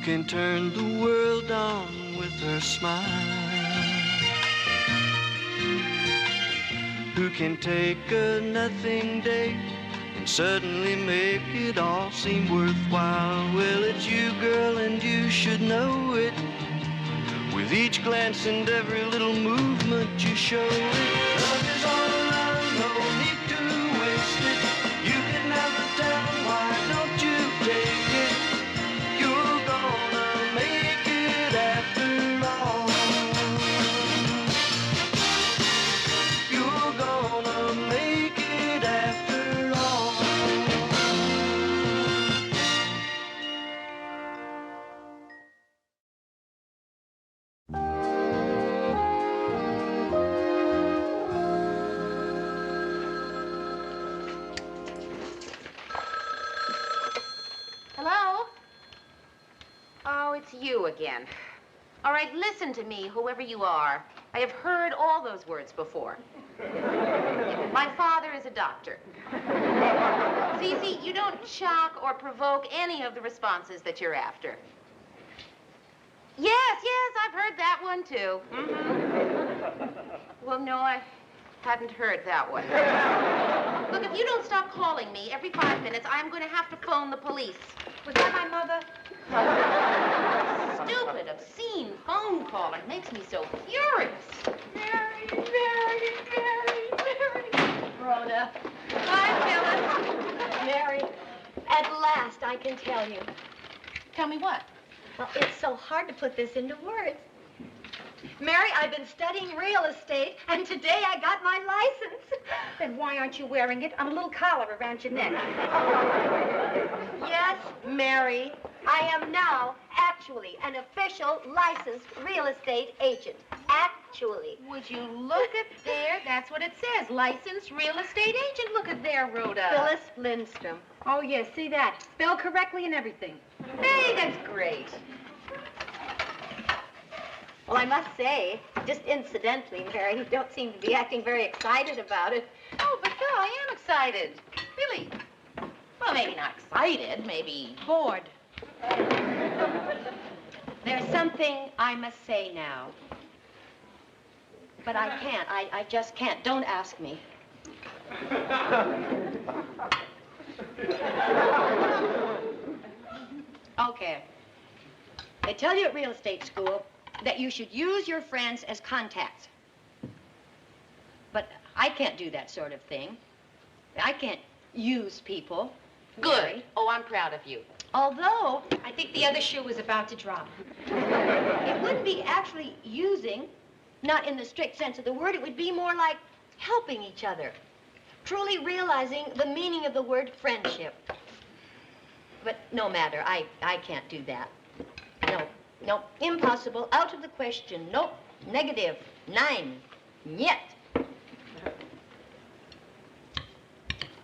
can turn the world on with her smile, who can take a nothing day and suddenly make it all seem worthwhile. Well, it's you, girl, and you should know it. With each glance and every little movement you show it. Love is all around, no need to waste it. You can never tell, why don't you take it? You're gonna make it after all. You're gonna make it after all. Hello? Oh, it's you again. All right, listen to me, whoever you are. I have heard all those words before. My father is a doctor. See, you don't shock or provoke any of the responses that you're after. Yes, I've heard that one, too. Well, no, I hadn't heard that one. Look, if you don't stop calling me every 5 minutes, I'm going to have to phone the police. Was that my mother? Stupid, obscene phone caller makes me so furious. Mary. Rhoda. Hi, Phyllis. Mary, at last I can tell you. Tell me what? Well, it's so hard to put this into words. Mary, I've been studying real estate, and today I got my license. Then why aren't you wearing it on a little collar around your neck? Yes, Mary, I am now actually an official licensed real estate agent. Actually. Would you look at there? That's what it says. Licensed real estate agent. Look at there, Rhoda. Phyllis Lindstrom. Oh, yes, see that? Spelled correctly and everything. Hey, that's great. Well, I must say, just incidentally, Mary, you don't seem to be acting very excited about it. Oh, but Phil, I am excited. Really. Well, maybe not excited, maybe Bored. There's something I must say now. But I can't. I just can't. Don't ask me. Okay. They tell you at real estate school that you should use your friends as contacts. But I can't do that sort of thing. I can't use people. good. Mary. Oh, I'm proud of you. Although, I think the other shoe was about to drop. It wouldn't be actually using, not in the strict sense of the word. It would be more like helping each other, truly realizing the meaning of the word friendship. But no matter, I can't do that. No, impossible, out of the question. Nope, negative, 9, yet.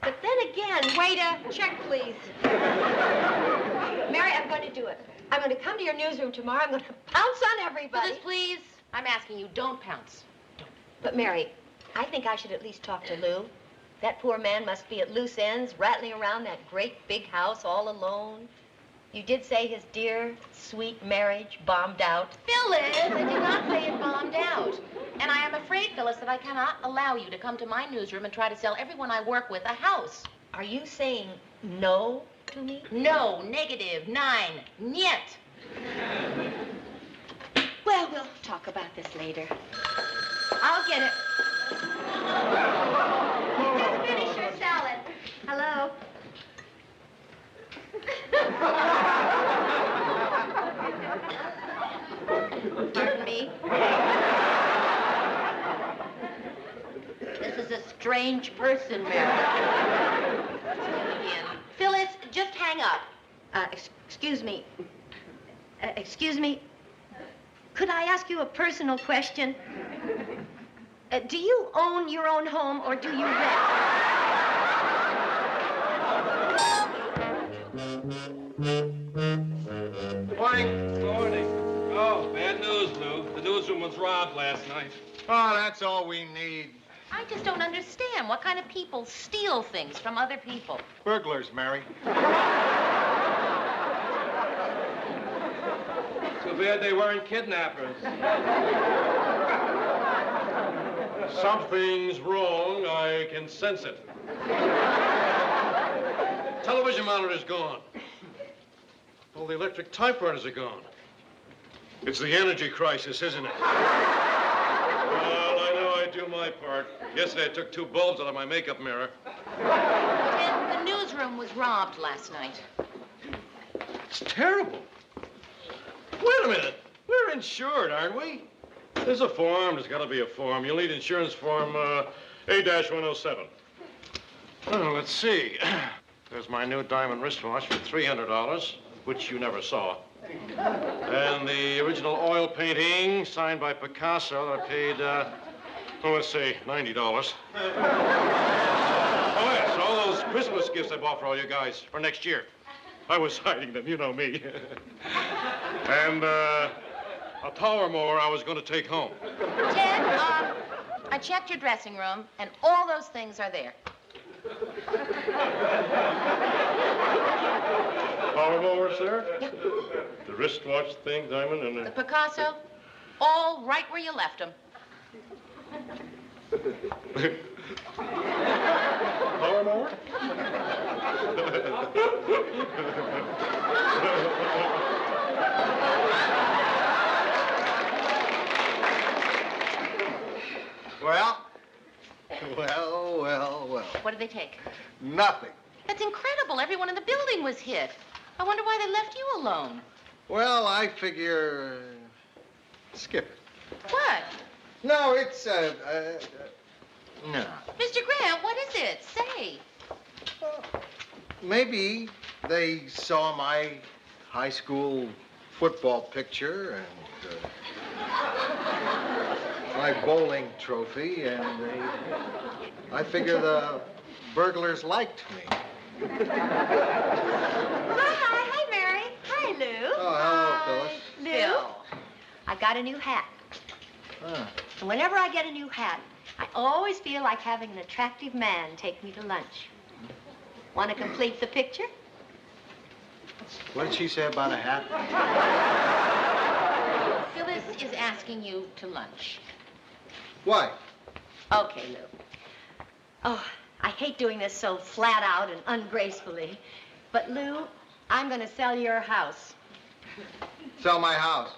But then again, Waiter, check, please. Mary, I'm going to do it. I'm going to come to your newsroom tomorrow. I'm going to pounce on everybody. Phyllis, please. I'm asking you, don't pounce. But, Mary, I think I should at least talk to Lou. That poor man must be at loose ends, rattling around that great big house all alone. You did say his dear, sweet marriage bombed out. Phyllis, I did not say it bombed out. And I am afraid, Phyllis, that I cannot allow you to come to my newsroom and try to sell everyone I work with a house. Are you saying no to me? No, negative, 9, niet. Well, we'll talk about this later. I'll get it. Just finish your salad. Hello? Pardon me? This is a strange person, Mary. Phyllis, just hang up. Excuse me. Excuse me. Could I ask you a personal question? Do you own your own home or do you rent? Morning. Morning. Oh, bad news, Lou. The newsroom was robbed last night. Oh, that's all we need. I just don't understand what kind of people steal things from other people. Burglars, Mary. bad they weren't kidnappers. Something's wrong. I can sense it. Television monitor's gone. All the electric typewriters are gone. It's the energy crisis, isn't it? Well, I know I do my part. Yesterday I took 2 bulbs out of my makeup mirror. And the newsroom was robbed last night. It's terrible. Wait a minute. We're insured, aren't we? There's a form. There's got to be a form. You'll need insurance form A-107. Oh, let's see. There's my new diamond wristwatch for $300, which you never saw. And the original oil painting signed by Picasso that I paid, let's say, $90. Oh, yes, all those Christmas gifts I bought for all you guys for next year. I was hiding them, you know me. And, a power mower I was going to take home. Ted, I checked your dressing room, and all those things are there. Power mower, sir? Yep. The wristwatch thing, diamond, and The Picasso, all right where you left them. Power mower? Well. What did they take? Nothing. That's incredible. Everyone in the building was hit. I wonder why they left you alone. Well, I figure... skip it. What? No, it's, no. Mr. Grant, what is it? Say. Maybe they saw my high school football picture and my bowling trophy, and I figure the burglars liked me. Hi, Mary. Hi, Lou. Oh, hello, Phyllis. Lou, Phil. I got a new hat. Ah. And whenever I get a new hat, I always feel like having an attractive man take me to lunch. Want to complete the picture? What did she say about a hat? Phyllis is asking you to lunch. Why? Okay, Lou. Oh, I hate doing this so flat out and ungracefully. But, Lou, I'm going to sell your house. Sell my house.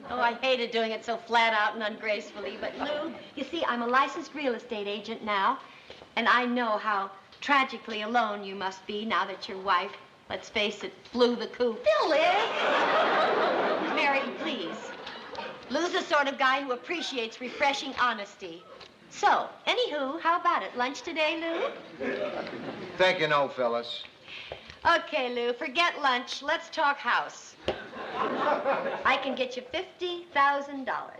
Oh, I hated doing it so flat out and ungracefully. But, Lou, you see, I'm a licensed real estate agent now, and I know how tragically alone you must be now that your wife, let's face it, blew the coop. Phyllis! Mary, please. Lou's the sort of guy who appreciates refreshing honesty. So, anywho, how about it? Lunch today, Lou? Think you know, Phyllis. Okay, Lou, forget lunch. Let's talk house. I can get you $50,000.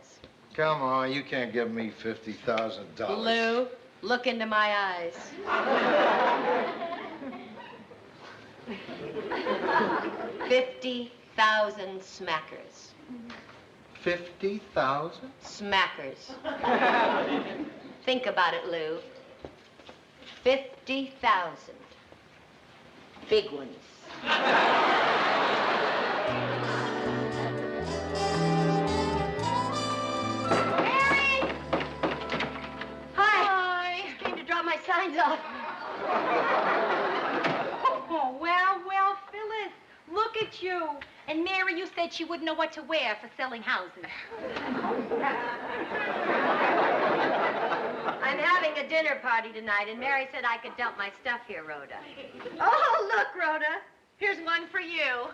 Come on, you can't give me $50,000. Lou, look into my eyes. 50,000 smackers. 50,000? Smackers. Think about it, Lou. 50,000. Big ones. Mary! Hi. Just came to drop my signs off. Oh, well, Phyllis, look at you. And Mary, you said she wouldn't know what to wear for selling houses. I'm having a dinner party tonight, and Mary said I could dump my stuff here, Rhoda. Oh, look, Rhoda. Here's one for you.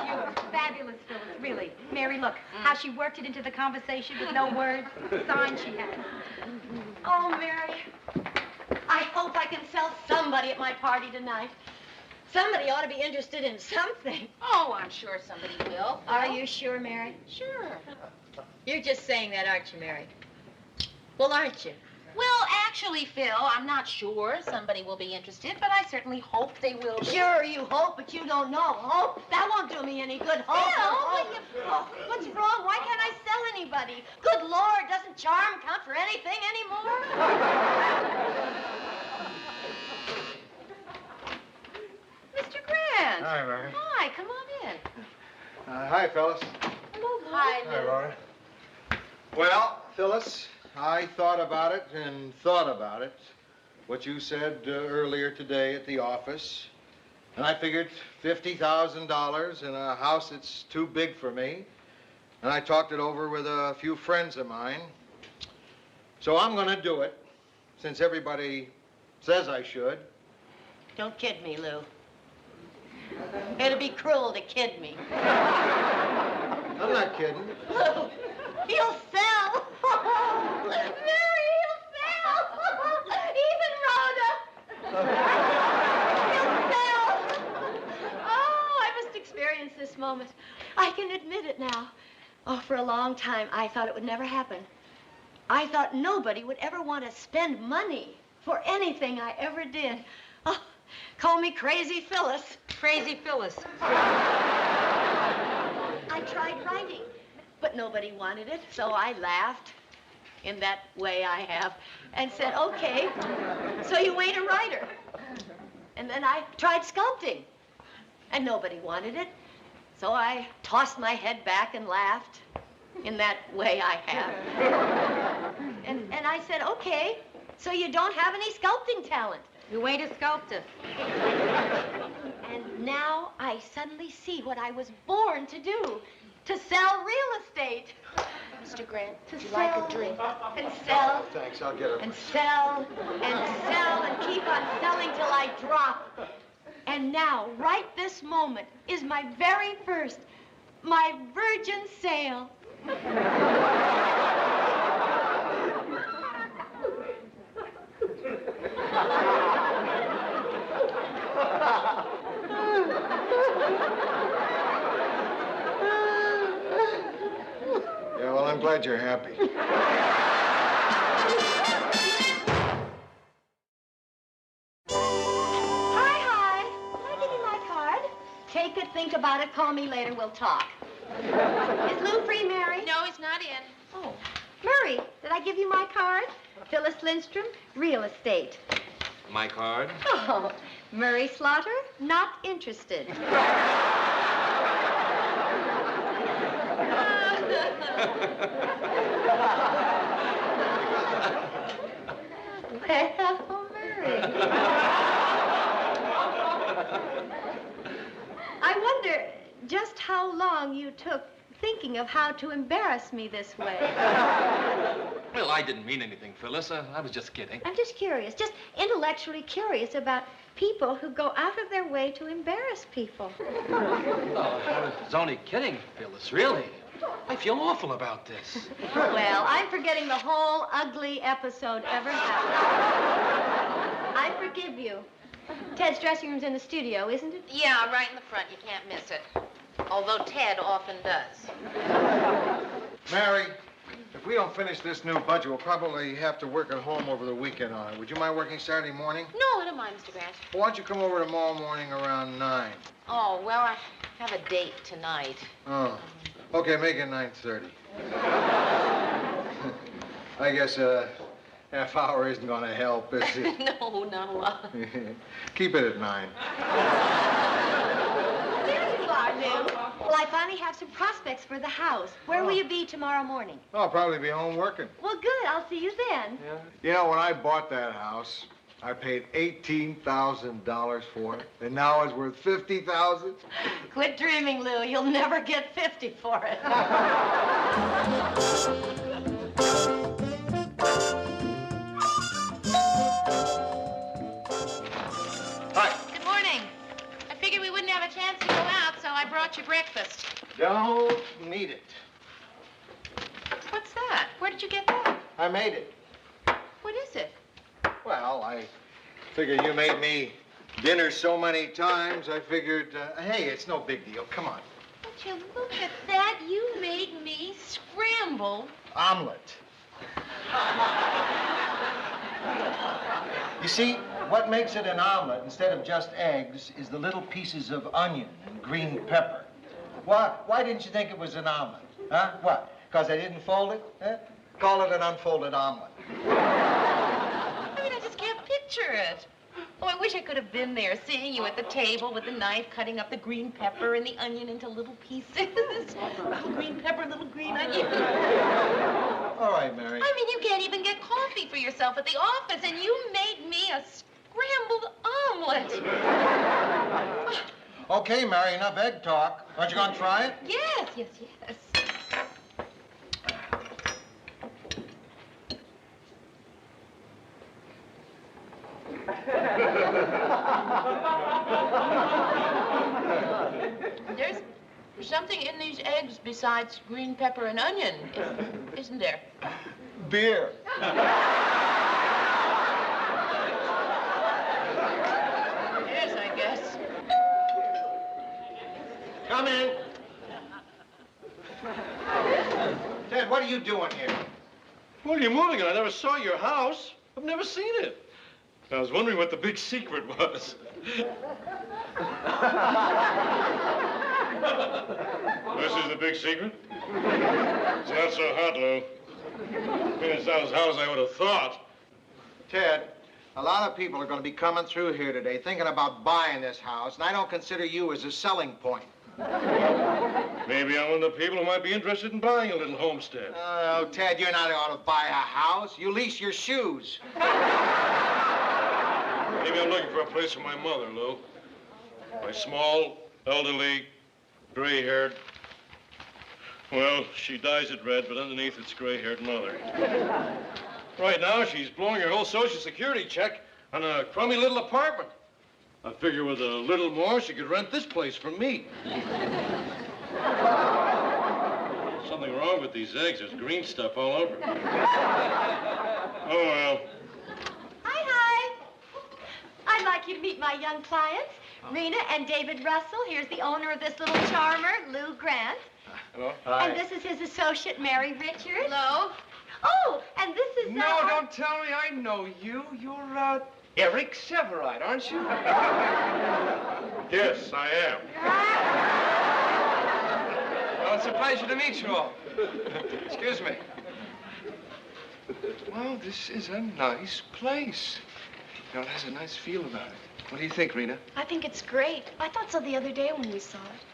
Cute. Fabulous, Phyllis, really. Mary, look, how she worked it into the conversation with no words. The sign she had. Oh, Mary. I hope I can sell somebody at my party tonight. Somebody ought to be interested in something. Oh, I'm sure somebody will. Are you sure, Mary? Sure. You're just saying that, aren't you, Mary? Well, aren't you? Well, actually, Phil, I'm not sure somebody will be interested, but I certainly hope they will be. Sure, you hope, but you don't know. Hope? That won't do me any good. Hope. Phil, Hope. Oh, what's wrong? Why can't I sell anybody? Good Lord, doesn't charm count for anything anymore? Mr. Grant. Hi, Mary. Hi, come on Hi, Phyllis. Hi, Hi, Laura. Well, Phyllis, I thought about it and thought about it, what you said earlier today at the office, and I figured $50,000 in a house that's too big for me, and I talked it over with a few friends of mine. So I'm going to do it, since everybody says I should. Don't kid me, Lou. It'd be cruel to kid me. I'm not kidding. Lou, he'll sell. Mary, he'll sell. Even Rhoda. He'll sell. Oh, I must experience this moment. I can admit it now. Oh, for a long time, I thought it would never happen. I thought nobody would ever want to spend money for anything I ever did. Oh, call me Crazy Phyllis. Crazy Phyllis. I tried writing, but nobody wanted it, so I laughed in that way I have and said, okay, so you ain't a writer. And then I tried sculpting, and nobody wanted it, so I tossed my head back and laughed in that way I have. And I said, okay, so you don't have any sculpting talent. You ain't a sculptor. And now I suddenly see what I was born to do, to sell real estate. Mr. Grant, To would you sell, like a drink? and sell, Thanks, I'll get it. and sell, and sell, and keep on selling till I drop. And now, right this moment, is my very first, my virgin sale. Yeah, well, I'm glad you're happy. Hi. Can I give you my card? Take it, think about it, call me later, we'll talk. Is Lou free, Mary? No, he's not in. Oh, Murray, did I give you my card? Phyllis Lindstrom, real estate. My card? Oh, Murray Slaughter, not interested. Well, Murray. I wonder just how long you took thinking of how to embarrass me this way. Well, I didn't mean anything, Phyllis. I was just kidding. I'm just curious, just intellectually curious about people who go out of their way to embarrass people. Oh, I was only kidding, Phyllis, really. I feel awful about this. Well, I'm forgetting the whole ugly episode ever happened. I forgive you. Ted's dressing room's in the studio, isn't it? Yeah, right in the front. You can't miss it. Although Ted often does. Mary, if we don't finish this new budget, we'll probably have to work at home over the weekend on it. Would you mind working Saturday morning? No, I don't mind, Mr. Grant. Well, why don't you come over tomorrow morning around 9? Oh, well, I have a date tonight. Oh. Okay, make it 9:30. I guess a half hour isn't going to help, is it? No, not a lot. Keep it at 9. There you are, Lou. Well, I finally have some prospects for the house. Where will you be tomorrow morning? Oh, I'll probably be home working. Well, good. I'll see you then. Yeah. You know, when I bought that house, I paid $18,000 for it, and now it's worth $50,000. Quit dreaming, Lou. You'll never get 50 for it. Hi. Good morning. I figured we wouldn't have a chance to go out, so I brought you breakfast. Don't need it. What's that? Where did you get that? I made it. What is it? Well, I figured you made me dinner so many times, I figured, hey, it's no big deal. Come on. Would you look at that? You made me scramble. Omelet. You see, what makes it an omelet instead of just eggs is the little pieces of onion and green pepper. Why didn't you think it was an omelet? Huh? What? Because I didn't fold it? Huh? Call it an unfolded omelet. I mean, I just can't picture it. Oh, I wish I could have been there, seeing you at the table with the knife, cutting up the green pepper and the onion into little pieces. Little green pepper, little green onion. All right, Mary. I mean, you can't even get coffee for yourself at the office, and you made me a scrambled omelet. Okay, Mary, enough egg talk. Aren't you going to try it? Yes, yes, yes. There's something in these eggs besides green pepper and onion, isn't there? Beer. Yes, I guess. Come in. Ted, what are you doing here? What are you moving on? I never saw your house. I've never seen it. I was wondering what the big secret was. This is the big secret? It's not so hot, Lou. I mean, it's not as hot as I would have thought. Ted, a lot of people are going to be coming through here today thinking about buying this house, and I don't consider you as a selling point. Maybe I'm one of the people who might be interested in buying a little homestead. Oh, Ted, you're not going to buy a house. You lease your shoes. Maybe I'm looking for a place for my mother, Lou. My small, elderly, gray-haired... Well, she dyes it red, but underneath it's gray-haired mother. Right now, she's blowing her whole Social Security check on a crummy little apartment. I figure with a little more, she could rent this place from me. Something wrong with these eggs. There's green stuff all over. Oh, well. Hi. I'd like you to meet my young clients, Rena and David Russell. Here's the owner of this little charmer, Lou Grant. Hello? Hi. And this is his associate, Mary Richards. Hello? Oh, and this is... No, don't tell me I know you. You're, Eric Severide, aren't you? Yes, I am. Well, it's a pleasure to meet you all. Excuse me. Well, this is a nice place. You know, it has a nice feel about it. What do you think, Rena? I think it's great. I thought so the other day when we saw it.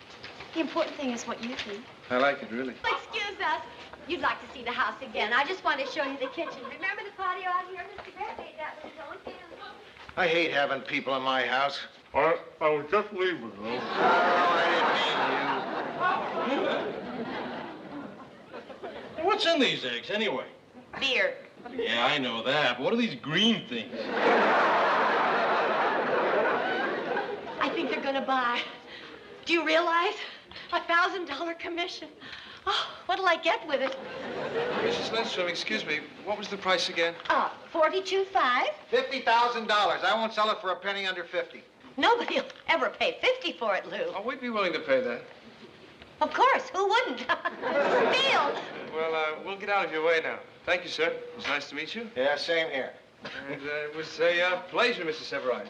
The important thing is what you think. I like it, really. Excuse us. You'd like to see the house again. I just wanted to show you the kitchen. Remember the patio out here? Mr. Grant made that with his own hands. I hate having people in my house. I was just leaving, Lou. Oh, I didn't mean you. What's in these eggs, anyway? Beer. Yeah, I know that. But what are these green things? I think they're going to buy. Do you realize? $1,000 commission. Oh, what'll I get with it? Mrs. Lindstrom, excuse me. What was the price again? $42,500. $50,000. I won't sell it for a penny under 50. Nobody'll ever pay $50 for it, Lou. Oh, we'd be willing to pay that. Of course, who wouldn't? Steal. Well, we'll get out of your way now. Thank you, sir. It was nice to meet you. Yeah, same here. And it was a pleasure, Mr. Severide.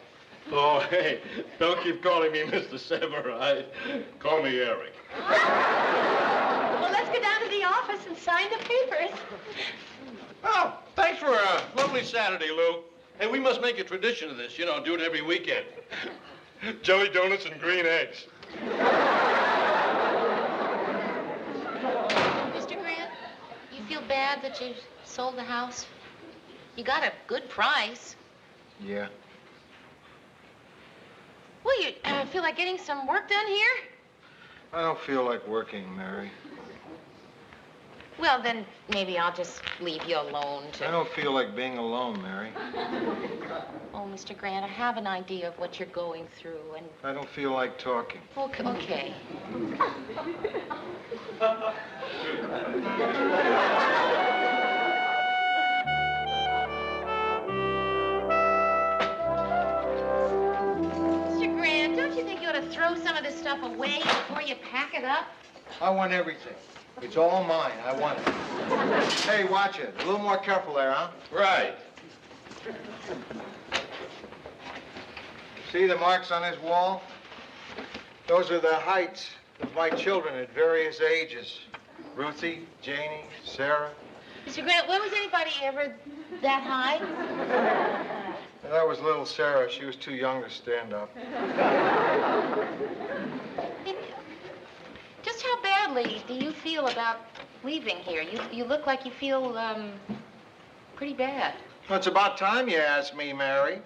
Oh, hey, don't keep calling me Mr. Severide. Call me Eric. Well, let's go down to the office and sign the papers. Oh, thanks for a lovely Saturday, Lou. Hey, we must make a tradition of this, you know, do it every weekend. Jelly donuts and green eggs. Mr. Grant, you feel bad that you sold the house? You got a good price. Yeah. Well, you feel like getting some work done here? I don't feel like working, Mary. Well, then maybe I'll just leave you alone I don't feel like being alone, Mary. Oh, Mr. Grant, I have an idea of what you're going through, and... I don't feel like talking. Okay. Mr. Grant, don't you think you ought to throw some of this stuff away before you pack it up? I want everything. It's all mine. I want it. Hey, watch it. A little more careful there, huh? Right. See the marks on this wall? Those are the heights of my children at various ages. Ruthie, Janie, Sarah. Mr. Grant, when was anybody ever that high? That was little Sarah. She was too young to stand up. Just how badly do you feel about leaving here? You look like you feel, pretty bad. Well, it's about time you asked me, Mary.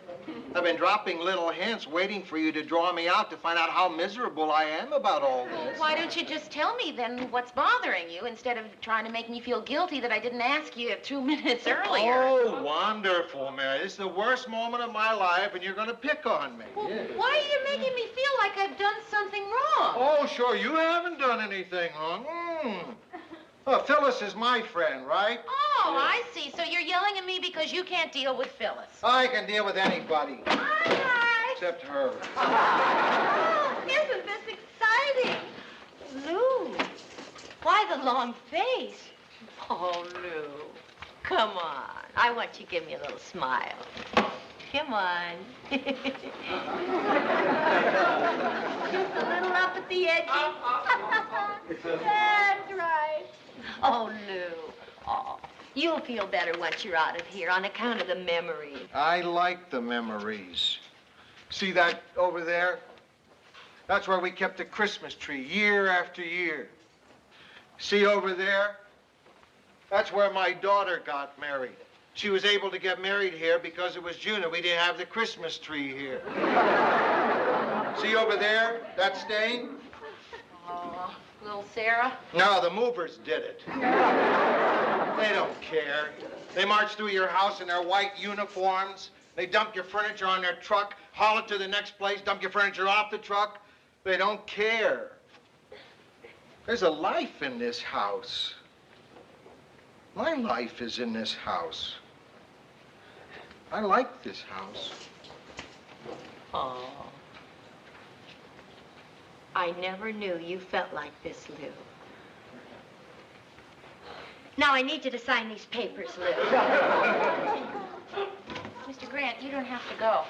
I've been dropping little hints, waiting for you to draw me out to find out how miserable I am about all Well, this. why don't you just tell me then what's bothering you instead of trying to make me feel guilty that I didn't ask you 2 minutes earlier? Oh, wonderful, Mary. This is the worst moment of my life, and you're going to pick on me. Well, why are you making me feel like I've done something wrong? Oh, sure, you haven't done anything wrong. Phyllis is my friend, right? Oh, I see. So you're yelling at me because you can't deal with Phyllis. I can deal with anybody. Hi. Except her. Oh, isn't this exciting? Lou, why the long face? Oh, Lou, come on. I want you to give me a little smile. Come on. Just a little up at the edges. That's right. Oh, Lou. Oh, you'll feel better once you're out of here on account of the memories. I like the memories. See that over there? That's where we kept the Christmas tree year after year. See over there? That's where my daughter got married. She was able to get married here because it was June and we didn't have the Christmas tree here. See over there, that stain? Oh, little Sarah. No, the movers did it. They don't care. They march through your house in their white uniforms. They dump your furniture on their truck, haul it to the next place, dump your furniture off the truck. They don't care. There's a life in this house. My life is in this house. I like this house. Oh. I never knew you felt like this, Lou. Now, I need you to sign these papers, Lou. Mr. Grant, you don't have to go.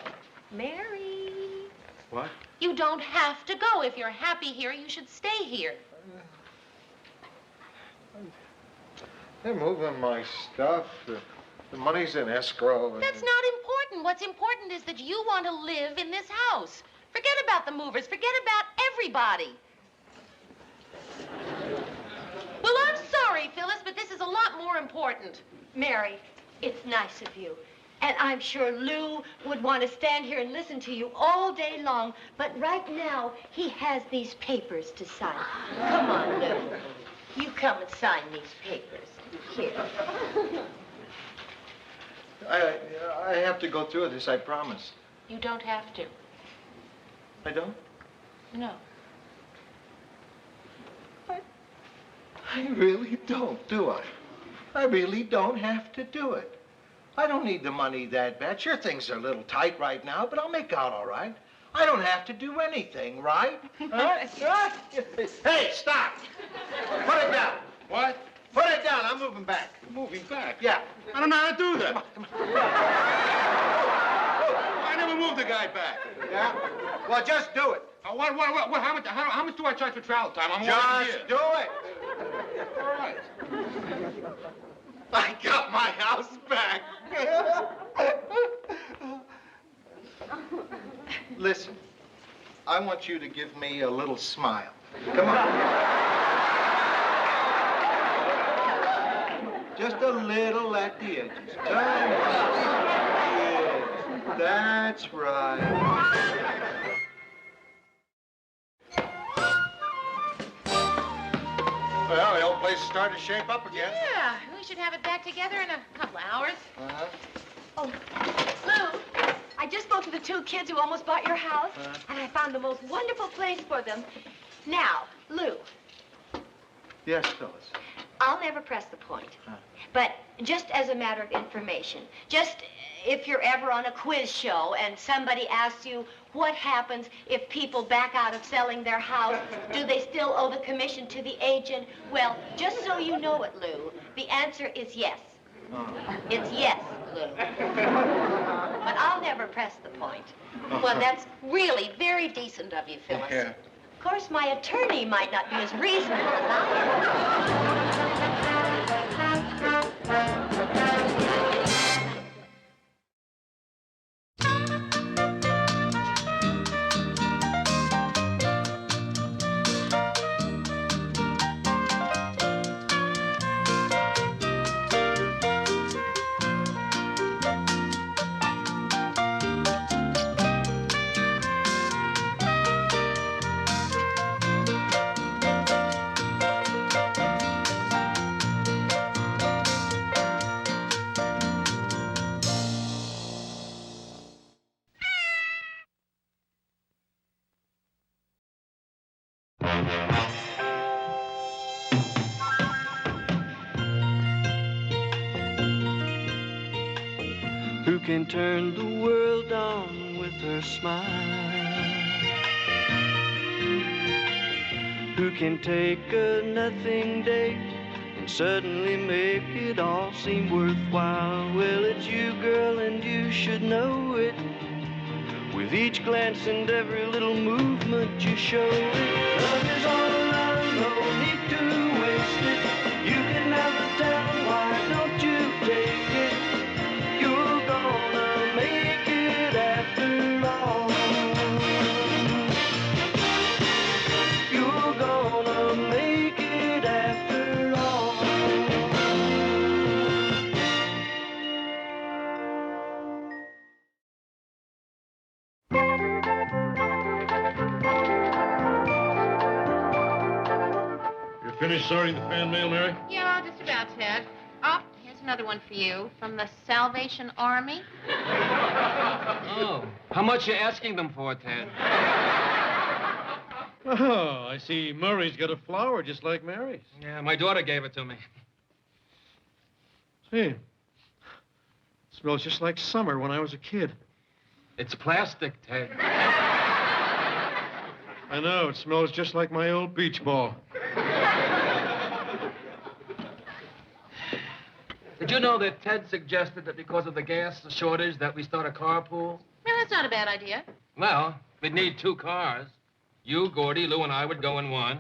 Mary. What? You don't have to go. If you're happy here, you should stay here. They're moving my stuff. The money's in escrow. That's not important. What's important is that you want to live in this house. Forget about the movers. Forget about everybody. Well, I'm sorry, Phyllis, but this is a lot more important. Mary, it's nice of you. And I'm sure Lou would want to stand here and listen to you all day long. But right now, he has these papers to sign. Come on, Lou. You come and sign these papers. Here. I have to go through this, I promise. You don't have to. I don't? No. I really don't, do I? I really don't have to do it. I don't need the money that bad. Sure, things are a little tight right now, but I'll make out all right. I don't have to do anything, right? Huh? Right? Hey, stop! Put it down. What? Put it down. I'm moving back. Moving back? Yeah. I don't know how to do that. I never moved the guy back. Yeah? Well, just do it. What, how much do I charge for travel time? I'm walking Just here. do it. All right. I got my house back. Listen, I want you to give me a little smile. Come on. Just a little at the edges. Yes, that's right. Well, the old place is starting to shape up again. Yeah, we should have it back together in a couple of hours. Uh-huh. Oh, Lou, I just spoke to the two kids who almost bought your house, and I found the most wonderful place for them. Now, Lou, Yes, Phyllis. I'll never press the point. But just as a matter of information, just if you're ever on a quiz show and somebody asks you what happens if people back out of selling their house, do they still owe the commission to the agent? Well, just so you know it, Lou, the answer is yes. It's yes, Lou. But I'll never press the point. Well, that's really very decent of you, Phyllis. Yeah. Of course, my attorney might not be as reasonable as I am. who can turn the world on with her smile, who can take a nothing day and suddenly make it all seem worthwhile. Well, it's you, girl, and you should know it. With each glance and every little movement you show it. Love is all around, no need to waste it. You can never tell, why don't you take it? You're gonna make it after all. You're gonna make it after all. You finished sorting the fan mail, Mary? Yeah, just about, Ted. Oh, here's another one for you from the Salvation Army. Oh, how much you asking them for, Ted? Oh, I see Murray's got a flower just like Mary's. Yeah, my daughter gave it to me. Hey, it smells just like summer when I was a kid. It's plastic, Ted. I know, it smells just like my old beach ball. Did you know that Ted suggested that because of the gas shortage that we start a carpool? Well, that's not a bad idea. Well, we'd need 2 cars. You, Gordy, Lou, and I would go in one.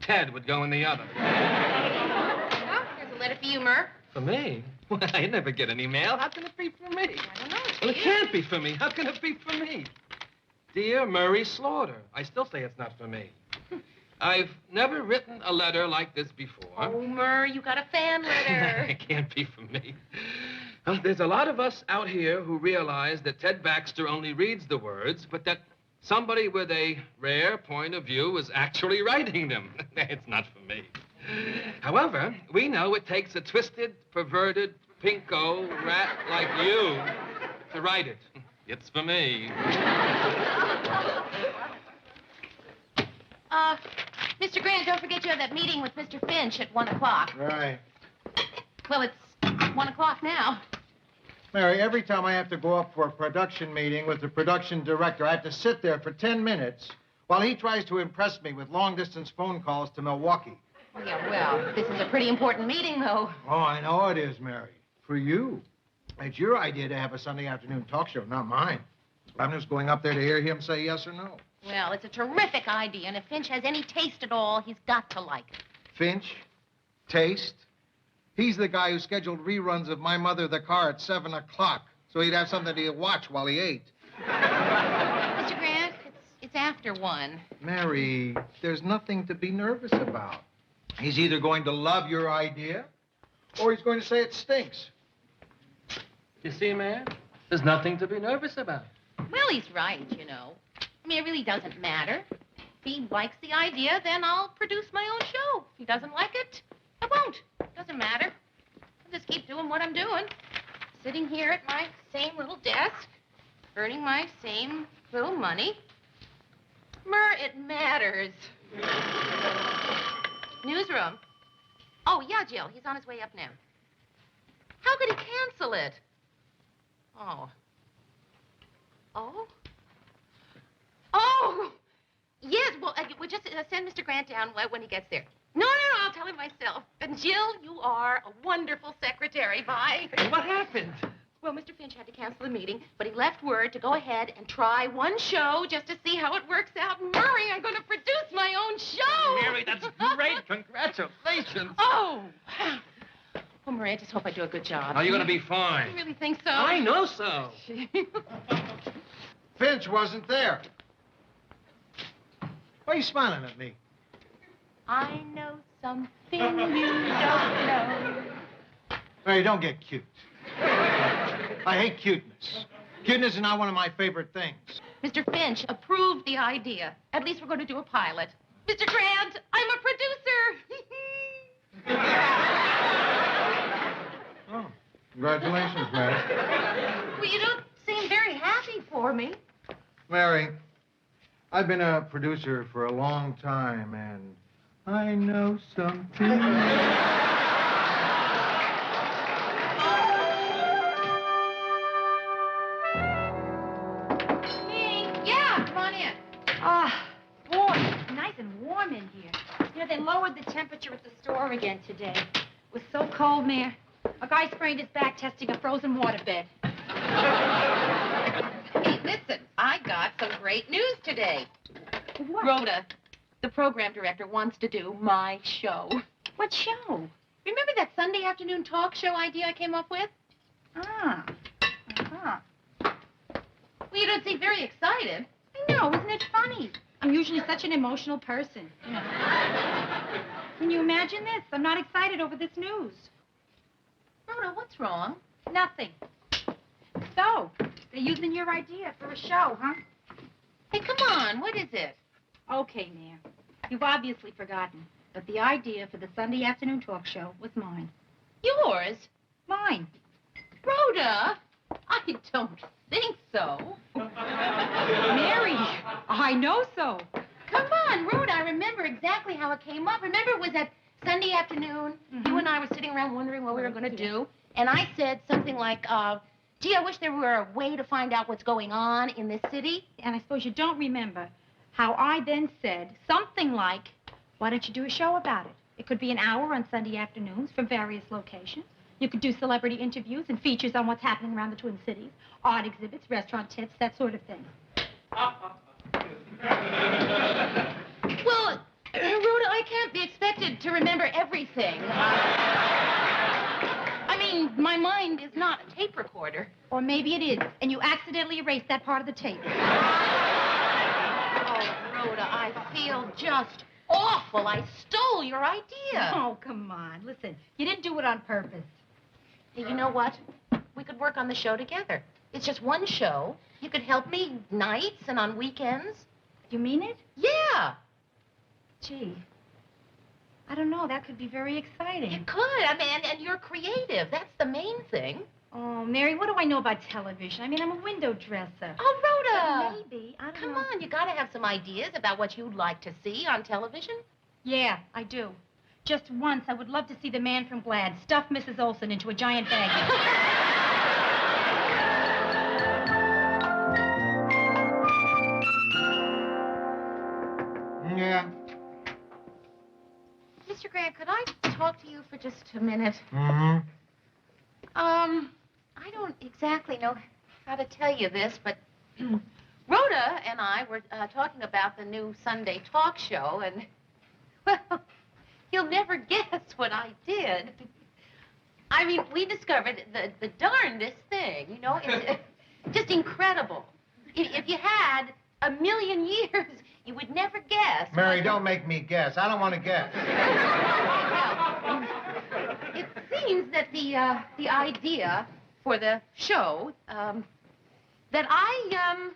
Ted would go in the other. Oh, here's a letter for you, Murr. For me? Well, I never get any mail. How can it be for me? I don't know. It's Well, for it you. can't be for me. How can it be for me? Dear Murray Slaughter, I still say it's not for me. I've never written a letter like this before. Oh, Murr, you got a fan letter. It can't be for me. Well, there's a lot of us out here who realize that Ted Baxter only reads the words, but that somebody with a rare point of view is actually writing them. It's not for me. However, we know it takes a twisted, perverted, pinko rat like you to write it. It's for me. Mr. Grant, don't forget you have that meeting with Mr. Finch at 1 o'clock. Right. Well, it's 1 o'clock now. Mary, every time I have to go up for a production meeting with the production director, I have to sit there for 10 minutes while he tries to impress me with long-distance phone calls to Milwaukee. Yeah, well, this is a pretty important meeting, though. Oh, I know it is, Mary. For you. It's your idea to have a Sunday afternoon talk show, not mine. I'm just going up there to hear him say yes or no. Well, it's a terrific idea, and if Finch has any taste at all, he's got to like it. Finch? Taste? He's the guy who scheduled reruns of My Mother the Car at 7 o'clock, so he'd have something to watch while he ate. Mr. Grant, it's after 1. Mary, there's nothing to be nervous about. He's either going to love your idea, or he's going to say it stinks. You see, man? There's nothing to be nervous about. Well, he's right, you know. I mean, it really doesn't matter. If he likes the idea, then I'll produce my own show. If he doesn't like it, I won't. Doesn't matter. I'll just keep doing what I'm doing. Sitting here at my same little desk, earning my same little money. Murr, it matters. Newsroom. Oh, yeah, Jill. He's on his way up now. How could he cancel it? Oh. Oh? Oh! Yes, well, we'll just send Mr. Grant down when he gets there. No, I'll tell him myself. And Jill, you are a wonderful secretary. Bye. Hey, what happened? Well, Mr. Finch had to cancel the meeting, but he left word to go ahead and try one show just to see how it works out. Murray, I'm going to produce my own show. Mary, that's great. Congratulations. Oh. Well, Murray, I just hope I do a good job. Oh, you're going to be fine. You really think so? I know so. Finch wasn't there. Why are you smiling at me? I know something you don't know. Mary, don't get cute. I hate cuteness. Cuteness is not one of my favorite things. Mr. Finch approved the idea. At least we're going to do a pilot. Mr. Grant, I'm a producer. Oh, congratulations, Mary. Well, you don't seem very happy for me. Mary, I've been a producer for a long time, and I know something. Ah, boy, it's nice and warm in here. You know, they lowered the temperature at the store again today. It was so cold, Mayor. A guy sprained his back testing a frozen waterbed. Hey, listen, I got some great news today. What? Rhoda, the program director, wants to do my show. What show? Remember that Sunday afternoon talk show idea I came up with? Ah. Uh-huh. Well, you don't seem very excited. I know, isn't it funny? I'm usually such an emotional person. You know. Can you imagine this? I'm not excited over this news. Rhoda, what's wrong? Nothing. So, they're using your idea for a show, huh? Hey, come on, what is it? Okay, Mayor. You've obviously forgotten, but the idea for the Sunday afternoon talk show was mine. Yours? Mine. Rhoda, I don't think so. Mary, I know so. Come on, Rhoda, I remember exactly how it came up. Remember it was that Sunday afternoon, you and I were sitting around wondering what we were going to do, and I said something like, gee, I wish there were a way to find out what's going on in this city. And I suppose you don't remember how I then said something like, why don't you do a show about it? It could be an hour on Sunday afternoons from various locations. You could do celebrity interviews and features on what's happening around the Twin Cities, art exhibits, restaurant tips, that sort of thing. Well, Rhoda, I can't be expected to remember everything. I mean, my mind is not a tape recorder. Or maybe it is, and you accidentally erased that part of the tape. Oh, Rhoda, I feel just awful. I stole your idea. Oh, come on. Listen, you didn't do it on purpose. Hey, you know what? We could work on the show together. It's just one show. You could help me nights and on weekends. You mean it? Yeah. Gee, I don't know. That could be very exciting. It could. I mean, and you're creative. That's the main thing. Oh, Mary, what do I know about television? I mean, I'm a window dresser. Oh, Rhoda. Maybe. I don't Come know. on, you gotta have some ideas about what you'd like to see on television. Yeah, I do. Just once, I would love to see the man from Glad stuff Mrs. Olson into a giant bag. Yeah. Mr. Grant, could I talk to you for just a minute? Mm-hmm. I don't exactly know how to tell you this, but Rhoda and I were talking about the new Sunday talk show, and, well, you'll never guess what I did. I mean, we discovered the darndest thing, you know? It's just incredible. If you had a million years, you would never guess. Mary, don't make me guess. I don't want to guess. Well, it seems that the idea for the show, that I,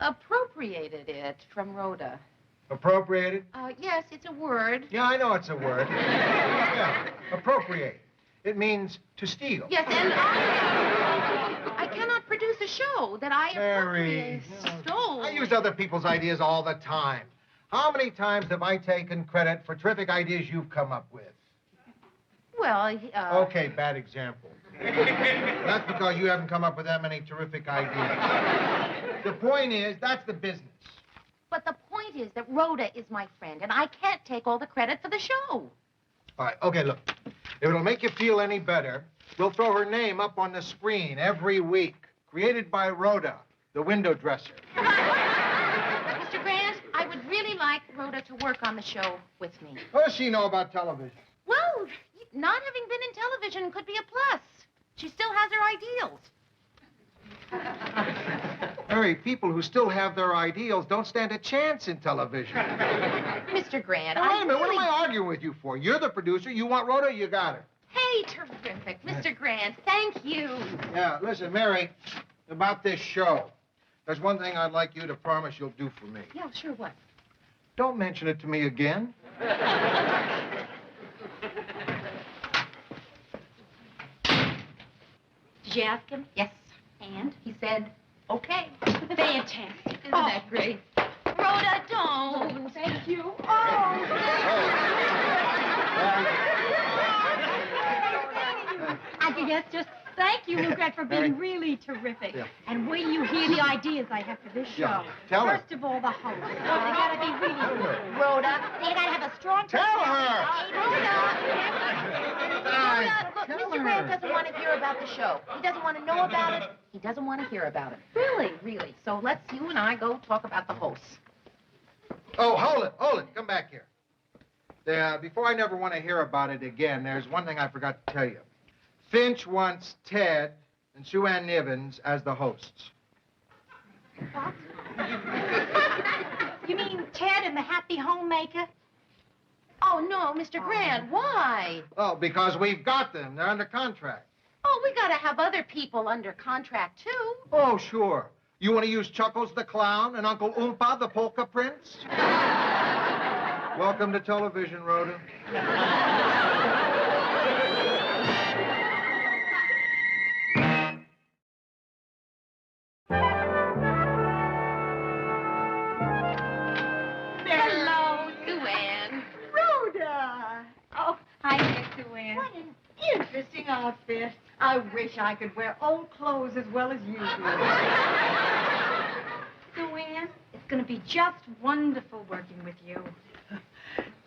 appropriated it from Rhoda. Appropriated? Yes, it's a word. Yeah, I know it's a word. Yeah, appropriate. It means to steal. Yes, and I cannot produce a show that I Mary, stole. I use other people's ideas all the time. How many times have I taken credit for terrific ideas you've come up with? Well, Okay, bad example. That's because you haven't come up with that many terrific ideas. The point is, that's the business. But the point is that Rhoda is my friend, and I can't take all the credit for the show. All right, okay, look. If it'll make you feel any better, we'll throw her name up on the screen every week. Created by Rhoda, the window dresser. Mr. Grant, I would really like Rhoda to work on the show with me. What does she know about television? Well, not having been in television could be a plus. She still has her ideals. Mary, people who still have their ideals don't stand a chance in television. Mr. Grant, Now, wait a minute, what really... am I arguing with you for? You're the producer. You want Rhoda, you got her. Hey, terrific. Mr. Grant, thank you. Yeah, listen, Mary, about this show. There's one thing I'd like you to promise you'll do for me. Yeah, sure, what? Don't mention it to me again. Did you ask him? Yes. And? He said, okay. Fantastic. Isn't that great? Rhoda, don't. Thank you. I guess just Thank you, Lucas, for being really terrific. Yeah. And wait till you hear the ideas I have for this show. Yeah. Tell her. First of all, the host. They gotta be really good. Rhoda, you gotta have a strong Tell her! Rhoda, look, Tell Mr. her. Grant doesn't want to hear about the show. He doesn't want to know about it. He doesn't want to hear about it. Really, really. So let's you and I go talk about the hosts. Oh, hold it. Come back here. Before I never want to hear about it again, there's one thing I forgot to tell you. Finch wants Ted and Sue Ann Nivens as the hosts. What? You mean Ted and the Happy Homemaker? Oh, no, Mr. Grant, why? Oh, because we've got them. They're under contract. Oh, we gotta have other people under contract, too. Oh, sure. You want to use Chuckles the Clown and Uncle Oompa the Polka Prince? Welcome to television, Rhoda. Hello, Sue Ann. Rhoda! Oh, hi, Miss Sue Ann. What an interesting outfit. I wish I could wear old clothes as well as you do. Sue Ann, it's going to be just wonderful working with you.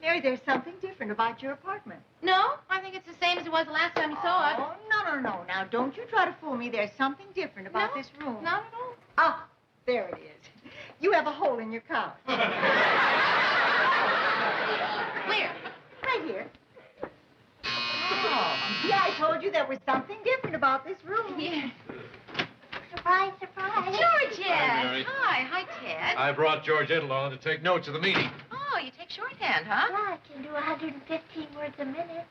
Mary, there's something different about your apartment. No, I think it's the same as it was the last time you saw it. Oh, no. Now, don't you try to fool me. There's something different about No, this room. Not at all. Ah, there it is. You have a hole in your couch. Where? Right here. Oh. Yeah, I told you there was something different about this room. Yeah. Surprise, surprise. Georgette. Hi, Mary. Hi, Ted. I brought Georgette along to take notes of the meeting. Oh, you take shorthand, huh? Yeah, I can do 115 words a minute.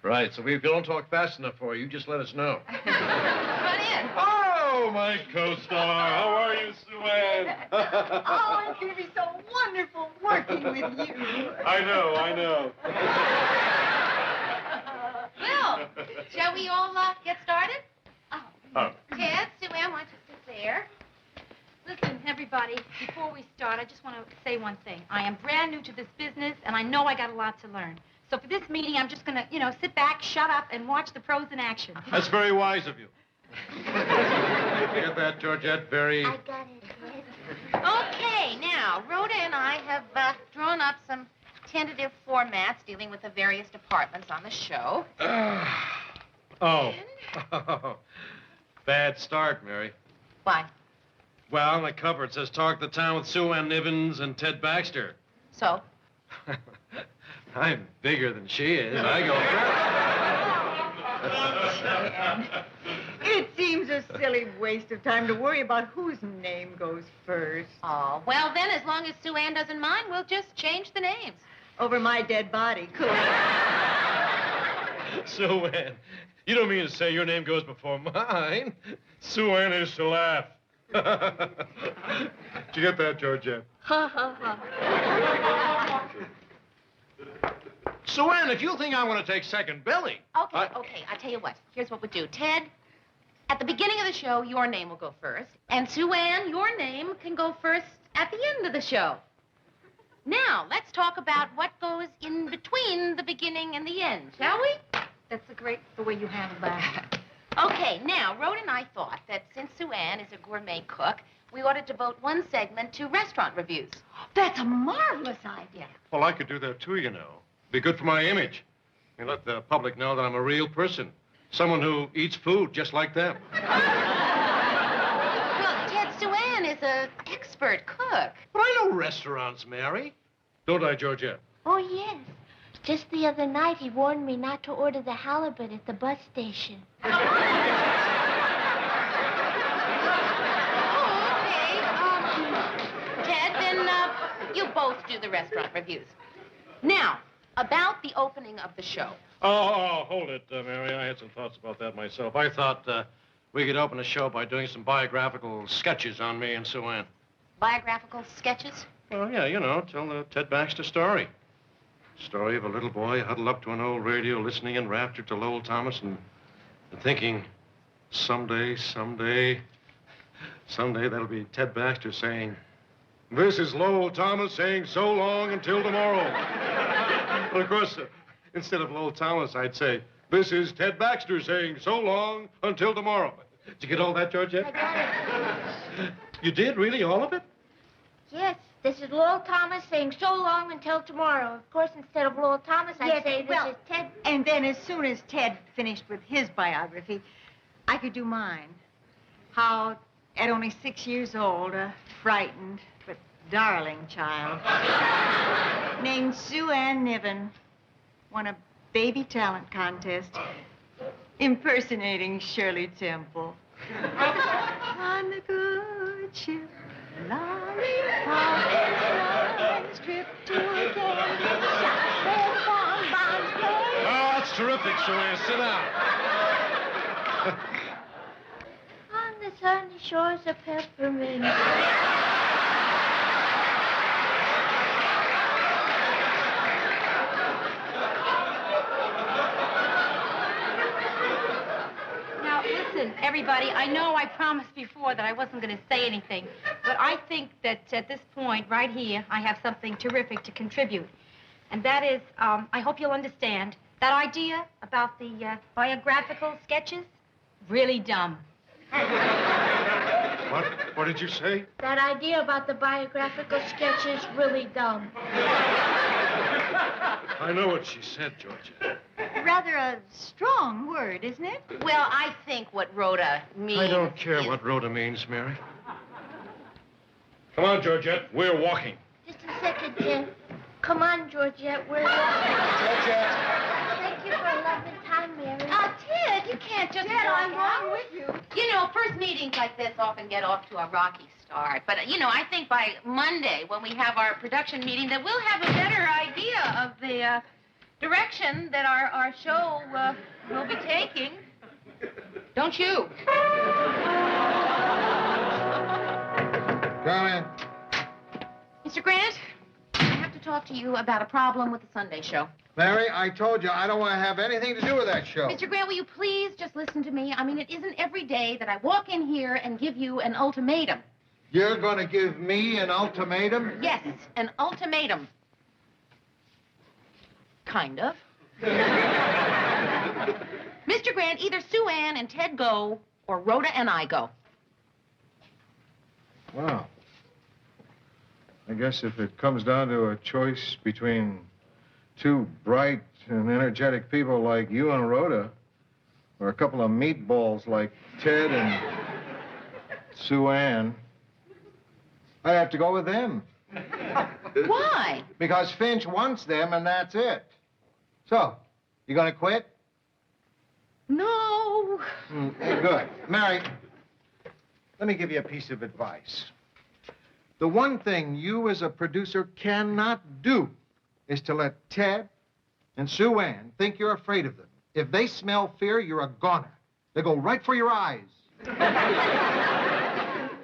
Right, so if we don't talk fast enough for you, just let us know. Run in. Oh, my co-star. How are you, Sue Ann? Oh, it's going to be so wonderful working with you. I know. Well, shall we all get started? Oh. Ted, Sue Ann, why don't you sit there? Listen, everybody, before we start, I just want to say one thing. I am brand new to this business, and I know I got a lot to learn. So for this meeting, I'm just going to, sit back, shut up, and watch the pros in action. That's very wise of you. Get that, Georgette? Very... I got it, Ted. Okay, now, Rhoda and I have drawn up some tentative formats dealing with the various departments on the show. Oh. Bad start, Mary. Why? Well, on the cover it says Talk the Town with Sue Ann Nivens and Ted Baxter. So? I'm bigger than she is. I go first. It seems a silly waste of time to worry about whose name goes first. Oh, well, then, as long as Sue Ann doesn't mind, we'll just change the names. Over my dead body, cool. Sue Ann, you don't mean to say your name goes before mine? Sue Ann is to laugh. Did you get that, Georgette? Ha, ha, ha. Sue Ann, if you think I want to take second billing... Okay, I'll tell you what. Here's what we'll do. Ted, at the beginning of the show, your name will go first. And Sue Ann, your name can go first at the end of the show. Now, let's talk about what goes in between the beginning and the end, shall we? That's the way you handle that. Okay, now, Rhoda and I thought that since Sue Ann is a gourmet cook, we ought to devote one segment to restaurant reviews. That's a marvelous idea. Well, I could do that, too, you know. Be good for my image. And let the public know that I'm a real person. Someone who eats food just like them. Well, Ted, Sue Ann is an expert cook. But I know restaurants, Mary. Don't I, Georgette? Oh, yes. Just the other night, he warned me not to order the halibut at the bus station. Oh, okay. Ted, then you both do the restaurant reviews. Now, about the opening of the show. Oh, hold it, Mary. I had some thoughts about that myself. I thought we could open the show by doing some biographical sketches on me and Sue Ann. Biographical sketches? Well, yeah, tell the Ted Baxter story. Story of a little boy huddled up to an old radio, listening in rapture to Lowell Thomas and thinking, someday that'll be Ted Baxter saying, "This is Lowell Thomas saying so long until tomorrow." But of course, instead of Lowell Thomas, I'd say, This is Ted Baxter saying so long until tomorrow. Did you get all that, Georgette? I got it. You did? Really? All of it? Yes, this is Lowell Thomas saying so long until tomorrow. Of course, instead of Lowell Thomas, I'd Yes, say this well, is Ted. And then as soon as Ted finished with his biography, I could do mine. How, at only 6 years old, a frightened but darling child named Sue Ann Niven won a baby talent contest impersonating Shirley Temple. On the good ship, lollipop, trip to a candy shop, where bonbons play. Oh, that's terrific, Sue Ann. Sit down. On the sunny shores of Peppermint. Now, listen, everybody, I know I promised before that I wasn't going to say anything, but I think that at this point, right here, I have something terrific to contribute. And that is, I hope you'll understand, that idea about the biographical sketches, really dumb. What? What did you say? That idea about the biographical sketch is really dumb. I know what she said, Georgia. Rather a strong word, isn't it? Well, I think what Rhoda means. I don't care what Rhoda means, Mary. Come on, Georgette. We're walking. Just a second, Ted. Come on, Georgette. We're walking. Georgette. Thank you for a lovely time, Mary. Ted, you can't just. Ted, I'm going with you. You know, first meetings like this often get off to a rocky start. But, you know, I think by Monday, when we have our production meeting, that we'll have a better idea of the direction that our show will be taking. Don't you? Come in. Mr. Grant, I have to talk to you about a problem with the Sunday show. Mary, I told you I don't want to have anything to do with that show. Mr. Grant, will you please just listen to me? I mean, it isn't every day that I walk in here and give you an ultimatum. You're going to give me an ultimatum? Yes, an ultimatum. Kind of. Mr. Grant, either Sue Ann and Ted go, or Rhoda and I go. Well, I guess if it comes down to a choice between two bright and energetic people like you and Rhoda, or a couple of meatballs like Ted and Sue Ann, I'd have to go with them. Why? Because Finch wants them, and that's it. So, you gonna quit? No. Good. Mary, let me give you a piece of advice. The one thing you as a producer cannot do is to let Ted and Sue Ann think you're afraid of them. If they smell fear, you're a goner. They go right for your eyes.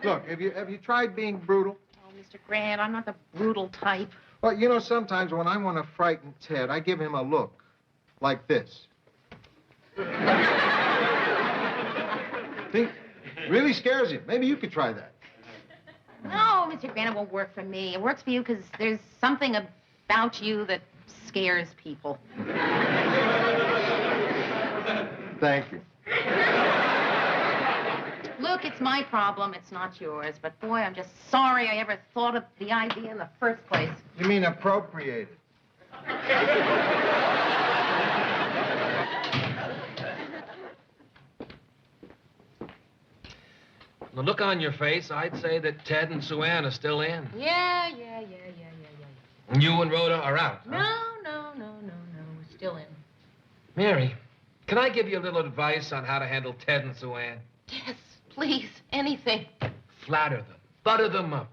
Look, have you tried being brutal? Oh, Mr. Grant, I'm not the brutal type. Well, you know, sometimes when I want to frighten Ted, I give him a look like this. Think, really scares him. Maybe you could try that. No, Mr. Grant, it won't work for me. It works for you because there's something about you that scares people. Thank you. Look, it's my problem. It's not yours. But, boy, I'm just sorry I ever thought of the idea in the first place. You mean appropriated? The look on your face, I'd say that Ted and Sue Ann are still in. Yeah. And you and Rhoda are out. Huh? No. We're still in. Mary, can I give you a little advice on how to handle Ted and Sue Ann? Yes, please, anything. Flatter them. Butter them up.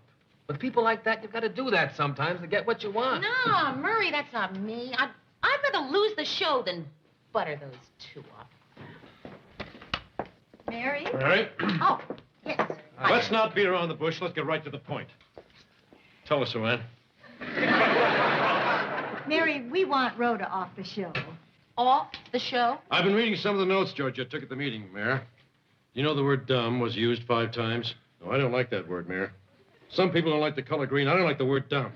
With people like that, you've got to do that sometimes to get what you want. No, Murray, that's not me. I'd rather lose the show than butter those two up. Mary? Mary? Oh, yes. Let's not beat around the bush. Let's get right to the point. Tell us, Sue Ann. Mary, we want Rhoda off the show. Off the show? I've been reading some of the notes Georgia took at the meeting, Mayor. You know the word dumb was used 5 times? No, I don't like that word, Mayor. Some people don't like the color green. I don't like the word dumb.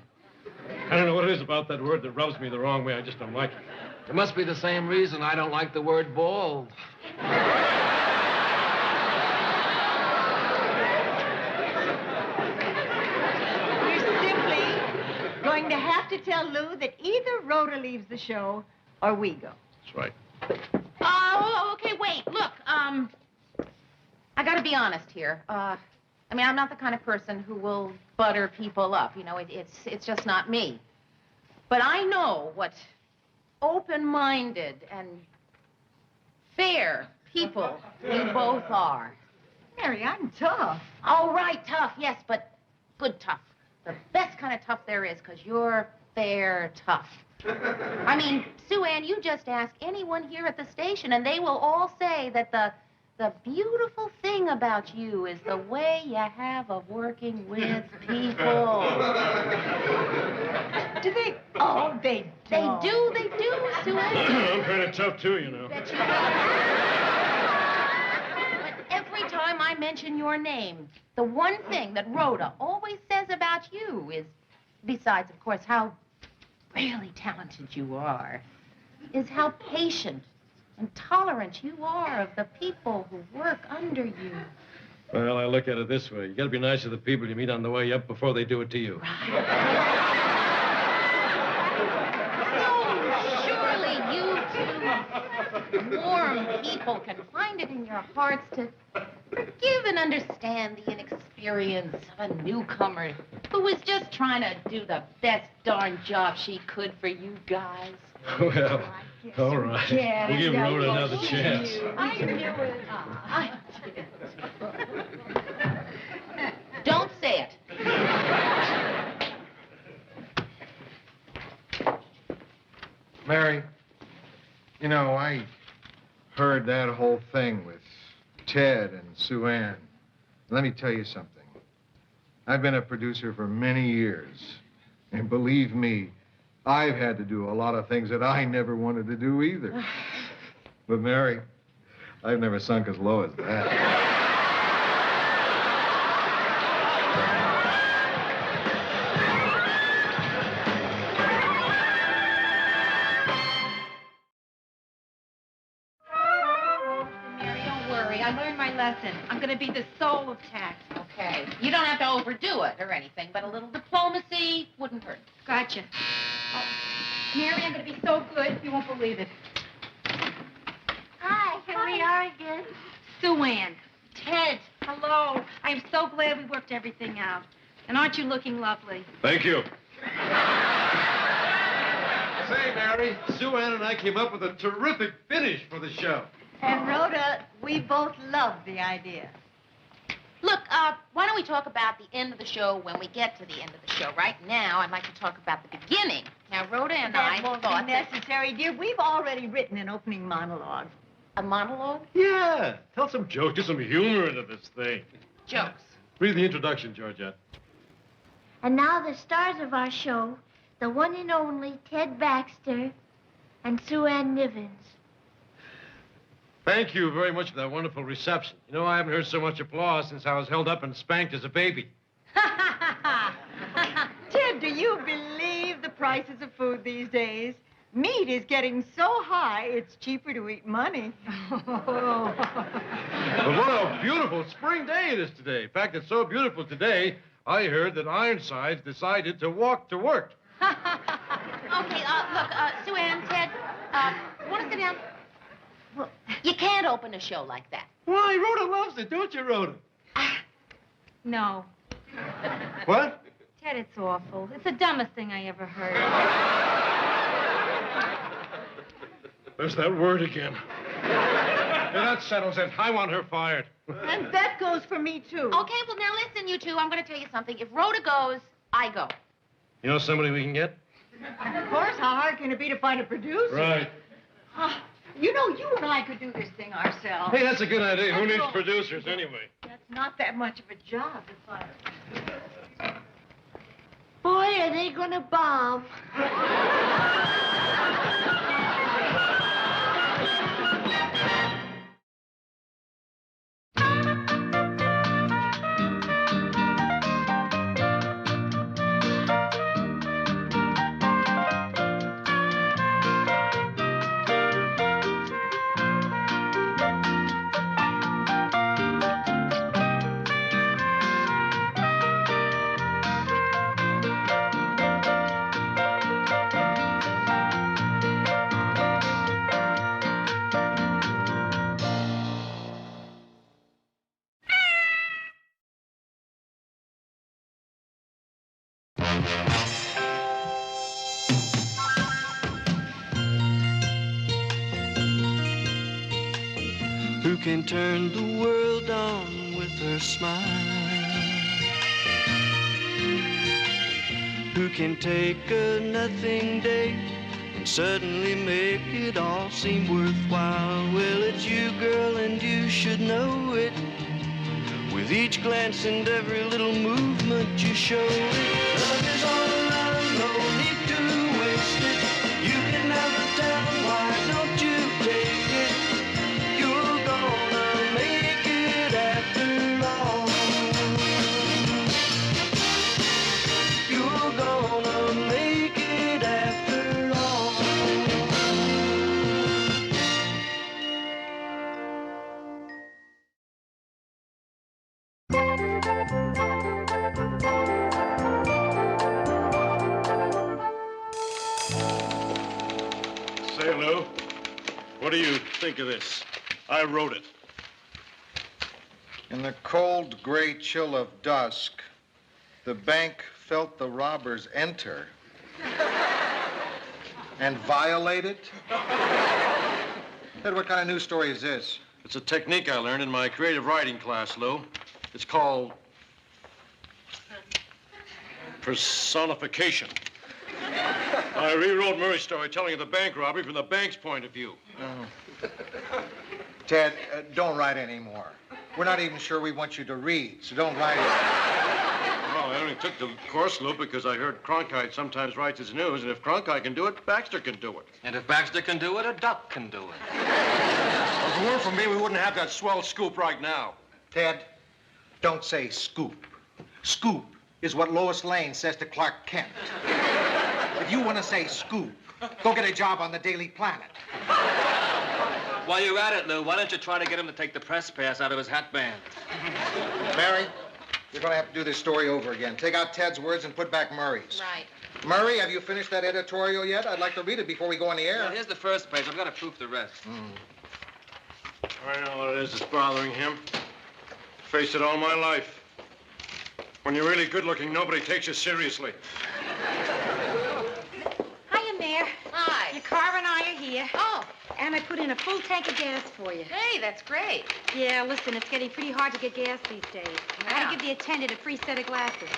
I don't know what it is about that word that rubs me the wrong way. I just don't like it. It must be the same reason I don't like the word bald. You're simply going to have to tell Lou that either Rhoda leaves the show or we go. That's right. Oh, okay, wait, look, I gotta be honest here. I mean, I'm not the kind of person who will butter people up, you know, it's just not me. But I know what open-minded and fair people you both are. Mary, I'm tough. All right, tough, yes, but good tough. The best kind of tough there is, because you're fair tough. I mean, Sue Ann, you just ask anyone here at the station, and they will all say that the beautiful thing about you is the way you have of working with people. Do they? Oh, they don't. They do, Sue Ann. I'm kind of tough, too, you know. Bet you But every time I mention your name, the one thing that Rhoda always says about you is, besides, of course, how really talented you are, is how patient and tolerant you are of the people who work under you. Well, I look at it this way. You gotta be nice to the people you meet on the way up before they do it to you. Surely you two warm people can find it in your hearts to forgive and understand the inexperience of a newcomer who was just trying to do the best darn job she could for you guys. Well, all right. We'll give Rhoda another chance. I knew it. I did. Don't say it. Mary, you know, I heard that whole thing with Ted and Sue Ann. Let me tell you something. I've been a producer for many years. And believe me, I've had to do a lot of things that I never wanted to do either. But Mary, I've never sunk as low as that. Mary, don't worry. I learned my lesson. I'm going to be the soul of tact. Okay. You don't have to overdo it or anything, but a little diplomacy wouldn't hurt. Gotcha. Oh, Mary, I'm going to be so good, you won't believe it. Hi, here we are again. Sue Ann, Ted, hello. I am so glad we worked everything out. And aren't you looking lovely? Thank you. Say, Mary, Sue Ann and I came up with a terrific finish for the show. And Rhoda, we both love the idea. Look, why don't we talk about the end of the show when we get to the end of the show? Right now, I'd like to talk about the beginning. Now, Rhoda and I That won't thought be necessary, dear. We've already written an opening monologue. a monologue? Yeah. Tell some jokes. Get some humor into this thing. Jokes. Read the introduction, Georgette. And now the stars of our show, the one and only Ted Baxter and Sue Ann Nivens. Thank you very much for that wonderful reception. You know, I haven't heard so much applause since I was held up and spanked as a baby. Ted, do you believe the prices of food these days? Meat is getting so high, it's cheaper to eat money. But what a beautiful spring day it is today. In fact, it's so beautiful today, I heard that Ironsides decided to walk to work. Okay, look, Sue Ann, Ted, want to sit down? Well, you can't open a show like that. Why? Rhoda loves it, don't you, Rhoda? No. What? Ted, it's awful. It's the dumbest thing I ever heard. There's that word again. Yeah, that settles it. I want her fired. And that goes for me, too. Okay, well, now listen, you two. I'm going to tell you something. If Rhoda goes, I go. You know somebody we can get? Of course, how hard can it be to find a producer? Right. You know, you and I could do this thing ourselves. Hey, that's a good idea. Who That's needs all. producers anyway? That's not that much of a job to find. Boy, are they gonna bomb. can turn the world on with her smile, who can take a nothing day and suddenly make it all seem worthwhile. Well, it's you, girl, and you should know it. With each glance and every little movement you show it. Love is all around, no need to waste it. You can have the town, why don't you take it? You're gonna make it after all. You're gonna make it after all. Say, Lou, what do you think of this? I wrote it. In the cold, gray chill of dusk, the bank felt the robbers enter and violate it. Ed, what kind of news story is this? It's a technique I learned in my creative writing class, Lou. It's called personification. I rewrote Murray's story telling of the bank robbery from the bank's point of view. Ted, don't write anymore. We're not even sure we want you to read, so don't write it. Well, I only took the course, Lou, because I heard Cronkite sometimes writes his news, and if Cronkite can do it, Baxter can do it. And if Baxter can do it, a duck can do it. If it weren't for me, we wouldn't have that swell scoop right now. Ted, don't say scoop. Scoop is what Lois Lane says to Clark Kent. If you want to say scoop, go get a job on the Daily Planet. While you're at it, Lou, why don't you try to get him to take the press pass out of his hat band? Mary, you're going to have to do this story over again. Take out Ted's words and put back Murray's. Right. Murray, have you finished that editorial yet? I'd like to read it before we go on the air. Yeah, here's the first page. I've got to proof the rest. I know what it is that's bothering him. Faced it all my life. When you're really good looking, nobody takes you seriously. Hiya, Mayor. Hi. Your car and I are here. Oh, And I put in a full tank of gas for you. hey, that's great. Yeah, listen, it's getting pretty hard to get gas these days. I had Yeah. to give the attendant a free set of glasses.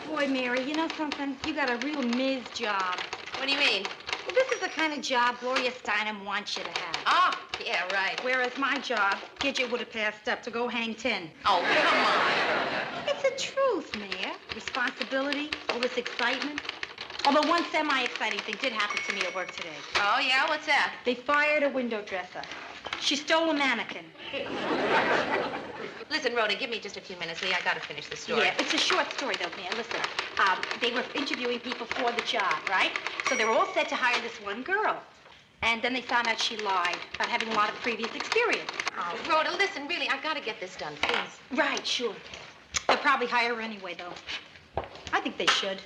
Boy, Mary, you know something? You got a real Ms. job. What do you mean? Well, this is the kind of job Gloria Steinem wants you to have. Oh, yeah, right. Whereas my job, Gidget would have passed up to go hang 10. Oh, come on. It's the truth, Mayor. Responsibility, all this excitement. Although one semi-exciting thing did happen to me at work today. Oh, yeah? What's that? They fired a window dresser. She stole a mannequin. Listen, Rhoda, give me just a few minutes, Lee. I gotta finish the story. Yeah, it's a short story, though, Mayor. Listen, they were interviewing people for the job, right? So they were all set to hire this one girl. And then they found out she lied about having a lot of previous experience. Oh, Rhoda, listen, really, I gotta get this done, please. Right, sure. They'll probably hire her anyway, though. I think they should.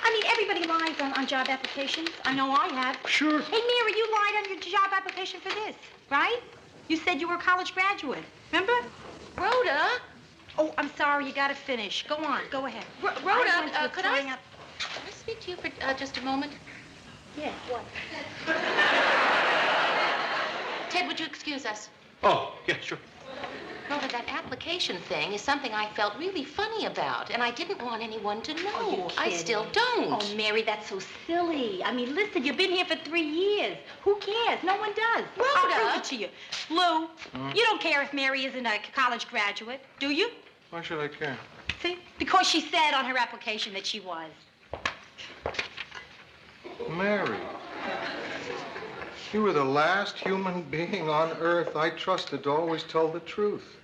I mean, everybody lies on job applications. I know I have. Sure. Hey, Mary, you lied on your job application for this, right? You said you were a college graduate. Remember? Rhoda? Oh, I'm sorry. You got to finish. Go on. Go ahead. Rhoda, I went to could trying I out- speak to you for just a moment? Yeah, what? Ted, would you excuse us? Oh, yeah, sure. Rhoda, that application thing is something I felt really funny about, and I didn't want anyone to know. Oh, you're I kidding. still don't. Oh, Mary, that's so silly. I mean, listen, you've been here for 3 years. Who cares? No one does. Rhoda. I'll prove it to you. Lou, you don't care if Mary isn't a college graduate, do you? Why should I care? See? Because she said on her application that she was. Mary, you were the last human being on Earth I trusted to always tell the truth.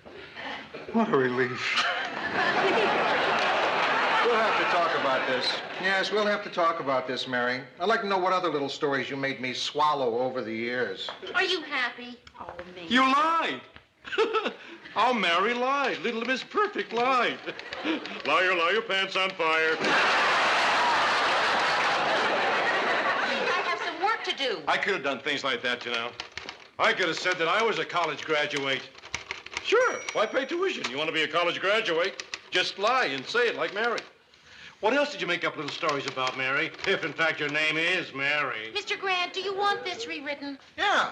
What a relief. We'll have to talk about this. Yes, we'll have to talk about this, Mary. I'd like to know what other little stories you made me swallow over the years. Are you happy? Oh, me. You lied. Oh, Mary lied. Little Miss Perfect lied. Liar, liar, pants on fire. I have some work to do. I could have done things like that, you know. I could have said that I was a college graduate. Sure, why pay tuition? You want to be a college graduate? Just lie and say it like Mary. What else did you make up little stories about, Mary? If, in fact, your name is Mary. Mr. Grant, do you want this rewritten? Yeah,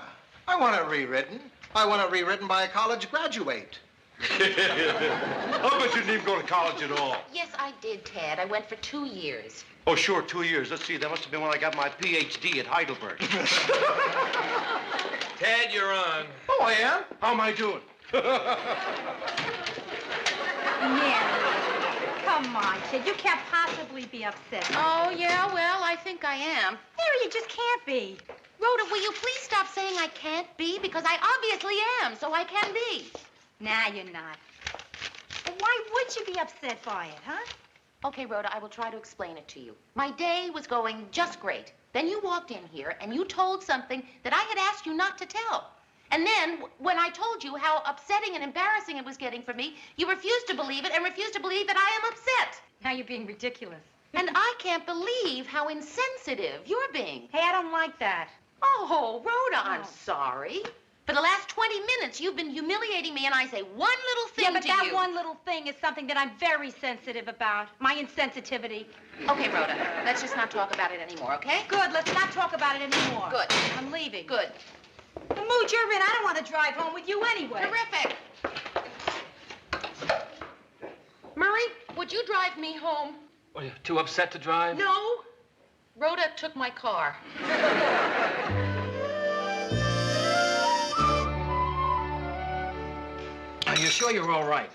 I want it rewritten. I want it rewritten by a college graduate. I'll bet you didn't even go to college at all. Yes, I did, Ted. I went for 2 years. Oh, sure, 2 years. Let's see, that must have been when I got my PhD at Heidelberg. Ted, you're on. Oh, I am? How am I doing? Mary, come on, kid. You can't possibly be upset. Oh, yeah, well, I think I am. Mary, you just can't be. Rhoda, will you please stop saying I can't be? Because I obviously am, so I can be. Nah, you're not. Well, why would you be upset by it, huh? Okay, Rhoda, I will try to explain it to you. My day was going just great. Then you walked in here and you told something that I had asked you not to tell. And then, when I told you how upsetting and embarrassing it was getting for me, you refused to believe it and refused to believe that I am upset. Now you're being ridiculous. And I can't believe how insensitive you're being. Hey, I don't like that. Oh, Rhoda, I'm Oh. sorry. For the last 20 minutes, you've been humiliating me, and I say one little thing Yeah, but to that you. one little thing is something that I'm very sensitive about. My insensitivity. Okay, Rhoda, let's just not talk about it anymore, okay? Good, let's not talk about it anymore. Good. I'm leaving. Good. The mood you're in, I don't want to drive home with you anyway. Terrific. Murray, would you drive me home? What, are you too upset to drive? No. Rhoda took my car. Are you sure you're all right?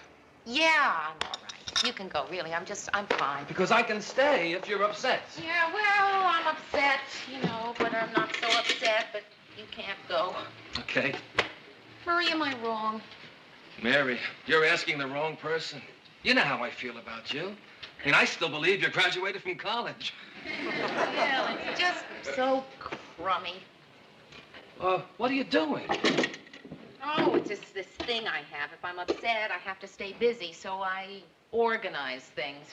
Yeah, I'm all right. You can go, really. I'm fine. Because I can stay if you're upset. Yeah, well, I'm upset, but I'm not so upset, but you can't go. Okay. Murray, am I wrong? Mary, you're asking the wrong person. You know how I feel about you. And I still believe you graduated from college. Well, it's just so crummy. What are you doing? Oh, it's just this thing I have. If I'm upset, I have to stay busy, so I organize things.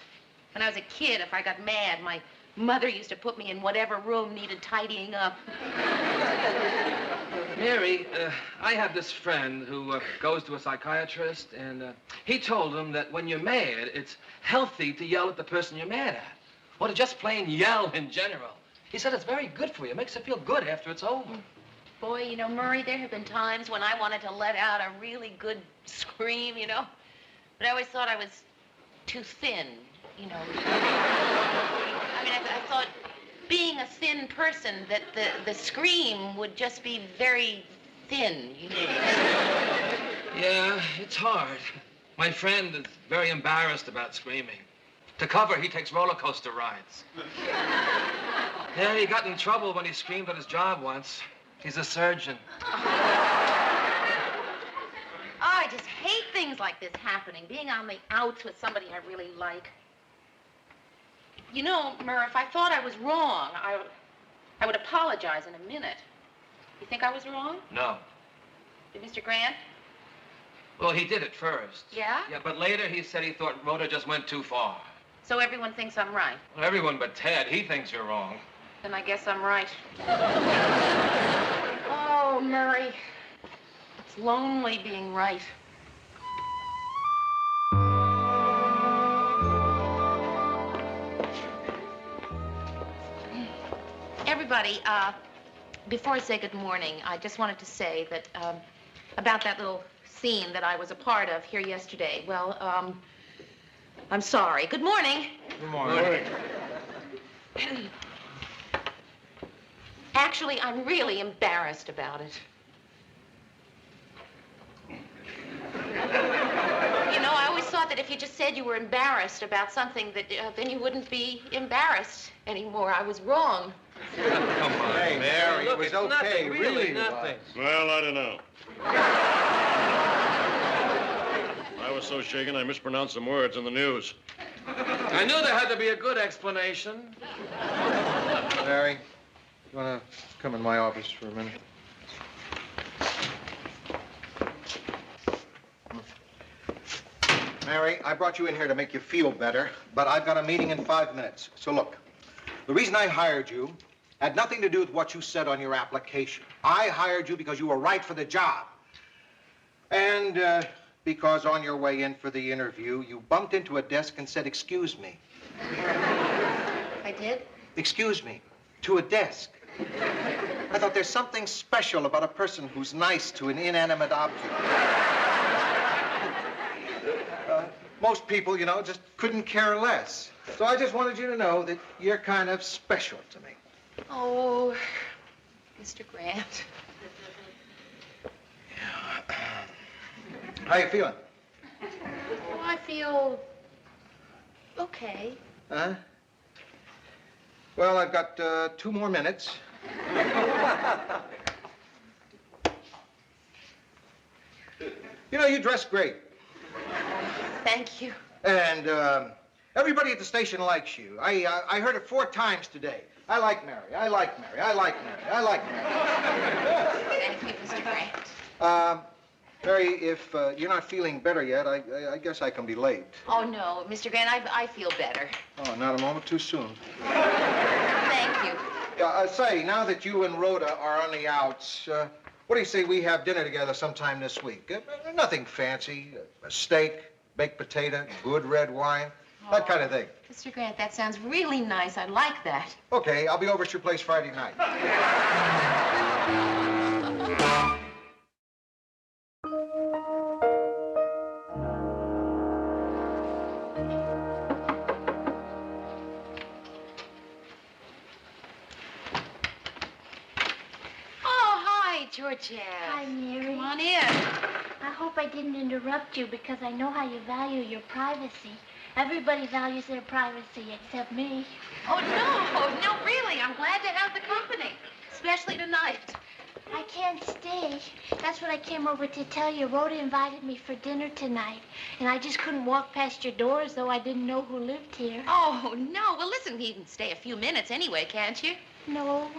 When I was a kid, if I got mad, my mother used to put me in whatever room needed tidying up. Mary, I have this friend who goes to a psychiatrist, and he told him that when you're mad, it's healthy to yell at the person you're mad at. Or to just plain yell in general. He said it's very good for you. It makes you feel good after it's over. Boy, Murray, there have been times when I wanted to let out a really good scream, But I always thought I was too thin, I mean, I thought being a thin person, that the scream would just be very thin, Yeah, it's hard. My friend is very embarrassed about screaming. To cover, he takes roller coaster rides. Yeah, he got in trouble when he screamed at his job once. He's a surgeon. I just hate things like this happening, being on the outs with somebody I really like. Murr, if I thought I was wrong, I would apologize in a minute. You think I was wrong? No. Did Mr. Grant? Well, he did it first. Yeah? Yeah, but later he said he thought Rhoda just went too far. So everyone thinks I'm right. Well, everyone but Ted, he thinks you're wrong. Then I guess I'm right. Oh, Murray. It's lonely being right. Everybody, before I say good morning, I just wanted to say that, about that little scene that I was a part of here yesterday. Well, I'm sorry. Good morning. Good morning. Actually, I'm really embarrassed about it. I always thought that if you just said you were embarrassed about something, that then you wouldn't be embarrassed anymore. I was wrong. Come on. Hey, Mary, it was okay. Nothing, really it nothing. was. Well, I don't know. I was so shaken I mispronounced some words in the news. I knew there had to be a good explanation. Mary, you want to come in my office for a minute? Mary, I brought you in here to make you feel better, but I've got a meeting in 5 minutes. So look, the reason I hired you had nothing to do with what you said on your application. I hired you because you were right for the job. And because on your way in for the interview, you bumped into a desk and said, "Excuse me." I did? Excuse me, to a desk. I thought there's something special about a person who's nice to an inanimate object. Most people, you know, just couldn't care less. So I just wanted you to know that you're kind of special to me. Oh, Mr. Grant. How you feeling? Oh, I feel okay. Huh? Well, I've got 2 more minutes. You know, you dress great. Thank you. And everybody at the station likes you. I heard it 4 times today. I like Mary. I like Mary. I like Mary. I like Mary. Thank you, Mr. Grant. Mary, if you're not feeling better yet, I guess I can be late. Oh, no, Mr. Grant, I feel better. Oh, not a moment too soon. Thank you. Say, now that you and Rhoda are on the outs, what do you say we have dinner together sometime this week? Nothing fancy. A steak, baked potato, good red wine, that kind of thing. Mr. Grant, that sounds really nice. I like that. Okay, I'll be over at your place Friday night. Georgette. Hi, Mary. Come on in. I hope I didn't interrupt you because I know how you value your privacy. Everybody values their privacy except me. Oh, no, really. I'm glad to have the company, especially tonight. I can't stay. That's what I came over to tell you. Rhoda invited me for dinner tonight, and I just couldn't walk past your door as though I didn't know who lived here. Oh, no. Well, listen, you can stay a few minutes anyway, can't you? No.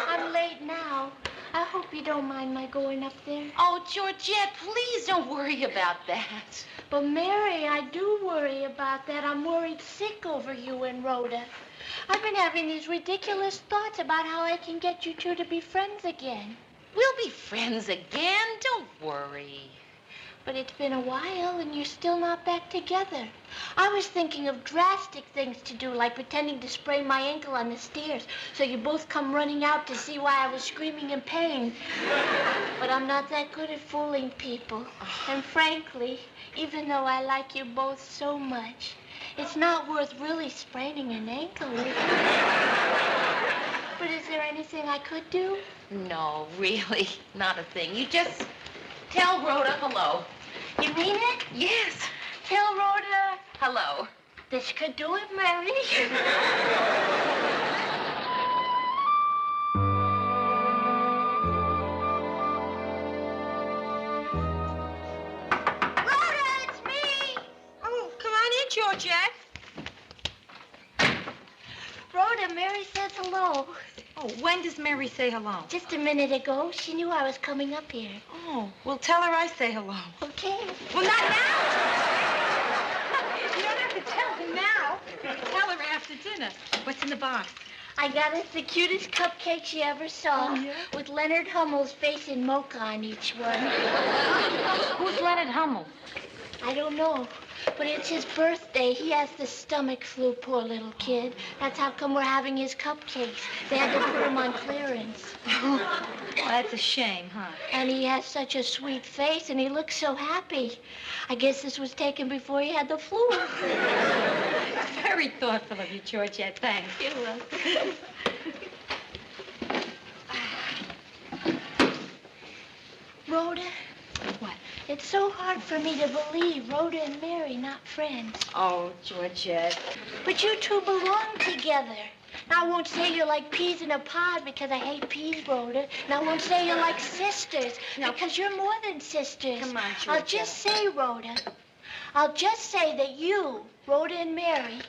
I'm late now. I hope you don't mind my going up there. Oh, Georgette, please don't worry about that. But, Mary, I do worry about that. I'm worried sick over you and Rhoda. I've been having these ridiculous thoughts about how I can get you two to be friends again. We'll be friends again. Don't worry. But it's been a while, and you're still not back together. I was thinking of drastic things to do, like pretending to sprain my ankle on the stairs, so you both come running out to see why I was screaming in pain. But I'm not that good at fooling people. And frankly, even though I like you both so much, it's not worth really spraining an ankle. But is there anything I could do? No, really, not a thing. You just tell Rhoda hello. You mean it? Yes. Tell Rhoda Hello. this could do it, Mary. Rhoda, it's me. Oh, come on in, Georgette. Rhoda, Mary says hello. Oh, when does Mary say hello? Just a minute ago, she knew I was coming up here. Oh, well, tell her I say hello. Okay. Well, not now. You don't have to tell her now. Tell her after dinner. What's in the box? I got us the cutest cupcakes you ever saw. Oh, yeah? With Leonard Hummel's face in mocha on each one. Who's Leonard Hummel? I don't know, but it's his birthday. He has the stomach flu, poor little kid. That's how come we're having his cupcakes. They had to put them on clearance. Well, that's a shame, huh? And he has such a sweet face, and he looks so happy. I guess this was taken before he had the flu. Very thoughtful of you, Georgette. Thanks. You're welcome. Rhoda? What? It's so hard for me to believe Rhoda and Mary not friends. Oh, Georgette. But you two belong together. Now, I won't say you're like peas in a pod because I hate peas, Rhoda. And I won't say you're like sisters because you're more than sisters. Come on, I'll Georgette. just say, Rhoda, I'll just say that you, Rhoda and Mary,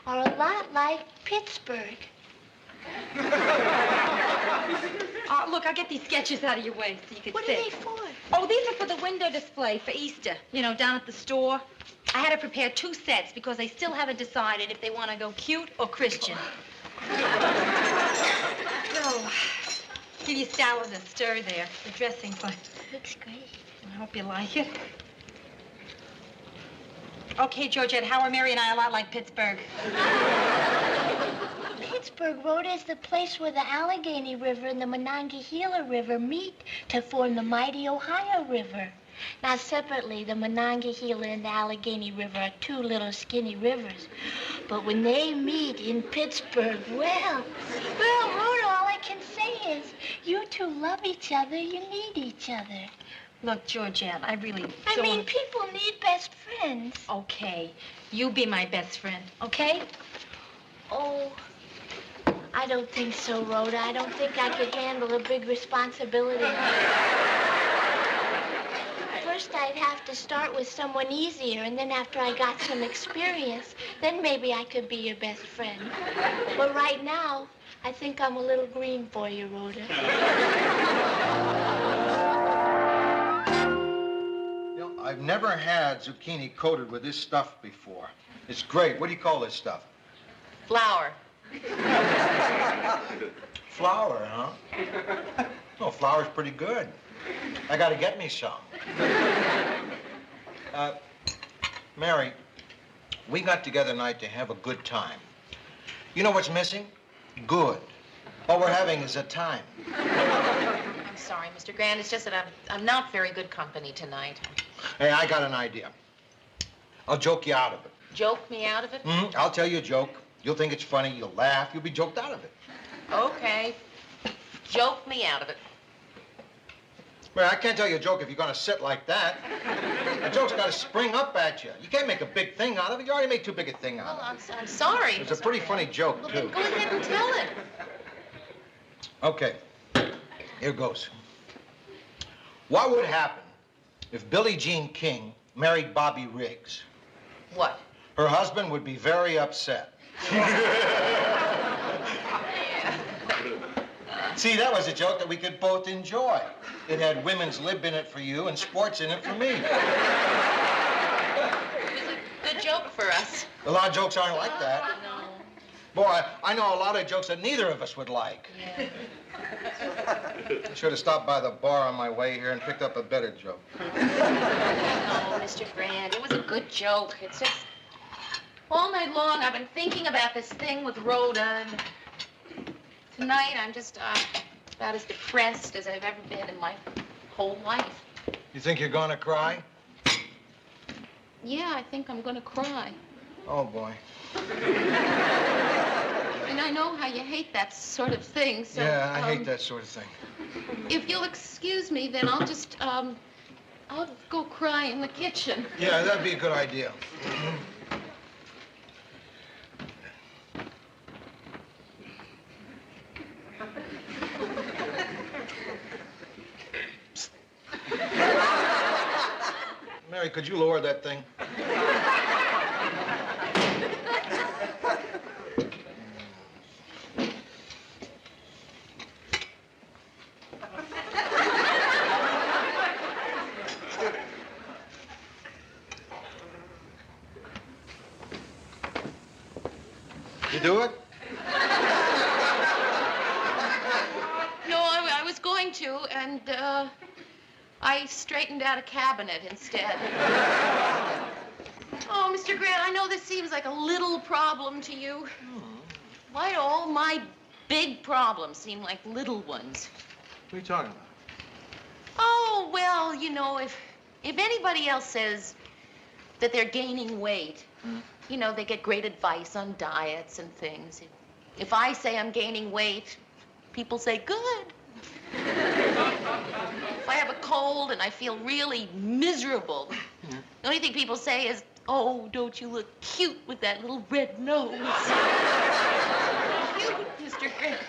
are a lot like Pittsburgh. Look, I'll get these sketches out of your way so you can What see. are they for? Oh, these are for the window display for Easter, you know, down at the store. I had to prepare 2 sets because they still haven't decided if they want to go cute or Christian. So, give you salad and stir there. The dressing fine. Looks great. I hope you like it. Okay, Georgette, how are Mary and I a lot like Pittsburgh? Pittsburgh? Pittsburgh Road is the place where the Allegheny River and the Monongahela River meet to form the mighty Ohio River. Now, separately, the Monongahela and the Allegheny River are two little skinny rivers. But when they meet in Pittsburgh, well, Rhoda, all I can say is you two love each other, you need each other. Look, Georgette, I really I mean, people need best friends. Okay, you be my best friend, okay? Oh, I don't think so, Rhoda. I don't think I could handle a big responsibility. First, I'd have to start with someone easier, and then after I got some experience, then maybe I could be your best friend. But right now, I think I'm a little green for you, Rhoda. You know, I've never had zucchini coated with this stuff before. It's great. What do you call this stuff? Flour. Flour, huh? Oh, flour's pretty good. I gotta get me some. Mary, we got together tonight to have a good time. You know what's missing? Good. All we're having is a time. I'm sorry, Mr. Grant. It's just that I'm not very good company tonight. Hey, I got an idea. I'll joke you out of it. Joke me out of it? I'll tell you a joke. You'll think it's funny. You'll laugh. You'll be joked out of it. Okay. Joke me out of it. Mary, I can't tell you a joke if you're gonna sit like that. A joke's gotta spring up at you. You can't make a big thing out of it. You already made too big a thing out Well, of it. I'm sorry. It's a pretty funny joke, Well, too. then go ahead and tell it. Okay, here goes. What would happen if Billie Jean King married Bobby Riggs? What? Her husband would be very upset. See, that was a joke that we could both enjoy. It had women's lib in it for you and sports in it for me. It was a good joke for us. A lot of jokes aren't like that. No. Boy, I know a lot of jokes that neither of us would like. Yeah. I should have stopped by the bar on my way here and picked up a better joke. No, Mr. Grant, it was a good joke. It's just all night long I've been thinking about this thing with Rhoda. And tonight I'm just about as depressed as I've ever been in my whole life. You think you're gonna cry? Yeah, I think I'm gonna cry. Oh, boy. And I know how you hate that sort of thing, so... Yeah, I hate that sort of thing. If you'll excuse me, then I'll just, I'll go cry in the kitchen. Yeah, that'd be a good idea. Mary, could you lower that thing? You do it? No, I was going to, and, I straightened out a cabinet instead. Oh, Mr. Grant, I know this seems like a little problem to you. Why do all my big problems seem like little ones? What are you talking about? Oh, well, you know, if anybody else says that they're gaining weight, you know, they get great advice on diets and things. If I say I'm gaining weight, people say, good. If I have a cold and I feel really miserable, the only thing people say is, oh, don't you look cute with that little red nose. Cute, Mr. Grant.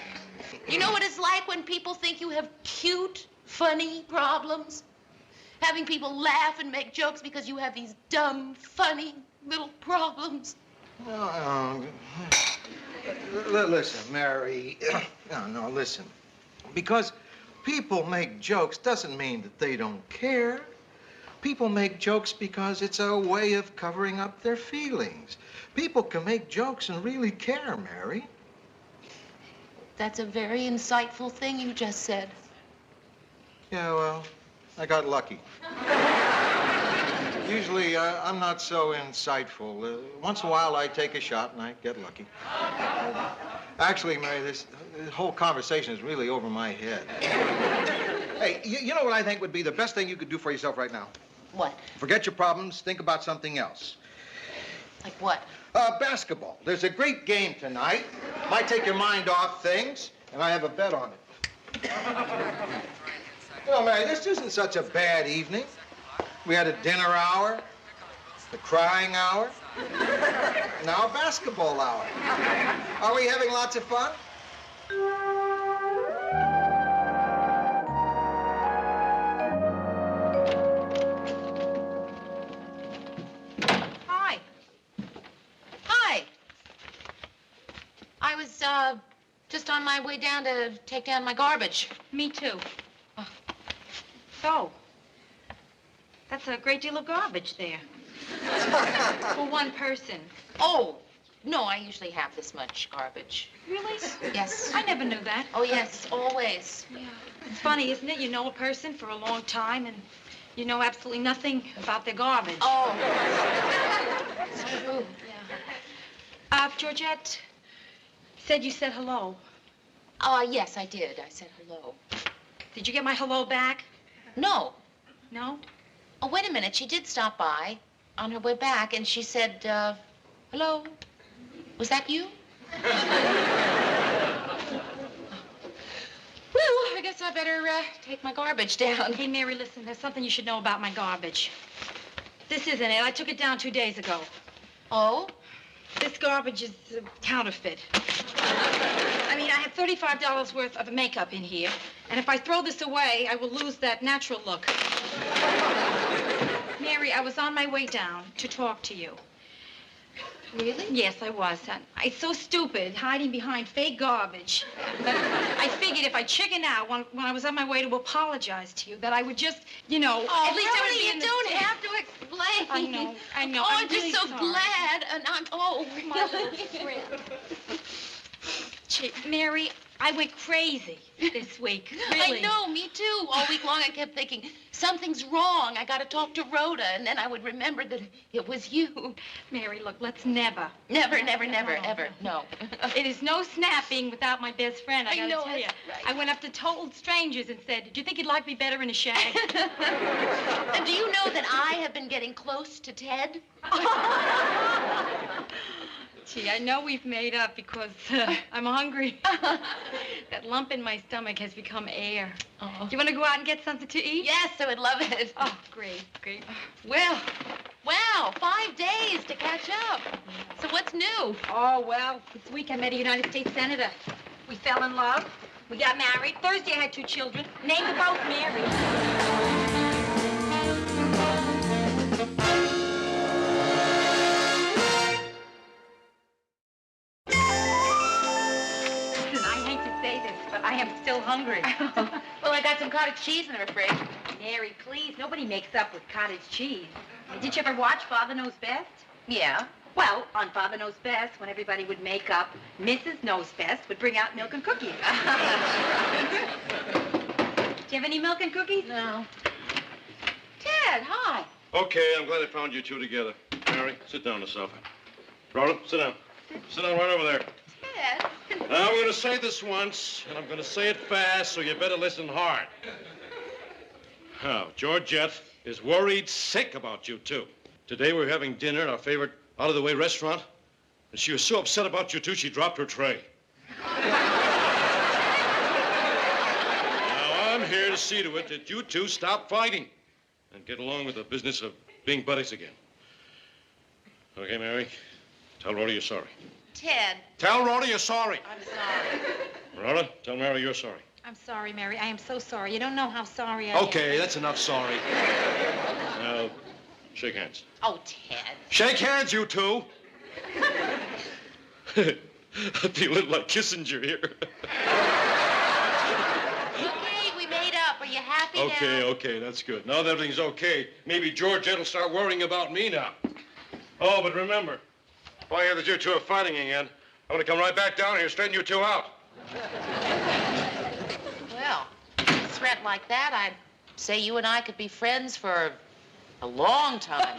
You know what it's like when people think you have cute, funny problems? Having people laugh and make jokes because you have these dumb, funny little problems. Listen, Mary. No, listen. Because people make jokes doesn't mean that they don't care. People make jokes because it's a way of covering up their feelings. People can make jokes and really care, Mary. That's a very insightful thing you just said. Yeah, well, I got lucky. Usually, I'm not so insightful. Once in a while, I take a shot and I get lucky. Actually, Mary, this whole conversation is really over my head. Hey, you know what I think would be the best thing you could do for yourself right now? What? Forget your problems, think about something else. Like what? Basketball. There's a great game tonight. Might take your mind off things, and I have a bet on it. You know, Mary, this isn't such a bad evening. We had a dinner hour, the crying hour, now a basketball hour. Are we having lots of fun? Hi. Hi. I was, just on my way down to take down my garbage. Me too. So, that's a great deal of garbage there. For one person. Oh, no, I usually have this much garbage. Really? Yes. I never knew that. Oh, yes, always. Yeah. It's funny, isn't it? You know a person for a long time and you know absolutely nothing about their garbage. Oh. It's true. Yeah. Georgette said you said hello. Oh, yes, I did. I said hello. Did you get my hello back? No. No? Oh, wait a minute. She did stop by on her way back, and she said, hello. Was that you? Well, I guess I better take my garbage down. Hey, Mary, listen, there's something you should know about my garbage. This isn't it. I took it down 2 days ago. Oh? This garbage is counterfeit. I mean, I have $35 worth of makeup in here, and if I throw this away, I will lose that natural look. Mary, I was on my way down to talk to you. Really? Yes, I was. It's so stupid, hiding behind fake garbage. But I figured if I chickened out when I was on my way to apologize to you, that I would just, you know, Oh, at least I would really? be You in the don't have to explain. I know. Oh, I'm I'm just really so sorry. glad. And I'm, oh, really? Mary, I went crazy this week. Really. I know, me too. All week long I kept thinking, something's wrong. I got to talk to Rhoda. And then I would remember that it was you. Mary, look, let's never. Never, ever. No. It is no snapping without my best friend, I I gotta know, tell you. that's right. I went up to total strangers and said, do you think you'd like me better in a shag? And do you know that I have been getting close to Ted? Gee, I know we've made up because I'm hungry. That lump in my stomach has become air. Oh. Do you want to go out and get something to eat? Yes, I would love it. Oh, great. Well, wow, 5 days to catch up. So what's new? Oh, well, this week I met a United States Senator. We fell in love. We got married. Thursday I had 2 children. Named them both Mary. I am still hungry. Well, I got some cottage cheese in the fridge. Mary, please, nobody makes up with cottage cheese. Did you ever watch Father Knows Best? Yeah. Well, on Father Knows Best, when everybody would make up, Mrs. Knows Best would bring out milk and cookies. Do you have any milk and cookies? No. Ted, hi. Okay, I'm glad I found you two together. Mary, sit down on the sofa. Rhoda, sit down. Sit down right over there. Ted. Now, I'm going to say this once, and I'm going to say it fast, so you better listen hard. Now, Georgette is worried sick about you two. Today we're having dinner at our favorite out-of-the-way restaurant, and she was so upset about you two, she dropped her tray. Now, I'm here to see to it that you two stop fighting and get along with the business of being buddies again. Okay, Mary? Tell Rhoda you're sorry. Ted. Tell Rhoda you're sorry. I'm sorry. Rhoda, tell Mary you're sorry. I'm sorry, Mary. I am so sorry. You don't know how sorry I am. Okay, that's enough sorry. Now, shake hands. Oh, Ted. Shake hands, you two. I feel a little like Kissinger here. Okay, we made up. Are you happy now? Okay, that's good. Now that everything's okay, maybe Georgette will start worrying about me now. Oh, but remember, if I hear that you two are fighting again, I'm going to come right back down here and straighten you two out. Well, a threat like that, I'd say you and I could be friends for a long time.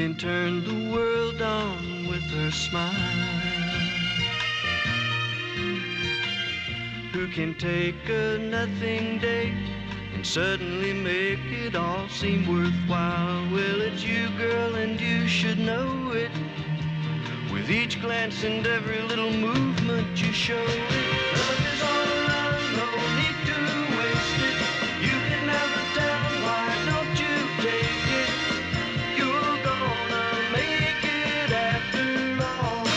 can turn the world on with her smile? Who can take a nothing day and suddenly make it all seem worthwhile? Well, it's you, girl, and you should know it. With each glance and every little movement you show it. Love is all around, no need to waste it. You can never tell, why don't you take it? You're gonna make it after all.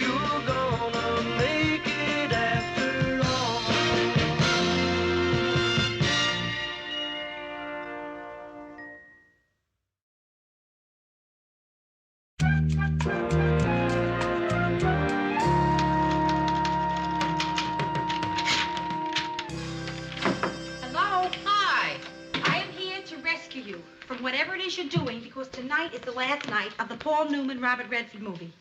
You're gonna make it after all. Hello? Hi. I am here to rescue you from whatever it is you're doing, because tonight is the last night of the Paul Newman, Robert Redford movie.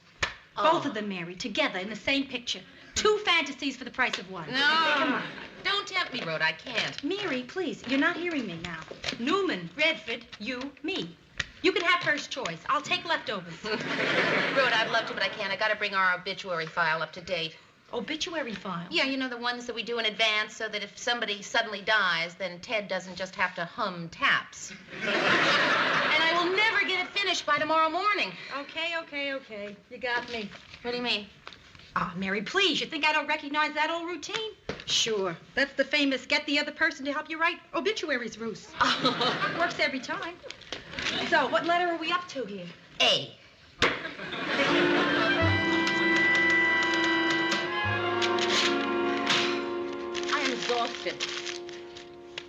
Both of them married, together, in the same picture. 2 fantasies for the price of one. No. Come on. Don't tempt me, Rhoda. I can't. Mary, please, you're not hearing me now. Newman, Redford, you, me. You can have first choice. I'll take leftovers. Rhoda, I'd love to, but I can't. I gotta bring our obituary file up to date. Obituary file? Yeah, you know, the ones that we do in advance so that if somebody suddenly dies, then Ted doesn't just have to hum taps. And I will never get it finished by tomorrow morning. Okay. You got me. What do you mean? Ah, Mary, please, you think I don't recognize that old routine? Sure. That's the famous get the other person to help you write obituaries ruse. Works every time. So, what letter are we up to here? A. I am exhausted.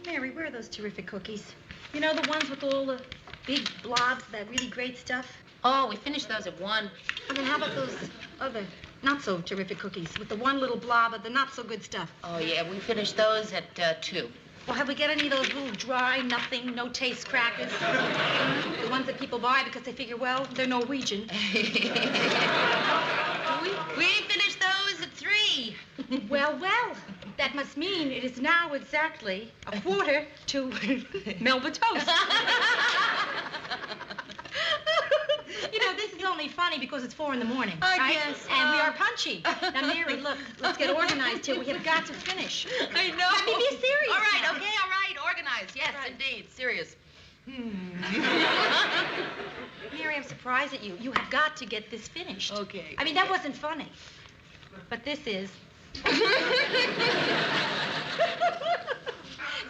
Mary, where are those terrific cookies? You know, the ones with all the big blobs, that really great stuff? Oh, we finished those at 1. I mean, how about those other not-so-terrific cookies with the one little blob of the not-so-good stuff? Oh, yeah, we finished those at 2. Well, have we got any of those little dry, nothing, no-taste crackers? The ones that people buy because they figure, well, they're Norwegian. We finished those at 3. Well, that must mean it is now exactly 1/4 to Melba toast. You know, this is only funny because it's 4 in the morning, I right? guess, And we are punchy. Now, Mary, look, let's get organized here. We have got to finish. I know. I mean, be serious All right, now. okay, all right. Organized. Yes, Right. indeed. Serious. Mary, I'm surprised at you. You have got to get this finished. Okay. I mean, that wasn't funny. But this is.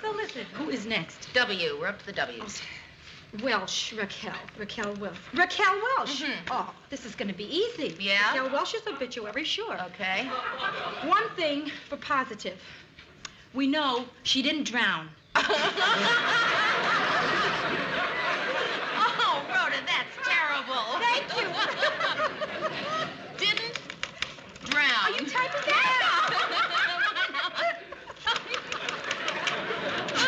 So listen, who is next? W. We're up to the W's. Welsh, Raquel Welsh. Raquel Welsh. Mhm. Oh, this is going to be easy. Yeah? Raquel Welsh's obituary, sure. Okay. One thing for positive. We know she didn't drown. Oh, Rhoda, that's terrible. Thank you. Didn't drown. Are you typing that?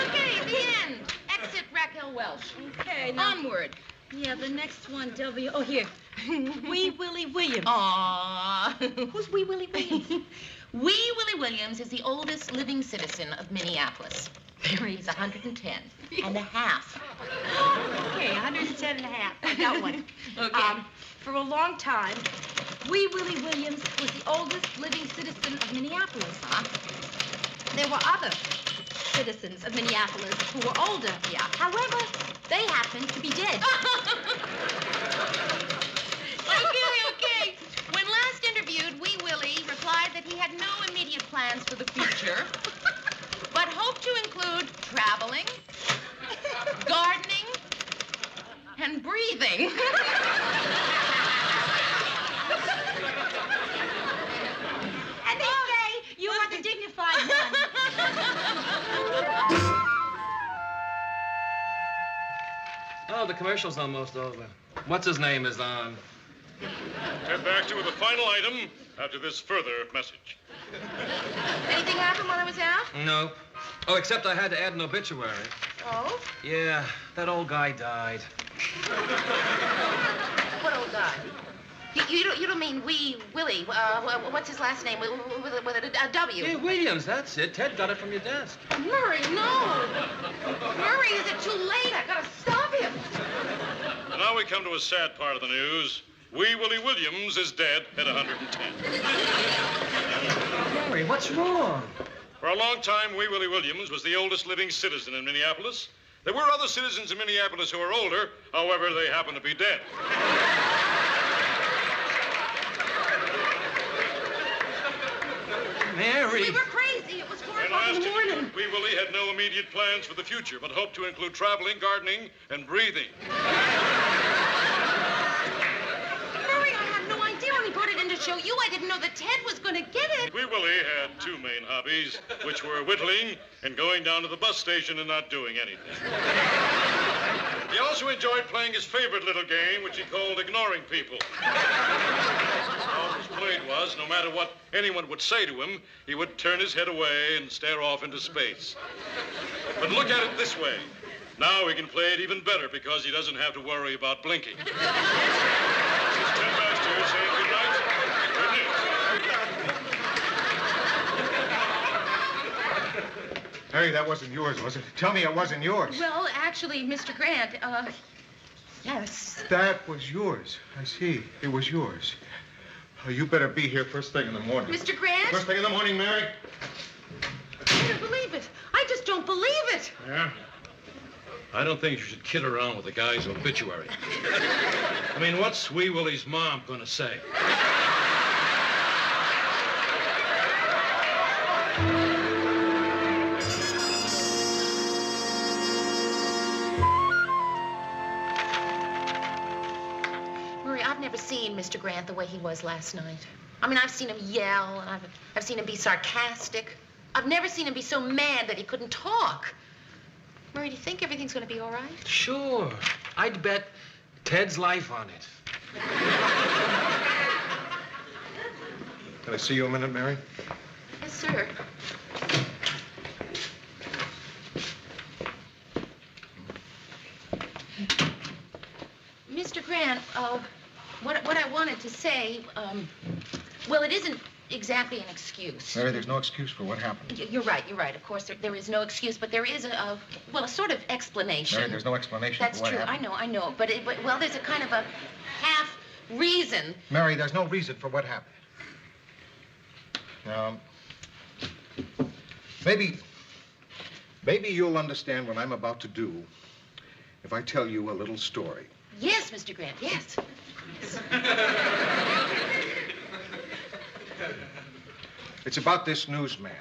Okay, the end. Exit Raquel Welsh. Okay, now. Onward. Yeah, the next one, W. Oh, here. Wee Willie Williams. Aww. Who's Wee Willie Williams? Wee Willie Williams is the oldest living citizen of Minneapolis. He's 110 and a half. Okay, 110 and a half. I got one. Okay. For a long time, Wee Willie Williams was the oldest living citizen of Minneapolis. There were other citizens of Minneapolis who were older. Yeah. However, they happened to be dead. Okay. When last interviewed, Wee Willie replied that he had no immediate plans for the future, but hoped to include traveling, gardening, and breathing. And they say you are the dignified one. Oh, the commercial's almost over. What's his name is on? Ted Baxter with the final item after this further message. Anything happened while I was out? No. Oh, except I had to add an obituary. Oh? Yeah, that old guy died. What old guy? You don't mean Wee Willie. What's his last name? With a W. Hey, Williams, that's it. Ted got it from your desk. Murray, no. Murray, is it too late? I gotta stop him. And now we come to a sad part of the news. Wee Willie Williams is dead at 110. Murray, what's wrong? For a long time, Wee Willie Williams was the oldest living citizen in Minneapolis. There were other citizens in Minneapolis who were older. However, they happen to be dead. Mary. We were crazy. It was 4 And o'clock in the last morning. Wee Willie had no immediate plans for the future, but hoped to include traveling, gardening, and breathing. Murray, I had no idea when he brought it in to show you. I didn't know that Ted was going to get it. Wee Willie had two main hobbies, which were whittling and going down to the bus station and not doing anything. He also enjoyed playing his favorite little game, which he called ignoring people. How it was played was, no matter what anyone would say to him, he would turn his head away and stare off into space. But look at it this way. Now he can play it even better because he doesn't have to worry about blinking. This is Ted Baxter saying good night. Good news. Mary, that wasn't yours, was it? Tell me it wasn't yours. Well, actually, Mr. Grant, yes. That was yours. I see. It was yours. Oh, you better be here first thing in the morning. Mr. Grant? First thing in the morning, Mary. I don't believe it. I just don't believe it. Yeah? I don't think you should kid around with the guy's obituary. I mean, what's Wee Willie's mom gonna say? Murray, I've never seen Mr. Grant the way he was last night. I mean, I've seen him yell, and I've seen him be sarcastic. I've never seen him be so mad that he couldn't talk. Murray, do you think everything's going to be all right? Sure. I'd bet Ted's life on it. Can I see you a minute, Mary? Yes, sir. Mr. Grant, what I wanted to say, well, it isn't exactly an excuse. Mary, there's no excuse for what happened. You're right. Of course, there is no excuse, but there is a sort of explanation. Mary, there's no explanation That's for what true. happened. I know. But well, there's a kind of a half reason. Mary, there's no reason for what happened. Maybe you'll understand what I'm about to do if I tell you a little story. Yes, Mr. Grant, yes. It's about this newsman.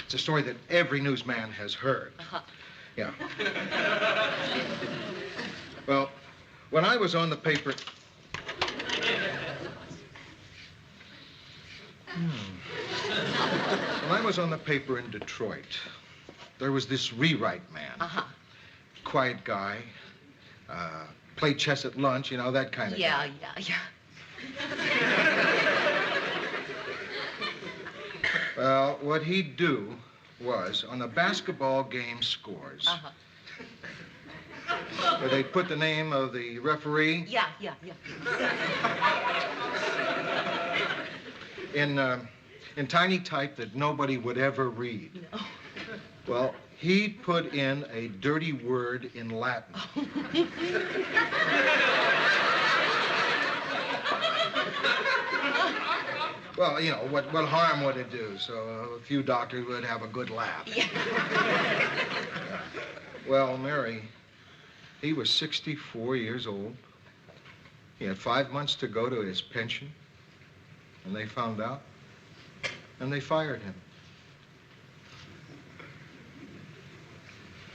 It's a story that every newsman has heard. Uh-huh. Yeah. Well, when I was on the paper... When I was on the paper in Detroit, there was this rewrite man. Uh-huh. Quiet guy. Played chess at lunch, you know, that kind of guy. Yeah. Well, what he'd do was, on the basketball game scores, Uh-huh. where they'd put the name of the referee Yeah. in tiny type that nobody would ever read. No. Well, he'd put in a dirty word in Latin. Well, you know, what harm would it do? So a few doctors would have a good laugh. Yeah. Well, Mary, he was 64 years old. He had 5 months to go to his pension. And they found out. And they fired him.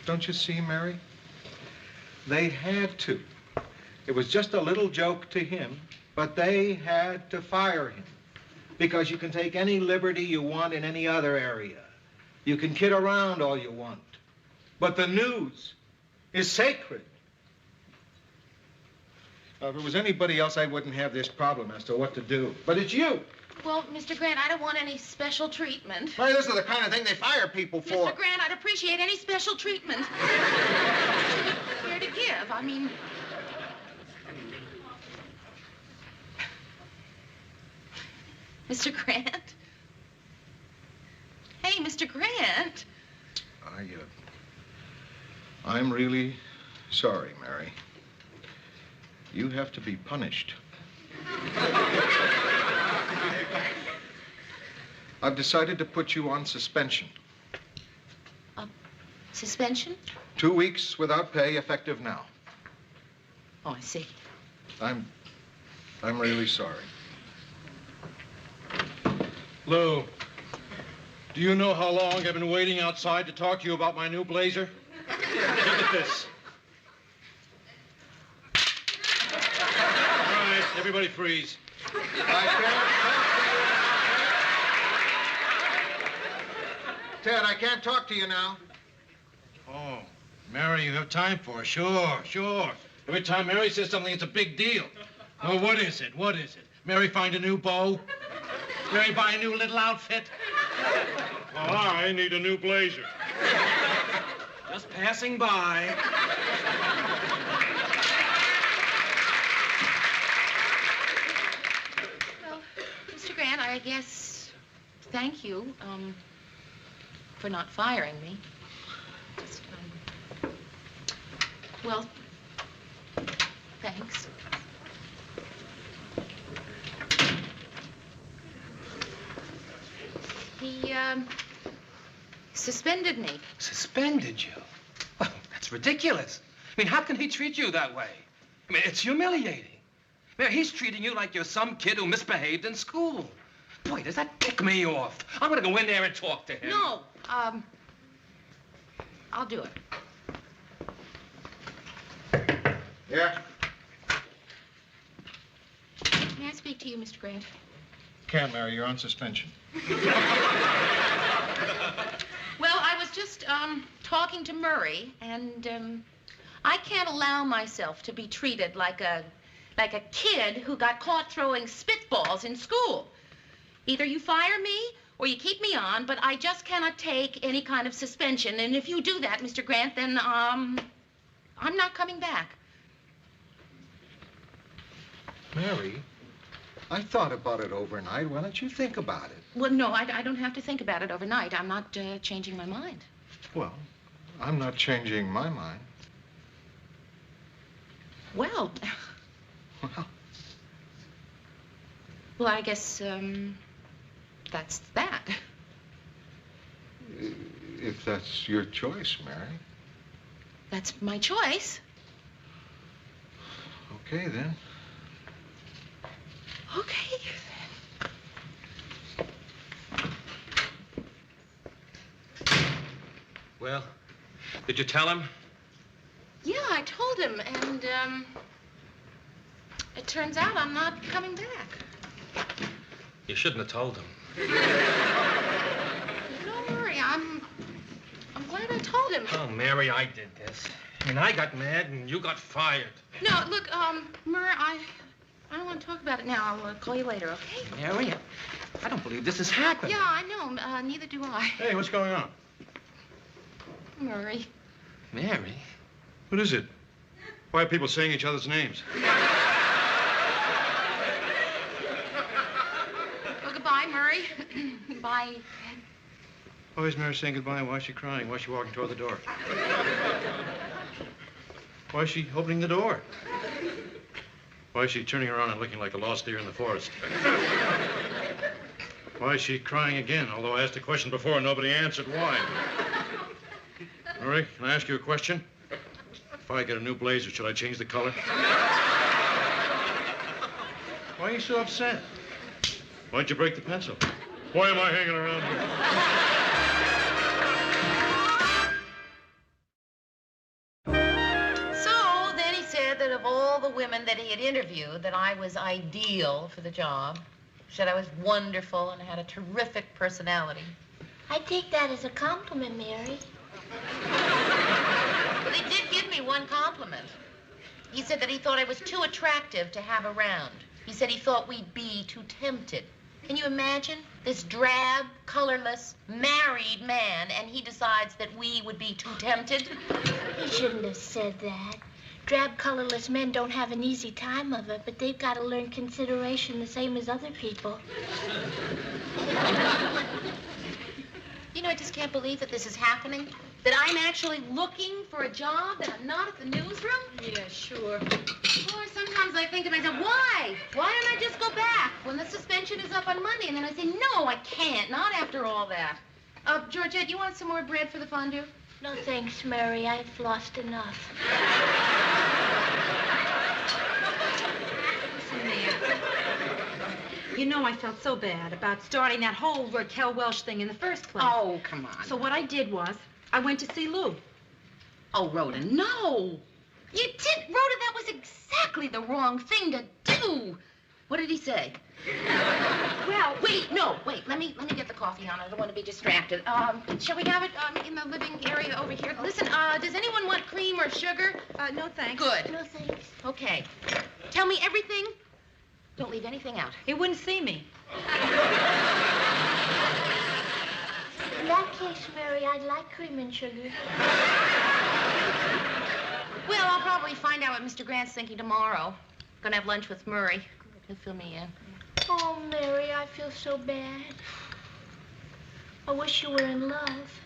Don't you see, Mary? They had to. It was just a little joke to him, but they had to fire him. Because you can take any liberty you want in any other area. You can kid around all you want. But the news is sacred. Now, if it was anybody else, I wouldn't have this problem as to what to do. But it's you. Well, Mr. Grant, I don't want any special treatment. Mary, this is the kind of thing they fire people for. Mr. Grant, I'd appreciate any special treatment. Care to give? I mean... Mr. Grant? Hey, Mr. Grant. I'm really sorry, Mary. You have to be punished. I've decided to put you on suspension. Suspension? 2 weeks without pay, effective now. Oh, I see. I'm really sorry. Lou, do you know how long I've been waiting outside to talk to you about my new blazer? Look at this. All right, everybody freeze. Ted, I can't talk to you now. Oh, Mary, you have time for it. Sure. Every time Mary says something, it's a big deal. Well, what is it? Mary find a new beau? Mary buy a new little outfit? Well, I need a new blazer. Just passing by. Well, Mr. Grant, I guess thank you, for not firing me. Just, well, thanks. He, suspended me. Suspended you? Well, that's ridiculous. I mean, how can he treat you that way? I mean, it's humiliating. I mean, he's treating you like you're some kid who misbehaved in school. Boy, does that tick me off. I'm gonna go in there and talk to him. No, I'll do it. Yeah? May I speak to you, Mr. Grant? Can't, Mary. You're on suspension. Well, I was just, talking to Murray, and, I can't allow myself to be treated like a kid who got caught throwing spitballs in school. Either you fire me or you keep me on, but I just cannot take any kind of suspension. And if you do that, Mr. Grant, then, I'm not coming back. Mary, I thought about it overnight. Why don't you think about it? Well, no, I don't have to think about it overnight. I'm not, changing my mind. Well, I'm not changing my mind. Well, well, I guess, that's that. If that's your choice, Mary. That's my choice. Okay, then. Okay. Well, did you tell him? Yeah, I told him, and, it turns out I'm not coming back. You shouldn't have told him. Don't worry, I'm glad I told him. Oh, Mary, I did this. I mean, I got mad and you got fired. No, look, Murray, I don't want to talk about it now. I'll call you later, okay? Mary, I don't believe this has happened. Yeah, I know. Neither do I. Hey, what's going on? Murray. Mary? What is it? Why are people saying each other's names? Well, goodbye, Murray. Bye. Why is Mary saying goodbye? Why is she crying? Why is she walking toward the door? Why is she opening the door? Why is she turning around and looking like a lost deer in the forest? Why is she crying again? Although I asked a question before and nobody answered why. Murray, can I ask you a question? If I get a new blazer, should I change the color? Why are you so upset? Why'd you break the pencil? Why am I hanging around here? So then he said that of all the women that he had interviewed, that I was ideal for the job. Said I was wonderful and had a terrific personality. I take that as a compliment, Mary. But he did give me one compliment. He said that he thought I was too attractive to have around. He said he thought we'd be too tempted. Can you imagine? This drab, colorless, married man, and he decides that we would be too tempted? He shouldn't have said that. drab, colorless men don't have an easy time of it, but they've got to learn consideration the same as other people. You know, I just can't believe that this is happening. That I'm actually looking for a job, that I'm not at the newsroom. Yeah, sure. Or sometimes I think to myself, why? Why don't I just go back when the suspension is up on Monday? And then I say, no, I can't, not after all that. Georgette, you want some more bread for the fondue? No thanks, Mary. I've lost enough. Listen, Mary. You know I felt so bad about starting that whole Raquel Welch thing in the first place. Oh, come on. So what I did was, I went to see Lou. Oh, Rhoda, no. You did, Rhoda, that was exactly the wrong thing to do. What did he say? Well, Wait, let me get the coffee on. I don't want to be distracted. Shall we have it in the living area over here? Listen, does anyone want cream or sugar? no thanks. Good. No thanks. Okay. Tell me everything. Don't leave anything out. He wouldn't see me. In that case, Mary, I'd like cream and sugar. Well, I'll probably find out what Mr. Grant's thinking tomorrow. Gonna have lunch with Murray. He'll fill me in. Oh, Mary, I feel so bad. I wish you were in love.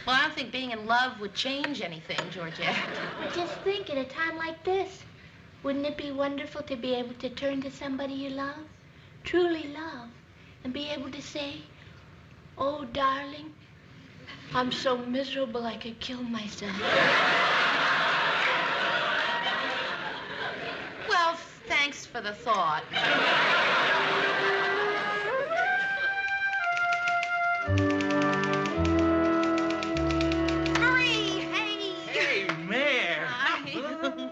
Well, I don't think being in love would change anything, Georgette. But just think, at a time like this, wouldn't it be wonderful to be able to turn to somebody you love, truly love, and be able to say, oh, darling, I'm so miserable I could kill myself. Well, thanks for the thought. Murray, hey. Hey, Mayor. Hi.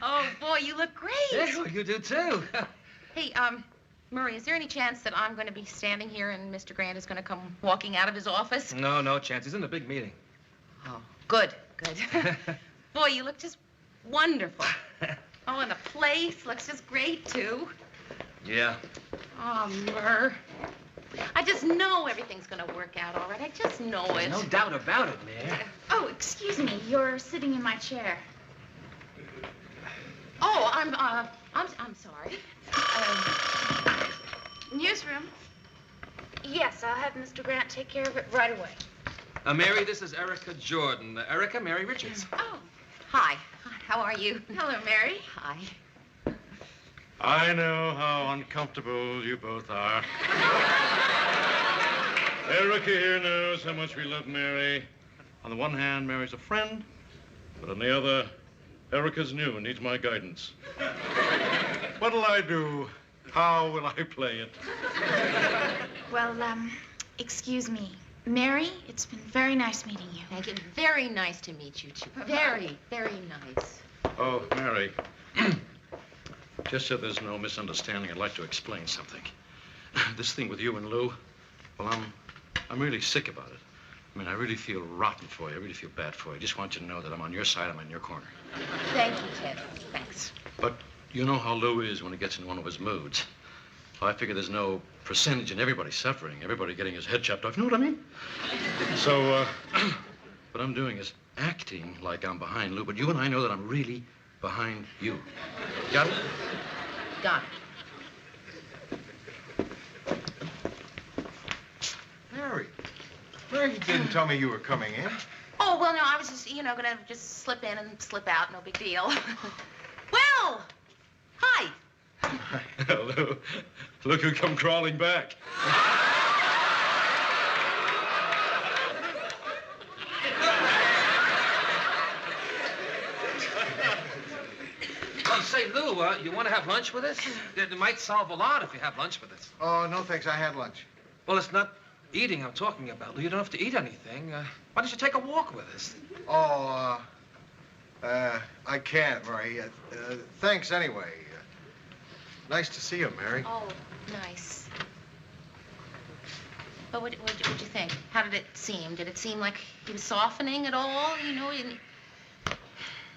Oh, boy, you look great. Yeah, well, you do too. Hey, Murray, is there any chance that I'm going to be standing here and Mr. Grant is going to come walking out of his office? No chance. He's in a big meeting. Oh, good. Boy, you look just wonderful. Oh, and the place looks just great, too. Yeah. Oh, Murr. I just know everything's going to work out all right. I just know it. No doubt about it, Mayor. Oh, excuse me. You're sitting in my chair. Oh, I'm sorry. Newsroom? Yes, I'll have Mr. Grant take care of it right away. Mary, this is Erica Jordan. Erica, Mary Richards. Oh, hi. How are you? Hello, Mary. Hi. I know how uncomfortable you both are. Erica here knows how much we love Mary. On the one hand, Mary's a friend, but on the other, Erica's new and needs my guidance. What'll I do? How will I play it? Well, excuse me. Mary, it's been very nice meeting you. Thank you. Very nice to meet you, too. Very, very nice. Oh, Mary. Just so there's no misunderstanding, I'd like to explain something. This thing with you and Lou, well, I'm really sick about it. I mean, I really feel rotten for you. I really feel bad for you. I just want you to know that I'm on your side. I'm in your corner. Thank you, Ted. Thanks. But you know how Lou is when he gets in one of his moods. I figure there's no percentage in everybody suffering, everybody getting his head chopped off. You know what I mean? So, what I'm doing is acting like I'm behind Lou, but you and I know that I'm really behind you. Got it? Got it. Mary. Mary, you didn't tell me you were coming in. Oh, well, no, I was just, gonna just slip in and slip out. No big deal. Well, hi. Hello. Look who come crawling back. Oh, say, Lou, you want to have lunch with us? It might solve a lot if you have lunch with us. Oh, no, thanks. I had lunch. Well, it's not eating I'm talking about, Lou. You don't have to eat anything. Why don't you take a walk with us? Oh, I can't, Mary. Thanks anyway. Nice to see you, Mary. Oh, nice. But what'd you think? How did it seem? Did it seem like he was softening at all?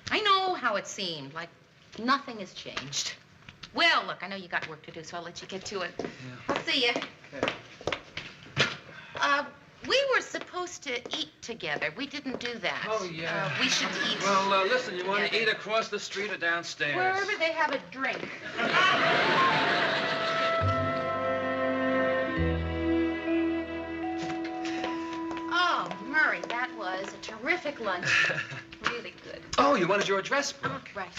I know how it seemed, like nothing has changed. Well, look, I know you got work to do, so I'll let you get to it. Yeah. I'll see you. Okay. We were supposed supposed to eat together. We didn't do that. Oh, yeah. We should eat. Well, listen, you want to together. eat across the street or downstairs? Wherever they have a drink. Oh, Murray, that was a terrific lunch. Really good. Oh, you wanted your address book. Right.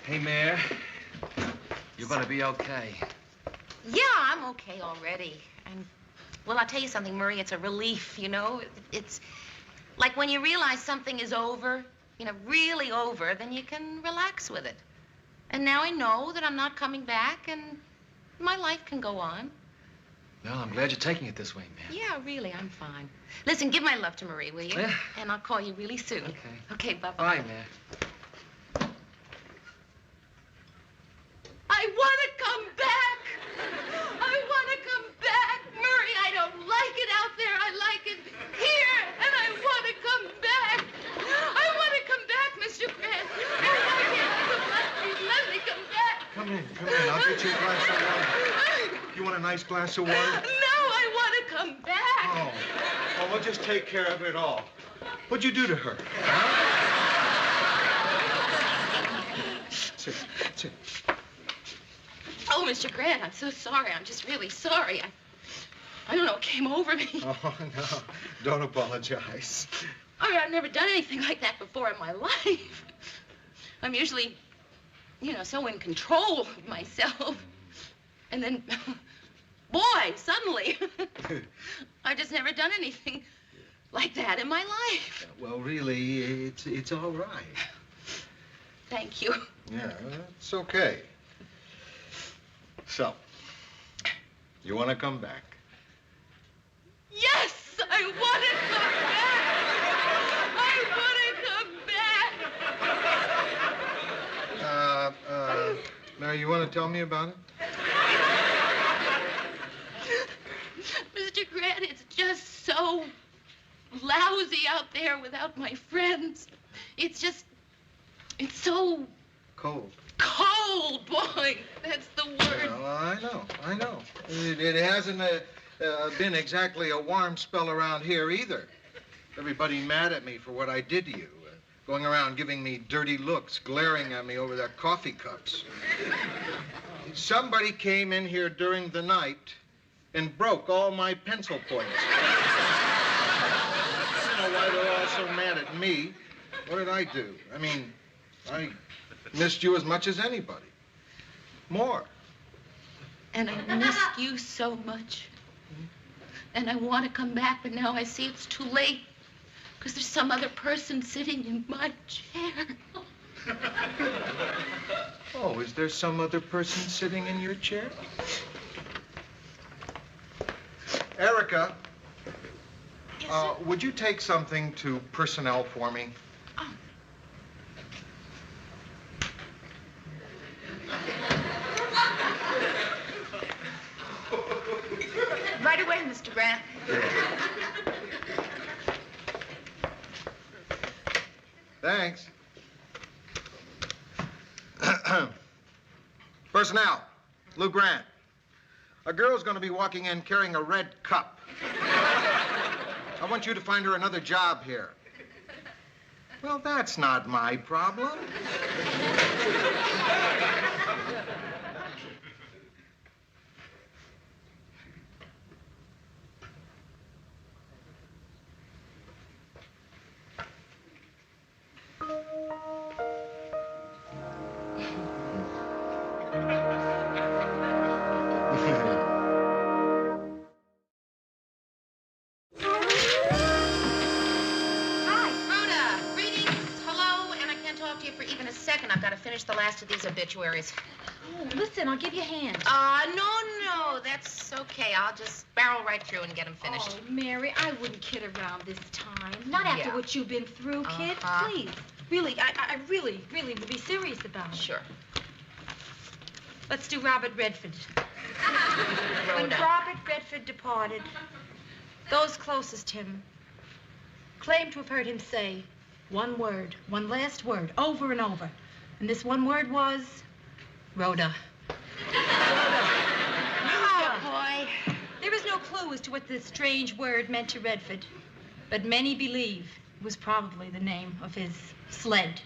Hey, Mayor, you're going to be okay. Yeah, I'm okay already. And, well, I'll tell you something, Murray. It's a relief, you know? It's like when you realize something is over, you know, really over, then you can relax with it. And now I know that I'm not coming back, and my life can go on. Well, I'm glad you're taking it this way, man. Yeah, really, I'm fine. Listen, give my love to Marie, will you? Yeah. And I'll call you really soon. Okay. Okay, bye-bye. Bye, man. I want to come back. I want to come back. Murray, I don't like it out there. I like it here, and I want to come back. I want to come back, Mr. Grant. Let me come back. Come in. I'll get you a glass of water. You want a nice glass of water? No, I want to come back. Oh. Well, we'll just take care of it all. What'd you do to her? Sit. Oh, Mr. Grant, I'm so sorry. I'm just really sorry. I don't know what came over me. Oh, no. Don't apologize. I mean, I've never done anything like that before in my life. I'm usually, you know, so in control of myself. And then, boy, suddenly, I've just never done anything like that in my life. Well, really, it's all right. Thank you. Yeah, it's okay. So, you want to come back? Yes, I want to come back. I want to come back. Mary, you want to tell me about it? Mr. Grant, it's just so lousy out there without my friends. It's so Cold. cold, boy. That's the word. Well, I know. It hasn't been exactly a warm spell around here either. Everybody mad at me for what I did to you. Going around giving me dirty looks, glaring at me over their coffee cups. Somebody came in here during the night and broke all my pencil points. I don't know why they're all so mad at me. What did I do? I mean, I missed you as much as anybody. More. And I missed you so much. And I want to come back, but now I see it's too late. Because there's some other person sitting in my chair. Oh, is there some other person sitting in your chair? Erica, would you take something to personnel for me? Right away, Mr. Grant. Thanks. Personnel, Lou Grant. A girl's going to be walking in carrying a red cup. I want you to find her another job here. Well, that's not my problem. The last of these obituaries. Oh, listen, I'll give you a hand. No, that's okay. I'll just barrel right through and get them finished. Oh, Mary, I wouldn't kid around this time. Not after Yeah. what you've been through, kid. Please. Really, I really would be serious about it. Sure. Let's do Robert Redford. When Rhoda. Robert Redford departed, those closest to him claimed to have heard him say one word, one last word, over and over. And this one word was Rhoda. Oh, boy. There is no clue as to what this strange word meant to Redford. but many believe it was probably the name of his sled.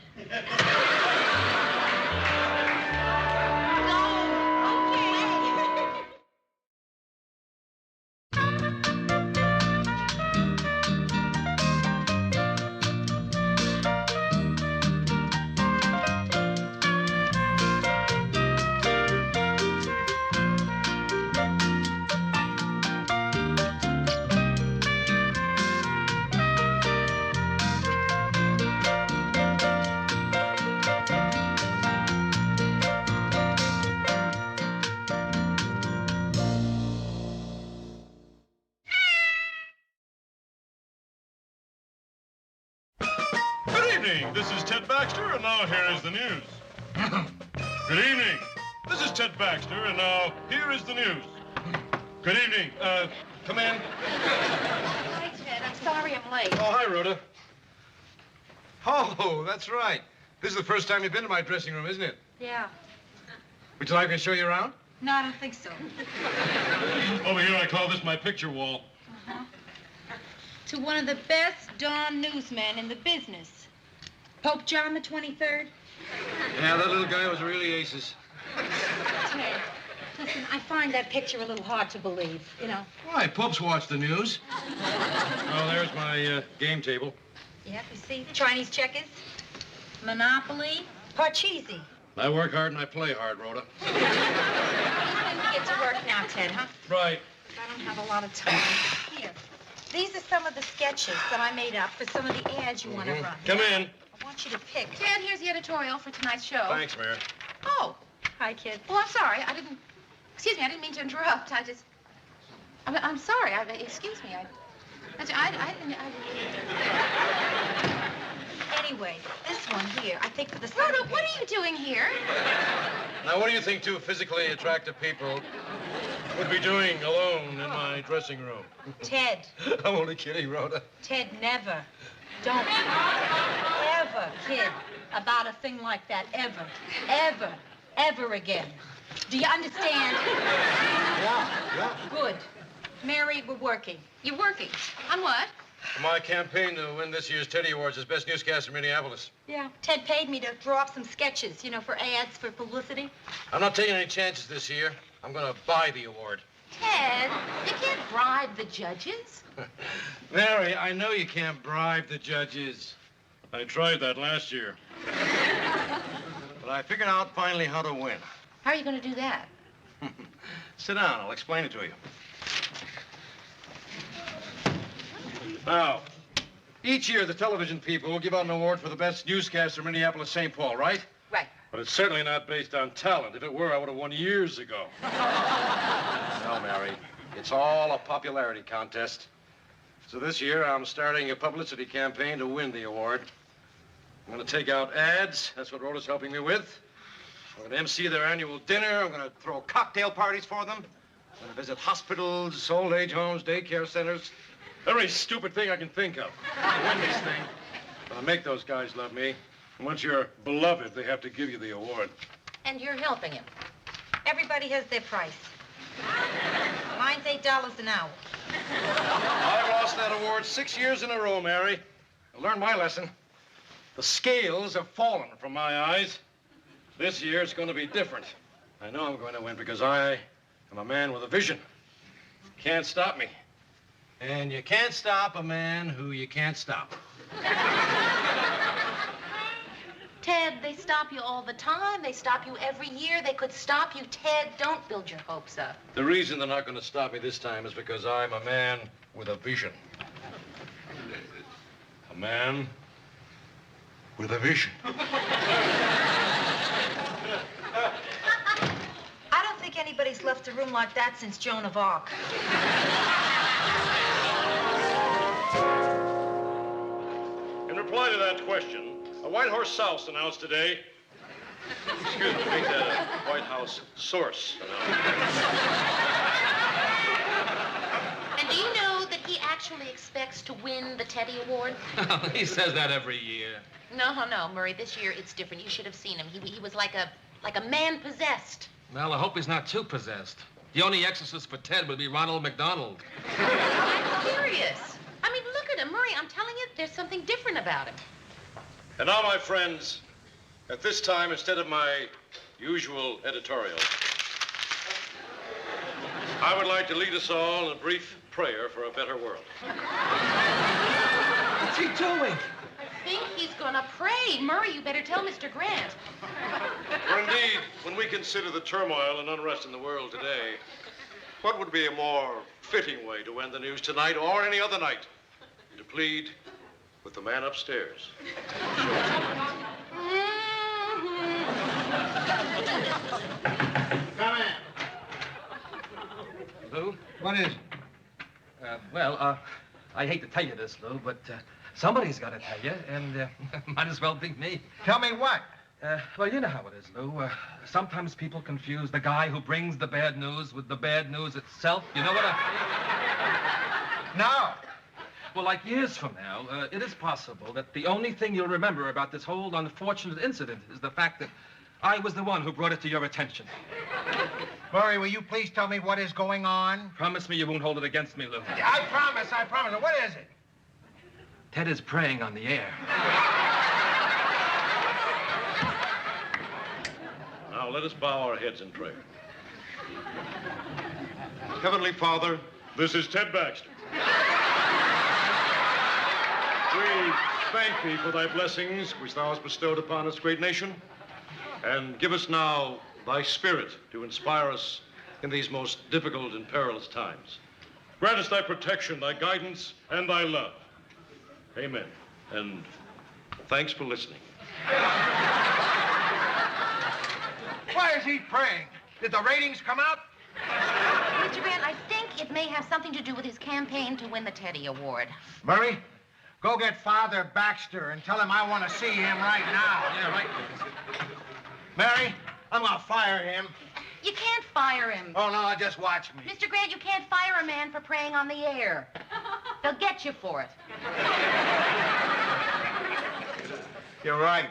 This is Ted Baxter, and now here is the news. Good evening. This is Ted Baxter, and now here is the news. Good evening. Come in. Hi, Ted. I'm sorry I'm late. Oh, hi, Rhoda. Oh, that's right. This is the first time you've been to my dressing room, isn't it? Yeah. Would you like me to show you around? No, I don't think so. Over here, I call this my picture wall. To one of the best darn newsmen in the business. Pope John the 23rd? Yeah, that little guy was really aces. Ted, listen, I find that picture a little hard to believe, you know. Why? Popes watch the news. Oh, there's my game table. Yeah, you see, Chinese checkers, Monopoly, Parcheesi. I work hard and I play hard, Rhoda. Time to get to work now, Ted, huh? Right. I don't have a lot of time. Here, these are some of the sketches that I made up for some of the ads you want to run. Come in. I want you to pick. Ted, here's the editorial for tonight's show. Thanks, Mary. Oh. Hi, kid. Well, I'm sorry. Excuse me, I didn't mean to interrupt. I'm sorry. Excuse me. I didn't. Anyway, this one here, I think for the Rhoda, Sunday what are you doing here? Now, what do you think two physically attractive people would be doing alone in my dressing room? Ted. I'm only kidding, Rhoda. Ted, never. Don't ever kid about a thing like that, ever, ever, ever again. Do you understand? Yeah. Good. Mary, we're working. You're working. On what? My campaign to win this year's Teddy Awards as Best Newscaster in Minneapolis. Yeah. Ted paid me to draw up some sketches, you know, for ads, for publicity. I'm not taking any chances this year. I'm going to buy the award. Ted, you can't bribe the judges. Mary, I know you can't bribe the judges. I tried that last year. But I figured out finally how to win. How are you going to do that? Sit down. I'll explain it to you. Now, each year the television people will give out an award for the best newscaster in Minneapolis-St. Paul, right? Right. But it's certainly not based on talent. If it were, I would have won years ago. No, Mary. It's all a popularity contest. So this year, I'm starting a publicity campaign to win the award. I'm going to take out ads. That's what Rhoda's helping me with. I'm going to MC their annual dinner. I'm going to throw cocktail parties for them. I'm going to visit hospitals, old age homes, daycare centers. Every stupid thing I can think of. To win this thing. I'm going to make those guys love me. And once you're beloved, they have to give you the award. And you're helping him. Everybody has their price. Mine's $8 an hour. I've lost that award 6 years in a row, Mary. I learned my lesson. The scales have fallen from my eyes. This year it's going to be different. I know I'm going to win because I am a man with a vision. Can't stop me. And you can't stop a man who you can't stop. Ted, they stop you all the time. They stop you every year. They could stop you. Ted, don't build your hopes up. The reason they're not going to stop me this time is because I'm a man with a vision. A man with a vision. I don't think anybody's left a room like that since Joan of Arc. In reply to that question, a White Horse Souse announced today. Excuse me, I think a White House source announced. And do you know that he actually expects to win the Teddy Award? He says that every year. No, Murray. This year it's different. You should have seen him. He was like a man possessed. Well, I hope he's not too possessed. The only exorcist for Ted would be Ronald McDonald. I'm serious. I mean, look minute, Murray, I'm telling you, there's something different about him. And now, my friends, at this time, instead of my usual editorial, I would like to lead us all in a brief prayer for a better world. What's he doing? I think he's gonna pray. Murray, you better tell Mr. Grant. For indeed, when we consider the turmoil and unrest in the world today, what would be a more fitting way to end the news tonight or any other night to plead with the man upstairs? Come in. Lou? What is it? I hate to tell you this, Lou, but somebody's got to tell you, and might as well be me. Tell me what? Well, you know how it is, Lou. Sometimes people confuse the guy who brings the bad news with the bad news itself. You know what I... No. Well, like years from now, it is possible that the only thing you'll remember about this whole unfortunate incident is the fact that I was the one who brought it to your attention. Murray, will you please tell me what is going on? Promise me you won't hold it against me, Lou. I promise. What is it? Ted is praying on the air. Now, let us bow our heads in prayer. Heavenly Father, this is Ted Baxter. We thank thee for thy blessings which thou hast bestowed upon this great nation, and give us now thy spirit to inspire us in these most difficult and perilous times. Grant us thy protection, thy guidance, and thy love. Amen. And thanks for listening. Why is he praying? Did the ratings come out? Mr. Grant, I think it may have something to do with his campaign to win the Teddy Award. Murray, go get Father Baxter and tell him I want to see him right now. Yeah, right. Mary, I'm going to fire him. You can't fire him. Oh, no, just watch me. Mr. Grant, you can't fire a man for praying on the air. They'll get you for it. You're right.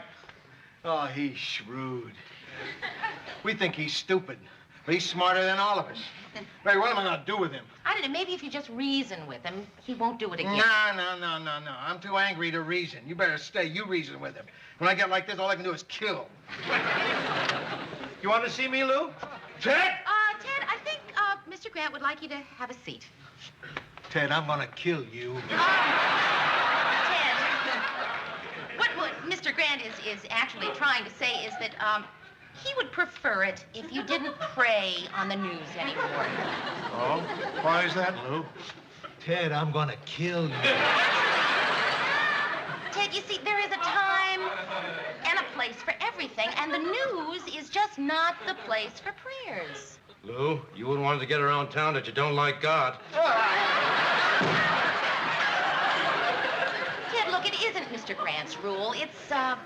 Oh, he's shrewd. We think he's stupid, but he's smarter than all of us. Mary, what am I going to do with him? I don't know, maybe if you just reason with him, he won't do it again. No. I'm too angry to reason. You better stay. You reason with him. When I get like this, all I can do is kill. You want to see me, Lou? Ted? Ted, I think Mr. Grant would like you to have a seat. Ted, I'm going to kill you. Ted, what Mr. Grant is actually trying to say is that he would prefer it if you didn't pray on the news anymore. Oh? Why is that, Lou? Ted, I'm going to kill you. Ted, you see, there is a time and a place for everything, and the news is just not the place for prayers. Lou, you wouldn't want to get around town that you don't like God. Ted, look, it isn't Mr. Grant's rule. It's the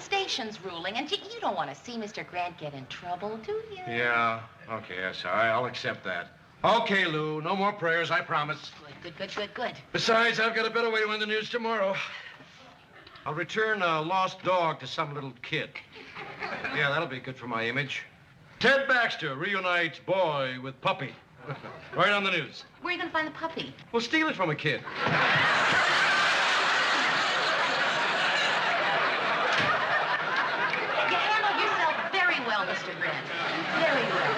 station's ruling, and you don't want to see Mr. Grant get in trouble, do you? Yeah, okay, yes, all right, I'll accept that. Okay, Lou, no more prayers, I promise. Good. Besides, I've got a better way to win the news tomorrow. I'll return a lost dog to some little kid. Yeah, that'll be good for my image. Ted Baxter reunites boy with puppy. Right on the news. Where are you going to find the puppy? We'll steal it from a kid. You handled yourself very well, Mr. Grant. Very well.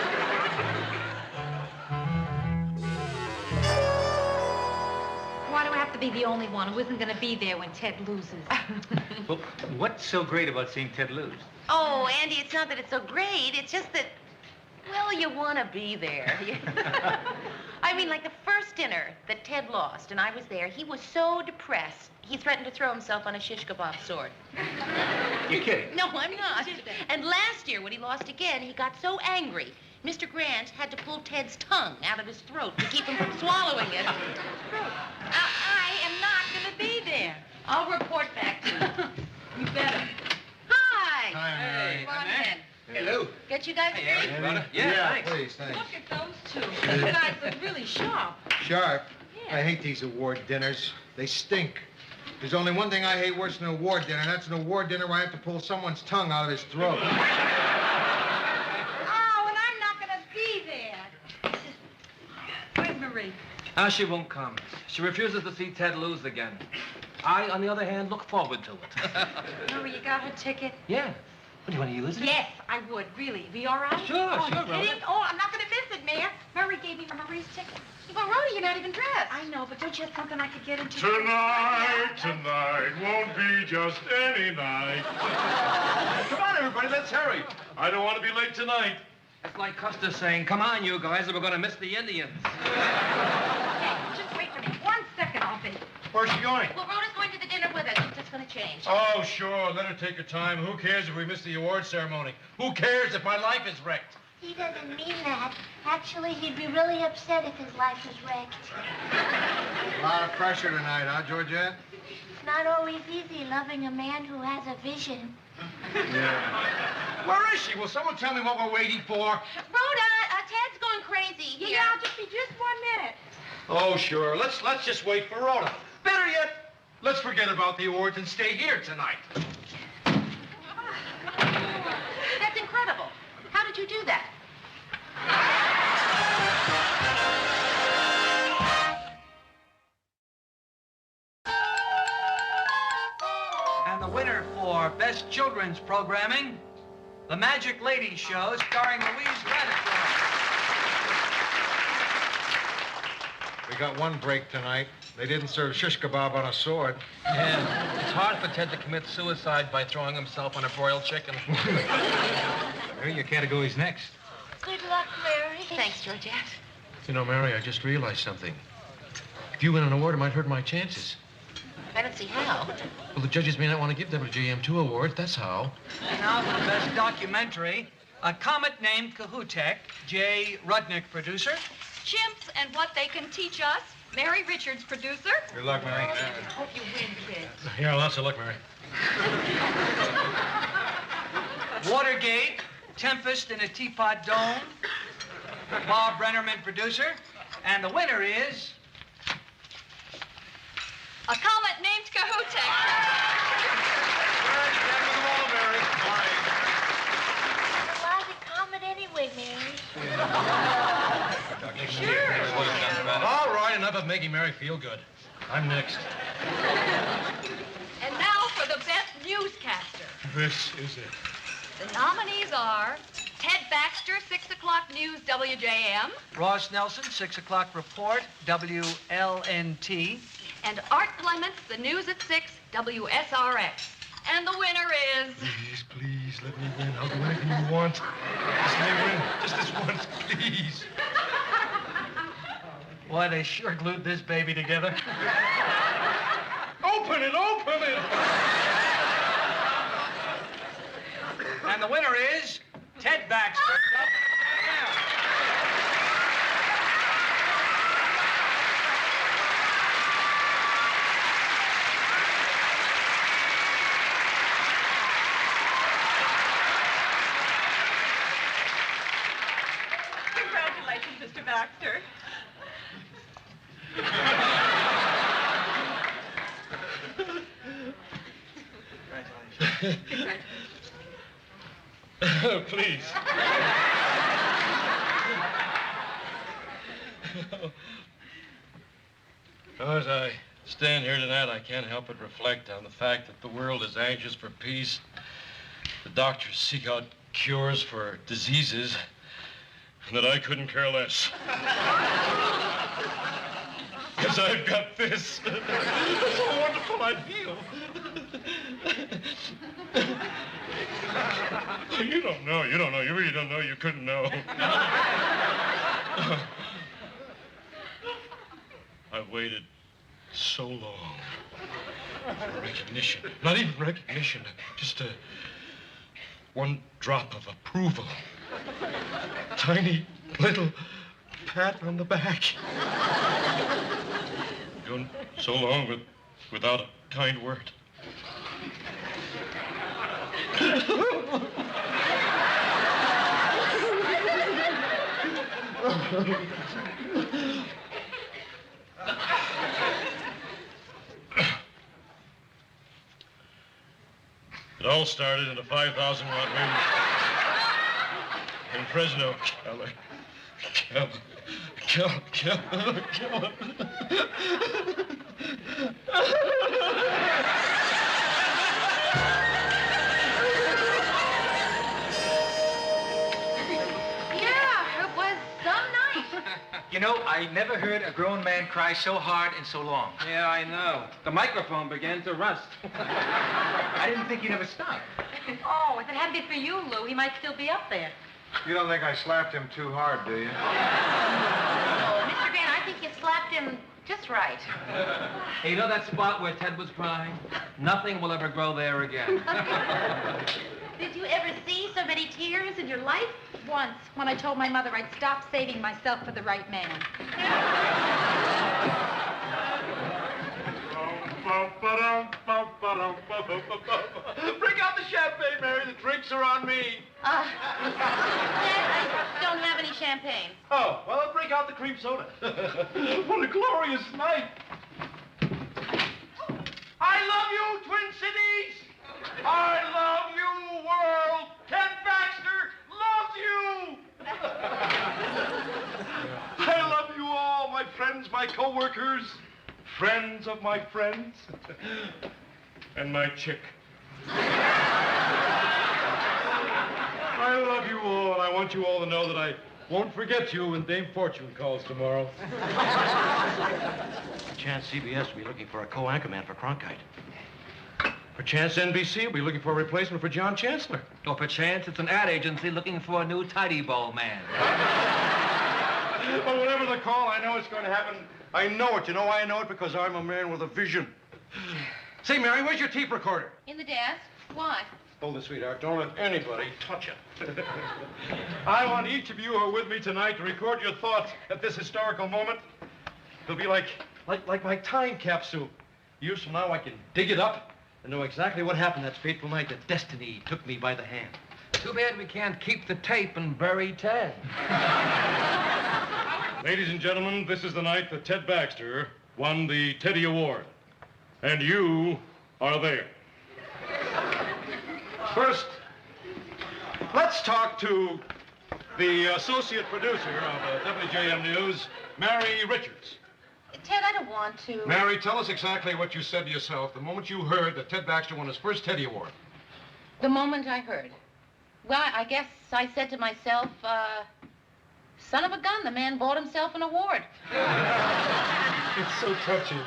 Why do I have to be the only one who isn't going to be there when Ted loses? Well, what's so great about seeing Ted lose? Oh, Andy, it's not that it's so great. It's just that, well, you want to be there. I mean, like the first dinner that Ted lost, and I was there, he was so depressed, he threatened to throw himself on a shish kebab sword. You're kidding. No, I'm not. And last year, when he lost again, he got so angry, Mr. Grant had to pull Ted's tongue out of his throat to keep him from swallowing it. I am not going to be there. I'll report back to you. You better. Hi. Hi, Mary. Come on in. Hello. Get you guys ready? Yeah, thanks. Please, thanks. Look at those two. These guys look really sharp. Sharp? I hate these award dinners. They stink. There's only one thing I hate worse than an award dinner, and that's an award dinner where I have to pull someone's tongue out of his throat. Oh, and I'm not going to be there. Where's Marie? She won't come. She refuses to see Ted lose again. I, on the other hand, look forward to it. Murray, you got her ticket? Yeah. What, do you want to use it? Yes, I would, really. Be all right? Sure, oh, sure, you kidding? Rhoda. Oh, I'm not going to miss it, Mayor. Murray gave me Marie's ticket. Well, Rhoda, you're not even dressed. I know, but don't you have something I could get into? Tonight won't be just any night. Come on, everybody, let's hurry. I don't want to be late tonight. That's like Custer saying, come on, you guys, or we're going to miss the Indians. Just wait for me 1 second, I'll be. Where's she going? Well, Rhoda's going to the dinner with us. She's just going to change. Oh, sure. Let her take her time. Who cares if we miss the award ceremony? Who cares if my life is wrecked? He doesn't mean that. Actually, he'd be really upset if his life was wrecked. A lot of pressure tonight, huh, Georgette? It's not always easy loving a man who has a vision. Yeah. Where is she? Will someone tell me what we're waiting for? Rhoda, Ted's going crazy here. Yeah, I'll just be just 1 minute. Oh, sure. Let's just wait for Rhoda. Better yet, let's forget about the awards and stay here tonight. That's incredible. How did you do that? And the winner for Best Children's Programming, The Magic Lady Show, starring Louise Radisson. We got one break tonight. They didn't serve shish kebab on a sword. Yeah, it's hard for Ted to commit suicide by throwing himself on a broiled chicken. Mary, your category's next. Good luck, Mary. Thanks, Georgette. You know, Mary, I just realized something. If you win an award, it might hurt my chances. I don't see how. Well, the judges may not want to give WJM 2 awards, that's how. Now for the Best Documentary, A Comet Named Cahutek, Jay Rudnick, producer. Chimps and what they can teach us. Mary Richards, producer. Good luck, Mary. Hope you win, kids. Yeah, lots of luck, Mary. Watergate, Tempest in a Teapot Dome, Bob Brennerman, producer. And the winner is... A comet named Cahutek. Why the comet anyway, Mary? All right, enough of making Mary feel good. I'm next. And now for the best newscaster. This is it. The nominees are Ted Baxter, 6 o'clock news, WJM, Ross Nelson, 6 o'clock report, WLNT. and Art Clements, the news at 6, WSRX. And the winner is... Please, let me win. I'll do anything you want. Just let me win. Just this once, please. Boy, they sure glued this baby together. Open it, open it! And the winner is Ted Baxter. Congratulations, Mr. Baxter. Please. As I stand here tonight, I can't help but reflect on the fact that the world is anxious for peace. The doctors seek out cures for diseases, and that I couldn't care less. Because I've got this. It's so wonderful, I feel. You don't know. You really don't know. You couldn't know. I've waited so long for recognition. Not even recognition, just one drop of approval. Tiny little pat on the back. Going so long without a kind word. It all started in a 5,000-watt ring in Fresno, Kill him, kill him, kill him. Yeah, it was some night. You know, I never heard a grown man cry so hard in so long. Yeah, I know. The microphone began to rust. I didn't think you'd ever stop. Oh, if it hadn't been for you, Lou, he might still be up there. You don't think I slapped him too hard, do you? Oh, Mr. Grant, I think you slapped him just right. Hey, you know that spot where Ted was crying? Nothing will ever grow there again. Did you ever see so many tears in your life? Once, when I told my mother I'd stop saving myself for the right man. Bring out the champagne, Mary. The drinks are on me. Dad, I don't have any champagne. Oh, well, bring out the cream soda. What a glorious night. I love you, Twin Cities. I love you, world. Ted Baxter loves you. I love you all, my friends, my co-workers, friends of my friends, and my chick. I love you all, and I want you all to know that I won't forget you when Dame Fortune calls tomorrow. Perchance CBS will be looking for a co-anchorman for Cronkite. Perchance NBC will be looking for a replacement for John Chancellor. Or perchance it's an ad agency looking for a new tidy bowl man. But whatever the call, I know it's going to happen. I know it. You know why I know it? Because I'm a man with a vision. Say, Mary, where's your tape recorder? In the desk? Why? Hold it, sweetheart. Don't let anybody touch it. I want each of you who are with me tonight to record your thoughts at this historical moment. It'll be like my time capsule. Years from now, I can dig it up and know exactly what happened that fateful night that destiny took me by the hand. Too bad we can't keep the tape and bury Ted. Ladies and gentlemen, this is the night that Ted Baxter won the Teddy Award. And you are there. First, let's talk to the associate producer of WJM News, Mary Richards. Ted, I don't want to. Mary, tell us exactly what you said to yourself the moment you heard that Ted Baxter won his first Teddy Award. The moment I heard. Well, I guess I said to myself, son of a gun, the man bought himself an award. It's so touching.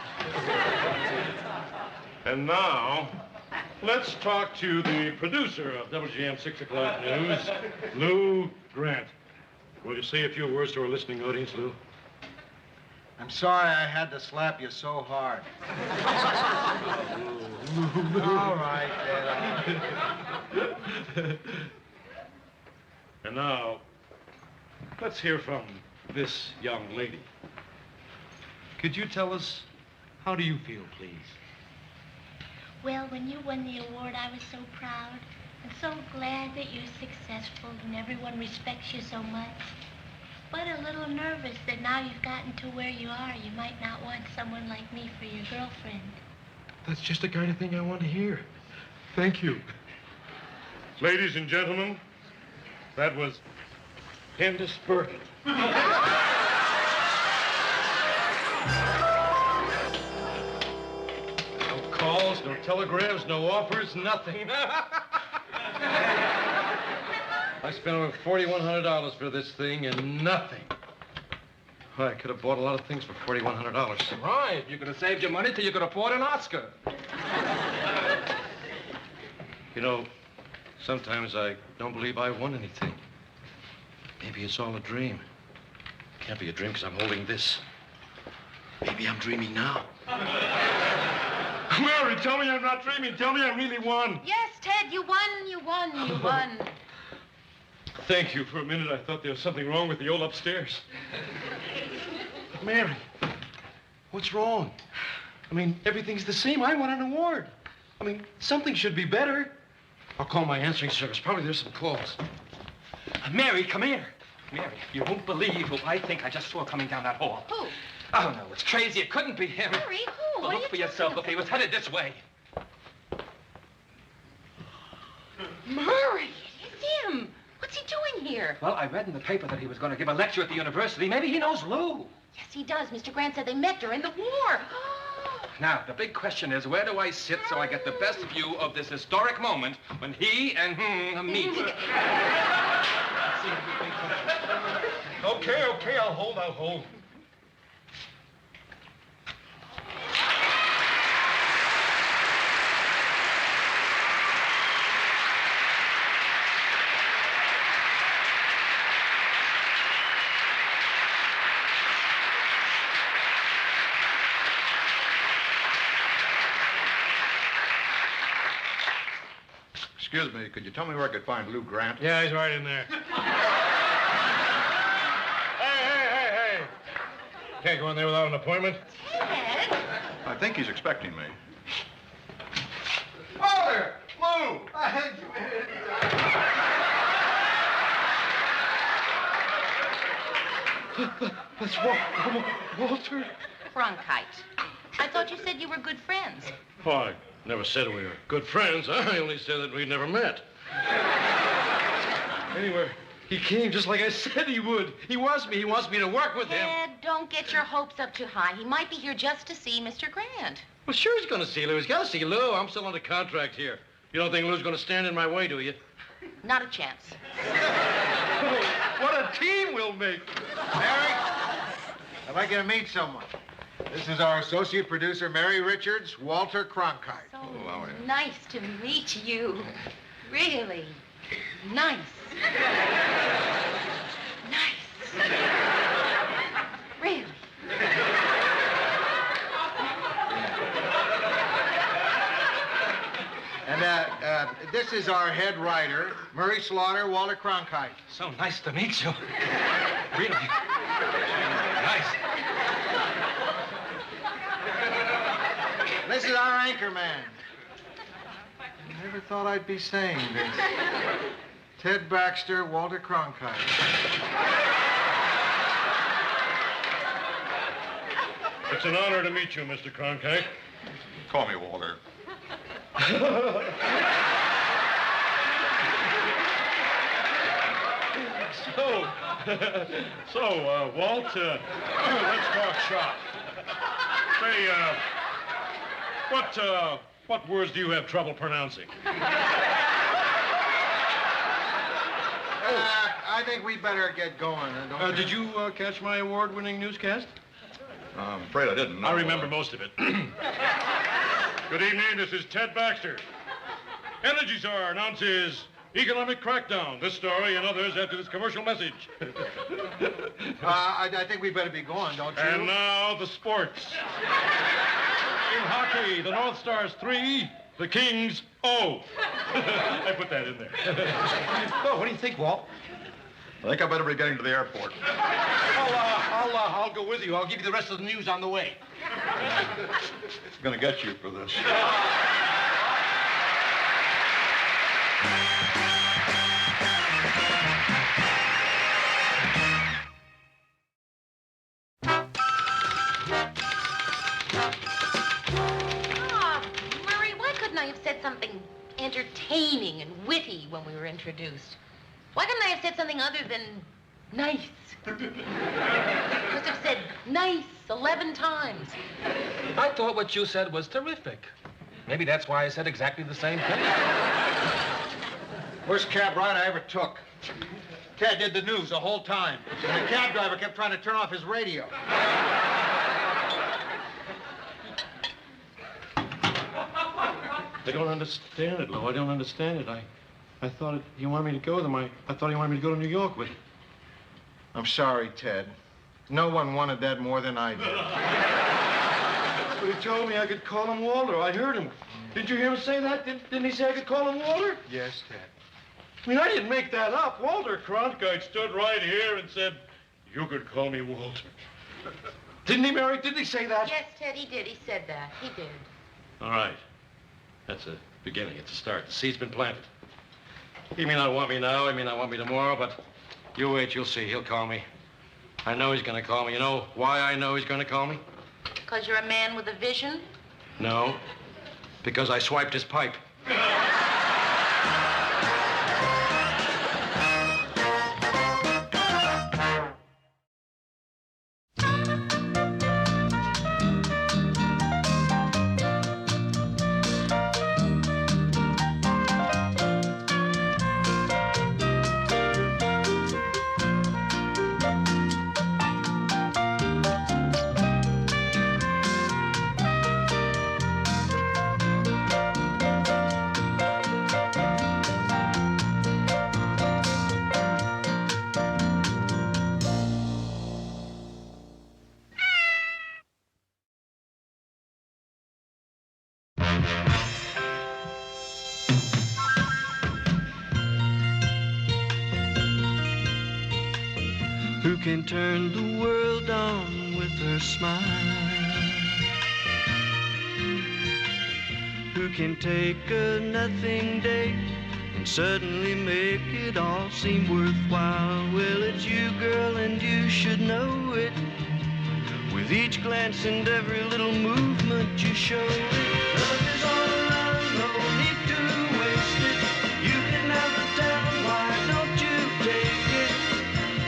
And now, let's talk to the producer of WGM 6 o'clock News, Lou Grant. Will you say a few words to our listening audience, Lou? I'm sorry I had to slap you so hard. All right, Dad. And now, let's hear from this young lady. Could you tell us, how do you feel, please? Well, when you won the award, I was so proud and so glad that you're successful and everyone respects you so much. But a little nervous that now you've gotten to where you are, you might not want someone like me for your girlfriend. That's just the kind of thing I want to hear. Thank you. Ladies and gentlemen, that was Candace Bergen. No calls, no telegrams, no offers, nothing. I spent over $4,100 for this thing and nothing. Well, I could have bought a lot of things for $4,100. Right. You could have saved your money till you could afford an Oscar. You know, sometimes I don't believe I won anything. Maybe it's all a dream. Can't be a dream because I'm holding this. Maybe I'm dreaming now. Mary, tell me I'm not dreaming. Tell me I really won. Yes, Ted, you won, you won, you won. Thank you. For a minute, I thought there was something wrong with the old upstairs. Mary, what's wrong? I mean, everything's the same. I won an award. I mean, something should be better. I'll call my answering service. Probably there's some calls. Mary, come here. Mary, you won't believe who I think I just saw coming down that hall. Who? Oh, no, it's crazy. It couldn't be him. Mary, who? Well, What are look you for yourself. Look, he was headed this way. Murray, it's him. What's What's he doing here? Well, I read in the paper that he was going to give a lecture at the university. Maybe he knows Lou. Yes, he does. Mr. Grant said they met during the war. Now, the big question is, where do I sit so I get the best view of this historic moment when he and meet? Okay, I'll hold. Excuse me, could you tell me where I could find Lou Grant? Yeah, he's right in there. Hey. Can't go in there without an appointment. Ted? I think he's expecting me. Walter! Lou! That's Walter. Cronkite. I thought you said you were good friends. Oh, I never said we were good friends. I only said that we'd never met. Anyway, he came just like I said he would. He wants me to work with him. Ted, don't get your hopes up too high. He might be here just to see Mr. Grant. Well, sure he's going to see Lou. He's got to see Lou. I'm still under contract here. You don't think Lou's going to stand in my way, do you? Not a chance. What a team we'll make. Mary, I'd like you to meet someone. This is our associate producer, Mary Richards, Walter Cronkite. So nice to meet you. Really nice. Nice. Really. And this is our head writer, Murray Slaughter, Walter Cronkite. So nice to meet you. Really. Nice. This is our anchor man. I never thought I'd be saying this. Ted Baxter, Walter Cronkite. It's an honor to meet you, Mr. Cronkite. Call me Walter. Walt, let's talk shop. Say, what words do you have trouble pronouncing? I think we better get going. Did you catch my award-winning newscast? I'm afraid I didn't. I remember most of it. Good evening, this is Ted Baxter. Energy Czar announces economic crackdown. This story and others after this commercial message. I think we better be going, don't you? And now the sports. In hockey, the North Stars 3, the Kings 0. I put that in there. Oh, what do you think, Walt? I think I better be getting to the airport. I'll go with you. I'll give you the rest of the news on the way. Gonna get you for this. Murray, why couldn't I have said something entertaining and witty when we were introduced? Why couldn't I have said something other than nice? Must have said nice 11 times. I thought what you said was terrific. Maybe that's why I said exactly the same thing. Worst cab ride I ever took. Ted did the news the whole time. And the cab driver kept trying to turn off his radio. I don't understand it, Lou. I don't understand it. I thought he wanted me to go with him. I thought he wanted me to go to New York with him. I'm sorry, Ted. No one wanted that more than I did. But he told me I could call him Walter. I heard him. Did you hear him say that? Didn't he say I could call him Walter? Yes, Ted. I mean, I didn't make that up. Walter Cronkite stood right here and said, you could call me Walter. Didn't he, Mary? Didn't he say that? Yes, Ted, he did. He said that. He did. All right. That's a beginning. It's a start. The seed's been planted. He may not want me now. He may not want me tomorrow, but you wait. You'll see. He'll call me. I know he's going to call me. You know why I know he's going to call me? Because you're a man with a vision? No. Because I swiped his pipe. can turn the world on with her smile? Who can take a nothing day and suddenly make it all seem worthwhile? Well, it's you, girl, and you should know it. With each glance and every little movement you show it. Love is all around, no need to waste it. You can have the town, why don't you take it?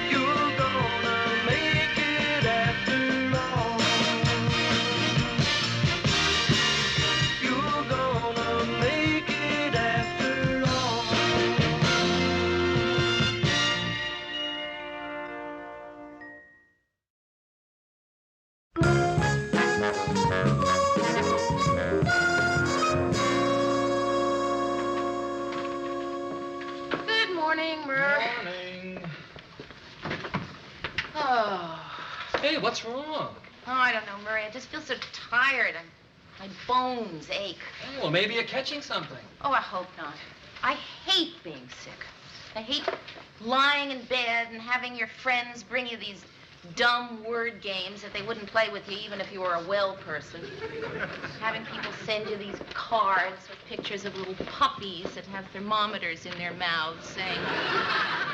You're gonna make it after all. You're gonna make it after all. Good morning, Murr. Morning. Oh. Hey, what's wrong? Oh, I don't know, Murray. I just feel so tired. My bones ache. Hey, well, maybe you're catching something. Oh, I hope not. I hate being sick. I hate lying in bed and having your friends bring you these dumb word games that they wouldn't play with you even if you were a well person. Having people send you these cards with pictures of little puppies that have thermometers in their mouths saying,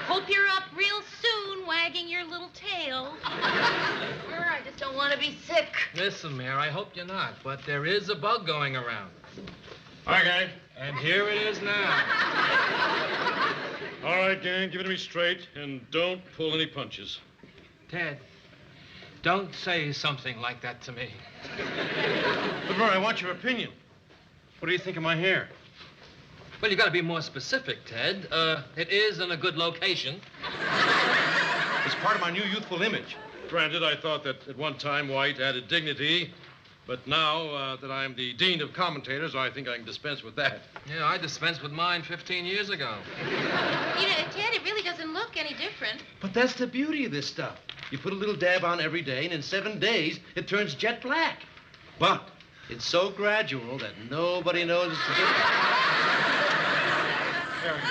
"Hope you're up real soon, wagging your little tail." I just don't want to be sick. Listen, Mayor, I hope you're not, but there is a bug going around. All right, gang. And here it is now. All right, gang, give it to me straight, and don't pull any punches. Ted, don't say something like that to me. But, Murray, I want your opinion. What do you think of my hair? Well, you got to be more specific, Ted. It is in a good location. It's part of my new youthful image. Granted, I thought that at one time white added dignity, but now that I'm the dean of commentators, I think I can dispense with that. Yeah, I dispensed with mine 15 years ago. You know, Ted, it really doesn't look any different. But that's the beauty of this stuff. You put a little dab on every day, and in 7 days, it turns jet black. But it's so gradual that nobody knows it's a difference. Mary,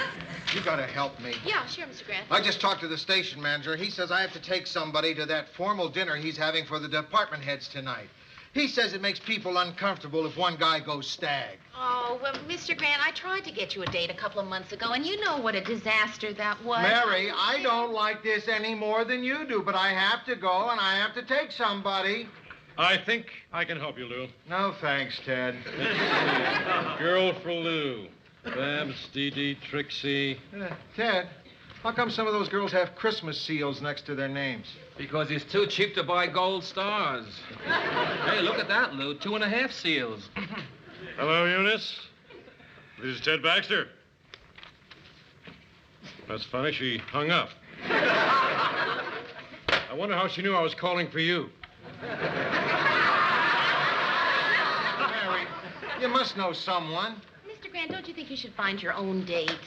you gotta help me. Yeah, sure, Mr. Grant. I just talked to the station manager. He says I have to take somebody to that formal dinner he's having for the department heads tonight. He says it makes people uncomfortable if one guy goes stag. Oh, well, Mr. Grant, I tried to get you a date a couple of months ago, and you know what a disaster that was. Mary, I don't like this any more than you do, but I have to go, and I have to take somebody. I think I can help you, Lou. No, thanks, Ted. Girl for Lou. Babs, Dee Dee, Trixie. Ted, how come some of those girls have Christmas seals next to their names? Because it's too cheap to buy gold stars. Hey, look at that, Lou. 2.5 seals. Hello, Eunice. This is Ted Baxter. That's funny. She hung up. I wonder how she knew I was calling for you. Mary, you must know someone. Mr. Grant, don't you think you should find your own date?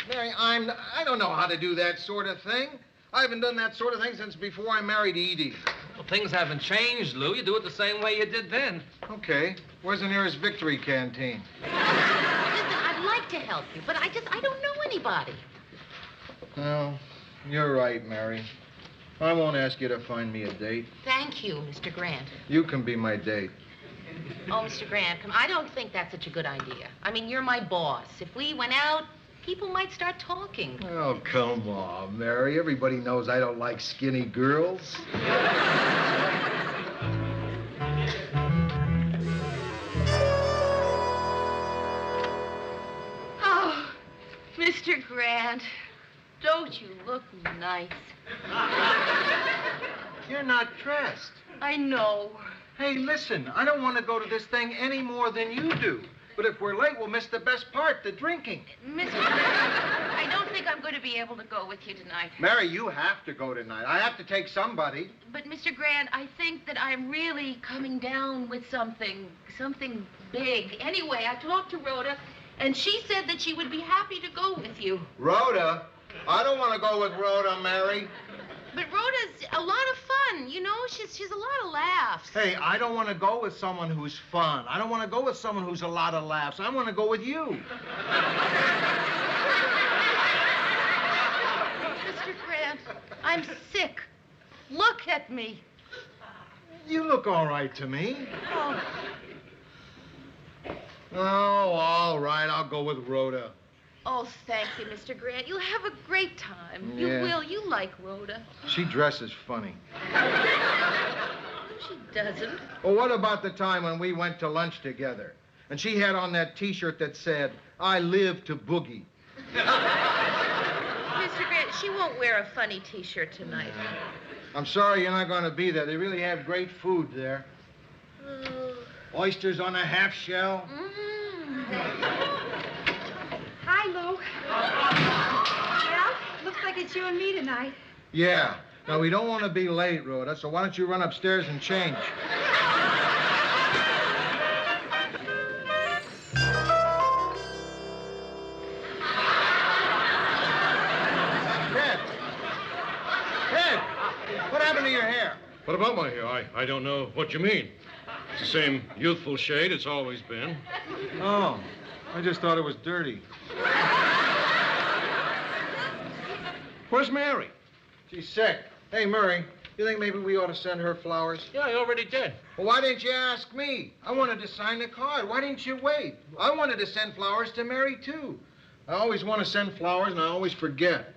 Mary, I don't know how to do that sort of thing. I haven't done that sort of thing since before I married Edie. Well, things haven't changed, Lou. You do it the same way you did then. Okay. Where's the nearest Victory canteen? Listen, I'd like to help you, but I don't know anybody. No, you're right, Mary. I won't ask you to find me a date. Thank you, Mr. Grant. You can be my date. Oh, Mr. Grant, I don't think that's such a good idea. I mean, you're my boss. If we went out, people might start talking. Oh, come on, Mary. Everybody knows I don't like skinny girls. Oh, Mr. Grant, don't you look nice? You're not dressed. I know. Hey, listen, I don't want to go to this thing any more than you do. But if we're late, we'll miss the best part, the drinking. Mr. Grant, I don't think I'm going to be able to go with you tonight. Mary, you have to go tonight. I have to take somebody. But, Mr. Grant, I think that I'm really coming down with something big. Anyway, I talked to Rhoda, and she said that she would be happy to go with you. Rhoda? I don't want to go with Rhoda, Mary. But Rhoda's a lot of fun, you know? She's a lot of laughs. Hey, I don't want to go with someone who's fun. I don't want to go with someone who's a lot of laughs. I want to go with you. Mr. Grant, I'm sick. Look at me. You look all right to me. Oh, Oh, all right. I'll go with Rhoda. Oh, thank you, Mr. Grant. You'll have a great time. You Yeah. will. You like Rhoda. She dresses funny. She doesn't. Well, what about the time when we went to lunch together? And she had on that T-shirt that said, "I live to boogie." Mr. Grant, she won't wear a funny T-shirt tonight. I'm sorry you're not going to be there. They really have great food there. Oysters on a half shell. Hi, Lou. Well, looks like it's you and me tonight. Yeah. Now, we don't want to be late, Rhoda, so why don't you run upstairs and change? Ted, what happened to your hair? What about my hair? I don't know what you mean. It's the same youthful shade it's always been. Oh, I just thought it was dirty. Where's Mary? She's sick. Hey, Murray, you think maybe we ought to send her flowers? Yeah, I already did. Well, why didn't you ask me? I wanted to sign the card. Why didn't you wait? I wanted to send flowers to Mary, too. I always want to send flowers, and I always forget.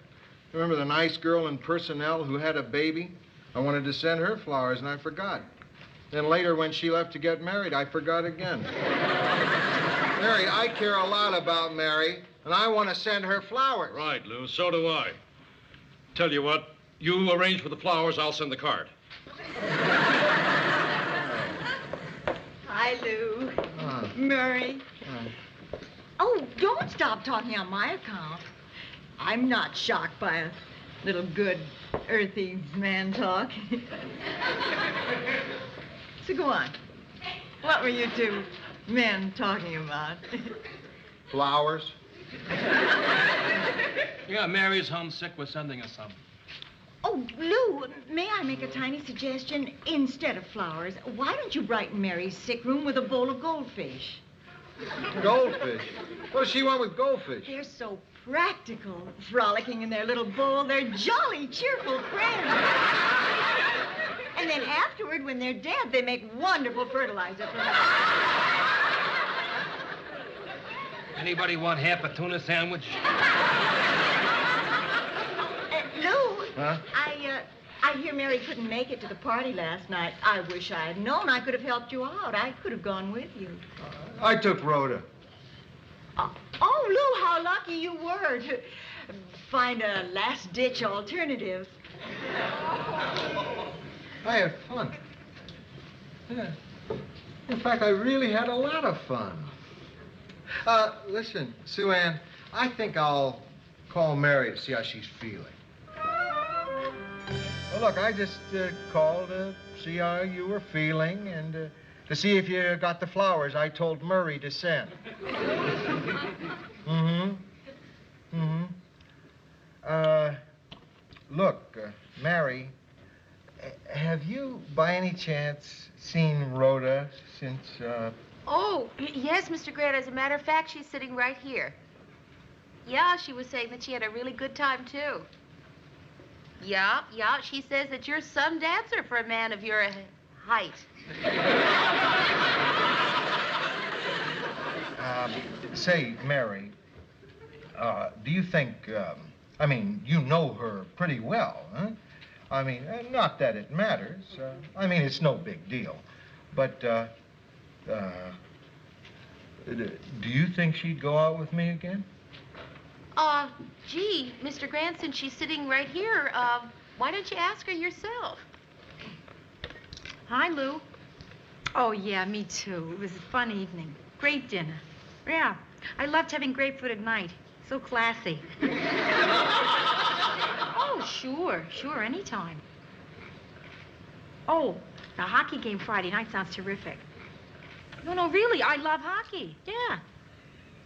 Remember the nice girl in personnel who had a baby? I wanted to send her flowers, and I forgot. Then later, when she left to get married, I forgot again. Mary, I care a lot about Mary, and I want to send her flowers. Right, Lou, so do I. Tell you what, you arrange for the flowers, I'll send the card. hi, Lou. Murray. Oh, don't stop talking on my account. I'm not shocked by a little good, earthy man talk. So go on. What were you two men talking about? Flowers? Yeah, Mary's homesick. We're sending her some. Oh, Lou, may I make a tiny suggestion? Instead of flowers, why don't you brighten Mary's sick room with a bowl of goldfish? Goldfish? What does she want with goldfish? They're so practical, frolicking in their little bowl. They're jolly, cheerful friends. And then afterward, when they're dead, they make wonderful fertilizer for us. Anybody want half a tuna sandwich? Lou, Huh? I hear Mary couldn't make it to the party last night. I wish I had known. I could have helped you out. I could have gone with you. I took Rhoda. Oh, Lou, how lucky you were to find a last-ditch alternative. I had fun. Yeah. In fact, I really had a lot of fun. Listen, Sue Ann, I think I'll call Mary to see how she's feeling. Well, look, I just called to see how you were feeling and to see if you got the flowers I told Murray to send. Look, Mary, have you by any chance seen Rhoda since, Oh, yes, Mr. Grant. As a matter of fact, she's sitting right here. Yeah, she was saying that she had a really good time, too. Yeah, she says that you're some dancer for a man of your height. Say, Mary, do you think, I mean, you know her pretty well, huh? I mean, not that it matters. I mean, it's no big deal. But, do you think she'd go out with me again? Gee, Mr. Grant, since she's sitting right here, why don't you ask her yourself? Hi, Lou. Oh, yeah, me too. It was a fun evening. Great dinner. Yeah, I loved having grapefruit at night. So classy. Oh, sure, anytime. Oh, the hockey game Friday night sounds terrific. No, really, I love hockey. Yeah.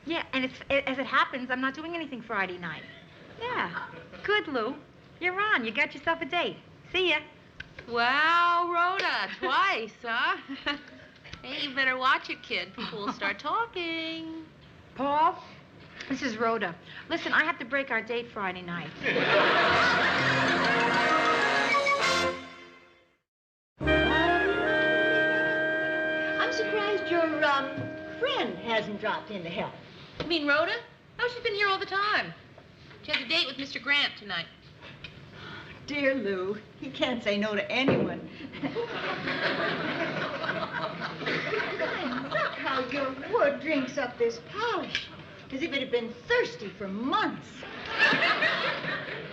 Yeah, and as it happens, I'm not doing anything Friday night. Yeah. Good, Lou. You're on. You got yourself a date. See ya. Wow, Rhoda, twice, huh? Hey, you better watch it, kid. People will start talking. Paul, this is Rhoda. Listen, I have to break our date Friday night. surprised your, friend hasn't dropped in to help. You mean Rhoda? Oh, she's been here all the time. She has a date with Mr. Grant tonight. Dear Lou, he can't say no to anyone. Look how your wood drinks up this polish, as if it had been thirsty for months.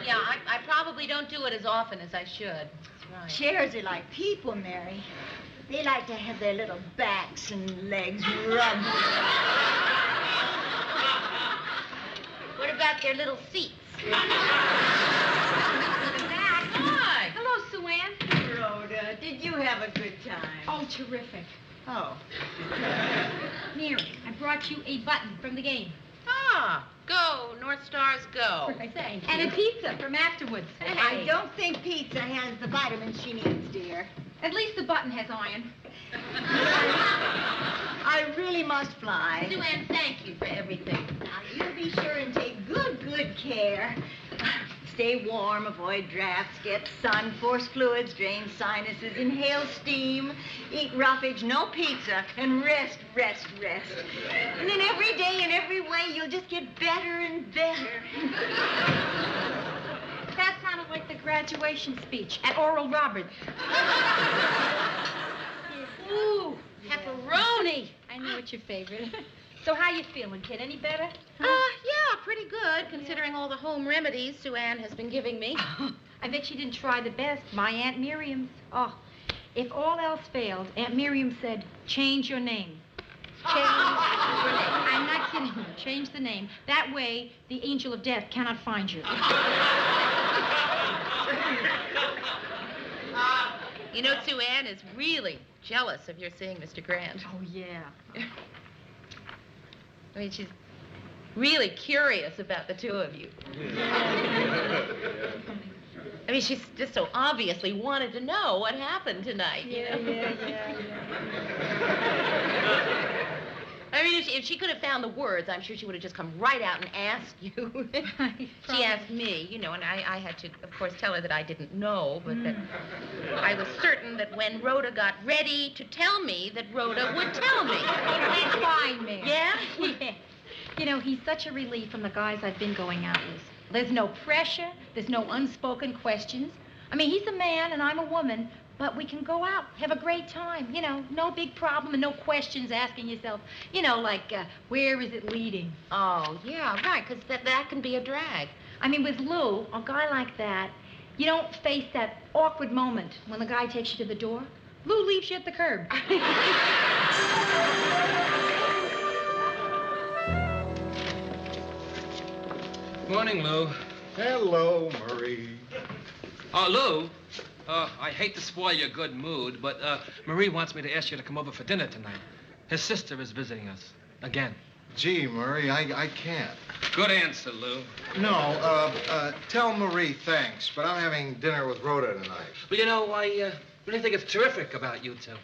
Yeah, I probably don't do it as often as I should. That's right. Chairs are like people, Mary. They like to have their little backs and legs rubbed. What about their little seats? Hi. Hello, Sue Ann. Rhoda, did you have a good time? Oh, terrific. Oh. Mary, I brought you a button from the game. Ah, go, North Stars, go. Thank you. And a pizza from afterwards. Hey. I don't think pizza has the vitamins she needs, dear. At least the button has iron. I really must fly. Sue Ann, thank you for everything. Now, you be sure and take good care. Stay warm, avoid drafts, get sun, force fluids, drain sinuses, inhale steam, eat roughage, no pizza, and rest. And then every day in every way, you'll just get better and better. That sounded like the graduation speech at Oral Roberts. Ooh, pepperoni. I knew it's your favorite. So how you feeling, kid? Any better? Yeah, pretty good, considering all the home remedies Sue Ann has been giving me. I bet she didn't try the best. My Aunt Miriam's. Oh, if all else failed, Aunt Miriam said, change your name. Change your name. I'm not kidding you. Change the name. That way, the angel of death cannot find you. You know, Sue Ann is really jealous of your seeing Mr. Grant. Oh, yeah. I mean, she's really curious about the two of you. I mean, she's just so obviously wanted to know what happened tonight, you know? Yeah. I mean, if she could have found the words, I'm sure she would have just come right out and asked you. She asked me, you know, and I had to, of course, tell her that I didn't know, but that I was certain that when Rhoda got ready to tell me, that Rhoda would tell me. That's fine, Mary. Yeah? Yeah. You know, he's such a relief from the guys I've been going out with. There's no pressure. There's no unspoken questions. I mean, he's a man and I'm a woman, but we can go out, have a great time. You know, no big problem and no questions asking yourself, you know, like, where is it leading? Oh, yeah, right, because that can be a drag. I mean, with Lou, a guy like that, you don't face that awkward moment when the guy takes you to the door. Lou leaves you at the curb. Morning, Lou. Hello, Murray. Lou, I hate to spoil your good mood, but Marie wants me to ask you to come over for dinner tonight. His sister is visiting us. Again. Gee, Murray, I can't. Good answer, Lou. No, tell Marie thanks, but I'm having dinner with Rhoda tonight. Well, you know, I really think it's terrific about you two.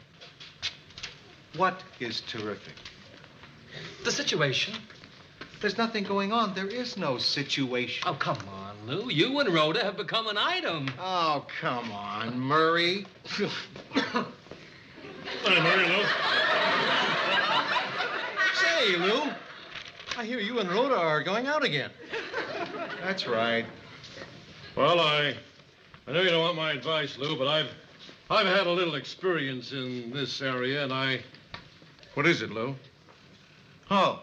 What is terrific? The situation. There's nothing going on. There is no situation. Oh, come on, Lou. You and Rhoda have become an item. Oh, come on, Murray. Hey, Murray, Lou. Say, Lou, I hear you and Rhoda are going out again. That's right. Well, I know you don't want my advice, Lou, but I've had a little experience in this area, and What is it, Lou? Oh,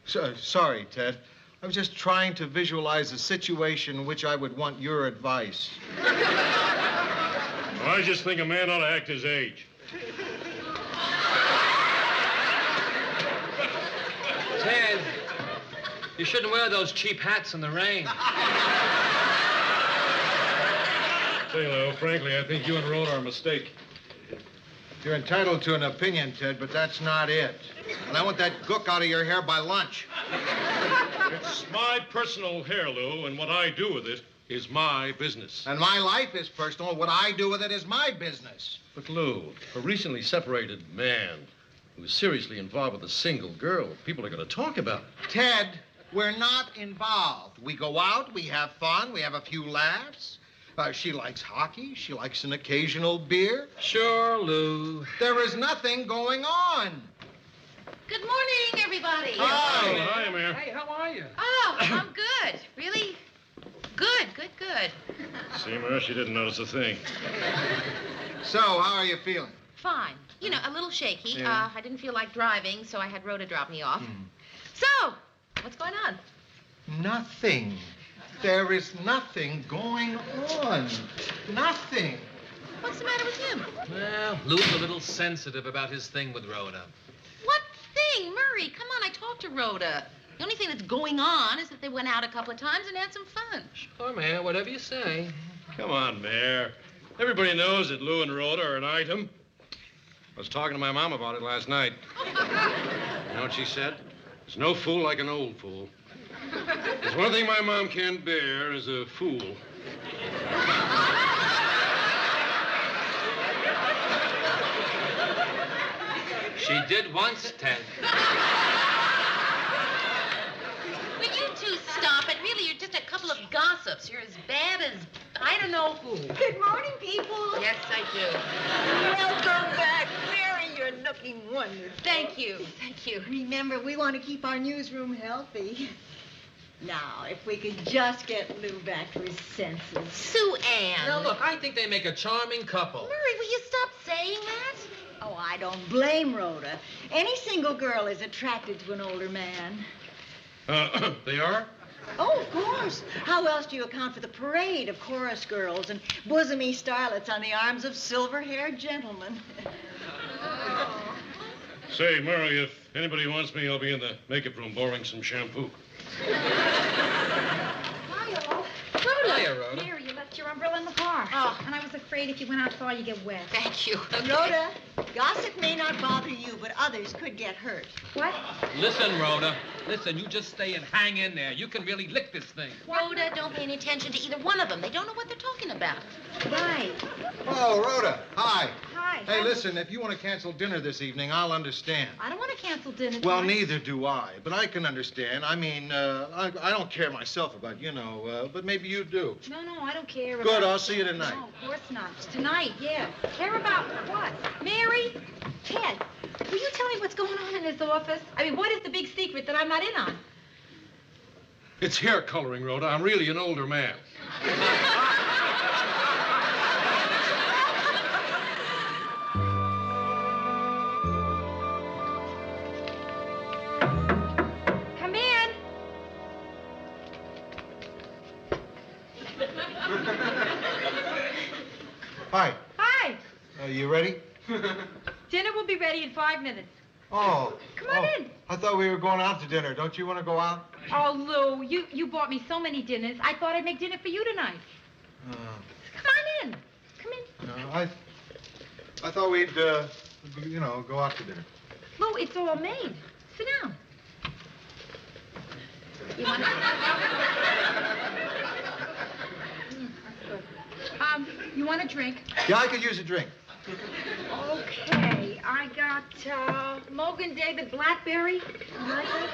sorry, Ted. I was just trying to visualize a situation in which I would want your advice. Well, I just think a man ought to act his age. Ted, you shouldn't wear those cheap hats in the rain. Say, Lou, frankly, I think you and Rhoda are a mistake. You're entitled to an opinion, Ted, but that's not it. And I want that gook out of your hair by lunch. It's my personal hair, Lou, and what I do with it is my business. And my life is personal. What I do with it is my business. But, Lou, a recently separated man who's seriously involved with a single girl, people are going to talk about it. Ted, we're not involved. We go out, we have fun, we have a few laughs. She likes hockey. She likes an occasional beer. Sure, Lou. There is nothing going on. Good morning, everybody. Hi, Mayor. Hey, how are you? Oh, I'm good. Really? Good. See, Mayor, she didn't notice a thing. So, how are you feeling? Fine. You know, a little shaky. Yeah. I didn't feel like driving, so I had Rhoda drop me off. So, what's going on? Nothing. There is nothing going on. Nothing. What's the matter with him? Well, Lou's a little sensitive about his thing with Rhoda. What thing? Murray, come on, I talked to Rhoda. The only thing that's going on is that they went out a couple of times and had some fun. Sure, Mayor, whatever you say. Come on, Mayor. Everybody knows that Lou and Rhoda are an item. I was talking to my mom about it last night. You know what she said? There's no fool like an old fool. There's one thing my mom can't bear is a fool. She did once, Ted. Will you two stop it? Really, you're just a couple of gossips. You're as bad as I don't know who. Good morning, people. Yes, I do. Welcome back, Mary. You're looking wonderful. Thank you. Remember, we want to keep our newsroom healthy. Now, if we could just get Lou back to his senses. Sue Ann. Now, look, I think they make a charming couple. Murray, will you stop saying that? Oh, I don't blame Rhoda. Any single girl is attracted to an older man. They are? Oh, of course. How else do you account for the parade of chorus girls and bosomy starlets on the arms of silver-haired gentlemen? Say, Murray, if anybody wants me, I'll be in the makeup room borrowing some shampoo. Hi, all. Hiya, Rhoda. Mary, you left your umbrella in the car. Oh. And I was afraid if you went outside, you'd get wet. Thank you. Okay. Rhoda, gossip may not bother you, but others could get hurt. What? Listen, Rhoda. Listen, you just stay and hang in there. You can really lick this thing. Rhoda, don't pay any attention to either one of them. They don't know what they're talking about. Right. Oh, Rhoda, hi. Hi. Hey, listen, if you want to cancel dinner this evening, I'll understand. I don't want to cancel dinner. Well, tonight. neither do I, but I can understand. I mean, I don't care myself about, but maybe you do. No, I don't care Good, about... I'll see you tonight. No, of course not. It's tonight, yeah. Care about what? Mary? Ted, will you tell me what's going on in this office? I mean, what is the big secret that I'm not in on? It's hair coloring, Rhoda. I'm really an older man. Come in. Hi. Hi. You ready? Dinner will be ready in 5 minutes. Oh. Come on in. I thought we were going out to dinner. Don't you want to go out? Oh, Lou, you bought me so many dinners. I thought I'd make dinner for you tonight. Come on in. Come in. I thought we'd, go out to dinner. Lou, it's all made. Sit down. You want you want a drink? Yeah, I could use a drink. Okay, I got Mogan David Blackberry. You like it?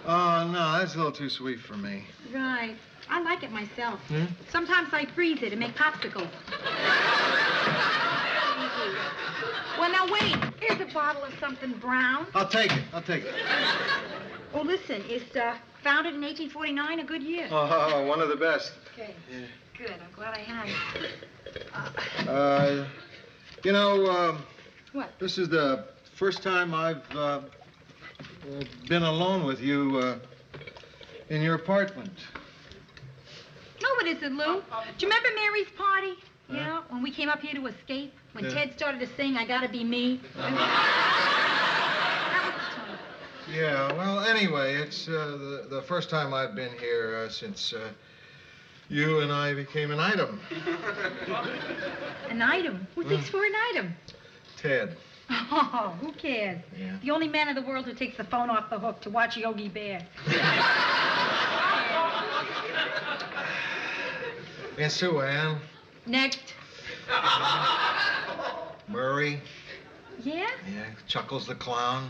Oh, no, that's a little too sweet for me. Right. I like it myself. Hmm? Sometimes I freeze it and make popsicles. Well, now wait. Here's a bottle of something brown. I'll take it. Oh, listen, is founded in 1849 a good year? Oh, one of the best. Okay. Yeah. Good. I'm glad I had it. What? This is the first time I've been alone with you in your apartment. No, it isn't, Lou. Do you remember Mary's party? Yeah, when we came up here to escape? When Yeah. Ted started to sing, I Gotta Be Me? Yeah, well, anyway, it's the first time I've been here since you and I became an item. An item? Who thinks we're an item? Ted. Oh, who cares? Yeah. The only man in the world who takes the phone off the hook to watch Yogi Bear. And Sue Ann. Next. Murray. Yeah? Yeah, Chuckles the Clown.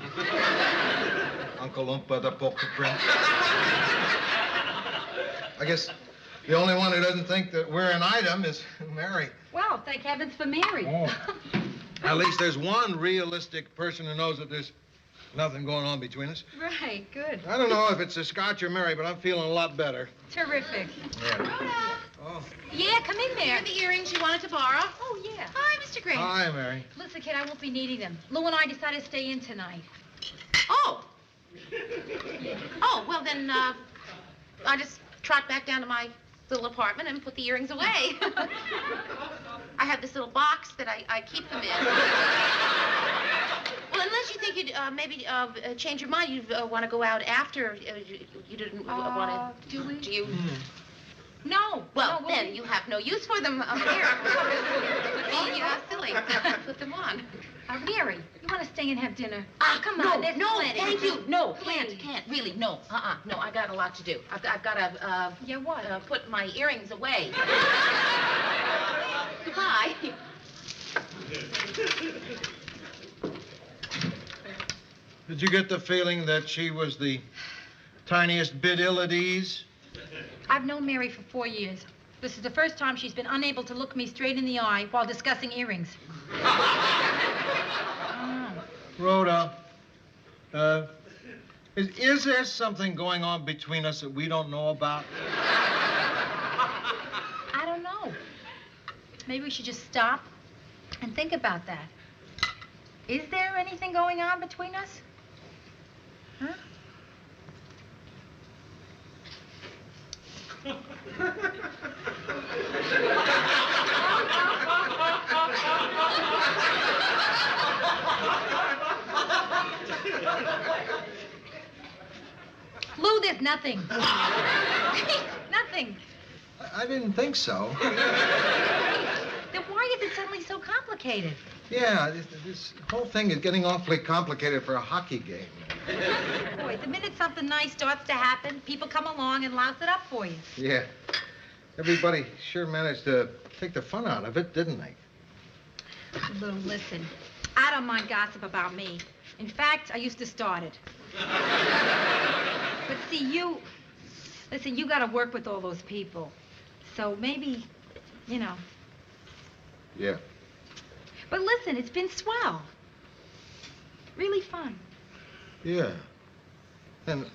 Uncle Oompa the Poker Prince. I guess the only one who doesn't think that we're an item is Mary. Well, thank heavens for Mary. Oh. At least there's one realistic person who knows that there's Nothing going on between us. Right, good. I don't know if it's a Scotch or Mary, but I'm feeling a lot better. Terrific. Yeah. Oh. Yeah, come in there. The earrings you wanted to borrow? Oh, yeah. Hi, Mr. Grant. Hi, Mary. Listen, kid, I won't be needing them. Lou and I decided to stay in tonight. Oh. Oh, well then, I just trot back down to my little apartment and put the earrings away. I have this little box that I keep them in. Well, unless you think you'd maybe change your mind, you'd want to go out after you didn't want to. Do we? Do you? No. Well, no, then you have no use for them here. It would be silly to put them on. Mary, you want to stay and have dinner? Ah, come no, on, there's no, plenty. thank you. No, Please. can't, really, no. No, I got a lot to do. I've got to, Yeah, what? Put my earrings away. Goodbye. Did you get the feeling that she was the tiniest bit ill at ease? I've known Mary for 4 years. This is the first time she's been unable to look me straight in the eye while discussing earrings. Rhoda, is there something going on between us that we don't know about? I don't know. Maybe we should just stop and think about that. Is there anything going on between us? Huh? Lou, there's nothing. Nothing. I didn't think so. Then why is it suddenly so complicated? Yeah, this whole thing is getting awfully complicated for a hockey game. Boy, the minute something nice starts to happen, people come along and louse it up for you. Yeah. Everybody sure managed to take the fun out of it, didn't they? Lou, listen. I don't mind gossip about me. In fact, I used to start it. But see, you gotta work with all those people. So maybe, you know. Yeah. But listen, it's been swell. Really fun. Yeah. And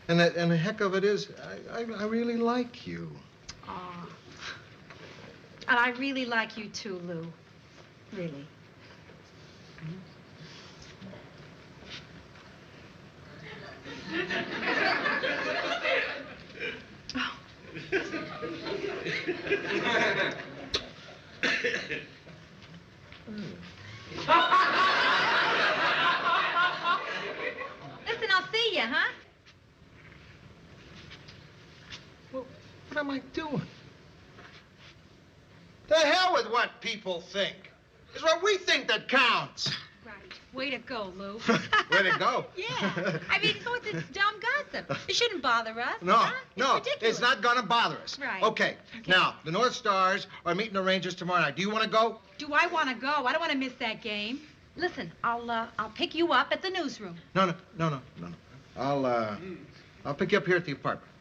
the heck of it is, I really like you. Aw. And I really like you too, Lou. Really. Listen, I'll see you, huh? Well, what am I doing? The hell with what people think. It's what we think that counts. Right. Way to go, Lou. Way to go. Yeah. I mean, so it's dumb gossip. It shouldn't bother us. No, huh? no, ridiculous. it's not gonna bother us. Right. Okay. Now, the North Stars are meeting the Rangers tomorrow night. Do you want to go? Do I want to go? I don't want to miss that game. Listen, I'll pick you up at the newsroom. No. I'll pick you up here at the apartment.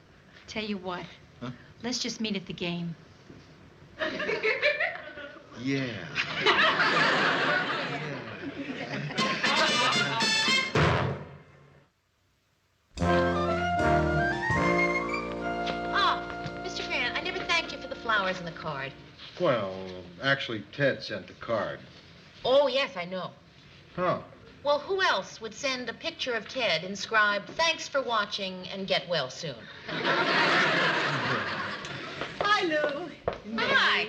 Tell you what. Huh? Let's just meet at the game. Yeah. Oh, Mr. Grant, I never thanked you for the flowers and the card. Well, actually, Ted sent the card. Oh, yes, I know. Huh. Well, who else would send a picture of Ted inscribed, "Thanks for watching and get well soon"? Hi, Lou. Hi.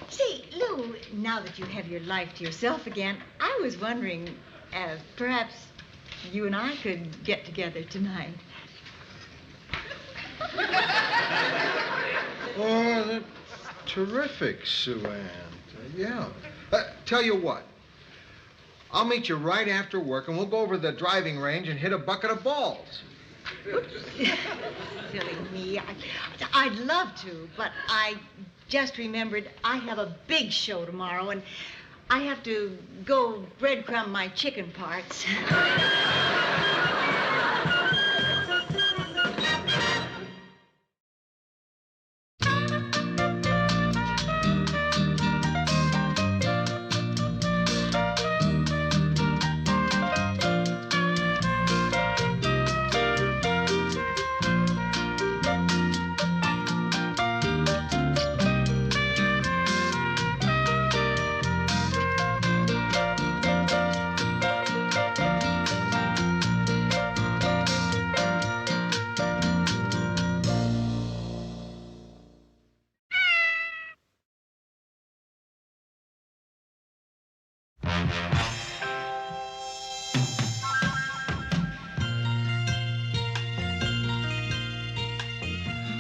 Say, Lou, now that you have your life to yourself again, I was wondering, perhaps you and I could get together tonight. Oh, that's terrific, Sue Ann. Yeah. Tell you what. I'll meet you right after work, and we'll go over to the driving range and hit a bucket of balls. Silly me. I'd love to, but I just remembered I have a big show tomorrow, and I have to go breadcrumb my chicken parts.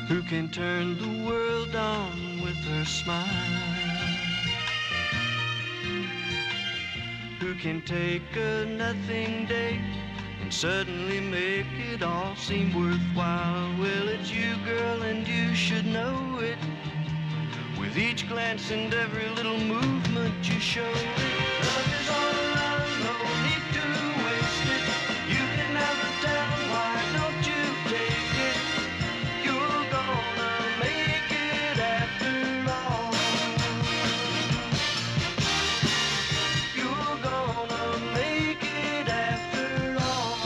who can turn the world on with her smile, who can take a nothing day and suddenly make it all seem worthwhile. Well, it's you, girl, and you should know it. With each glance and every little movement you show it. Love is all around, no need to waste it. You can never tell, why don't you take it? You're gonna make it after all. You're gonna make it after all.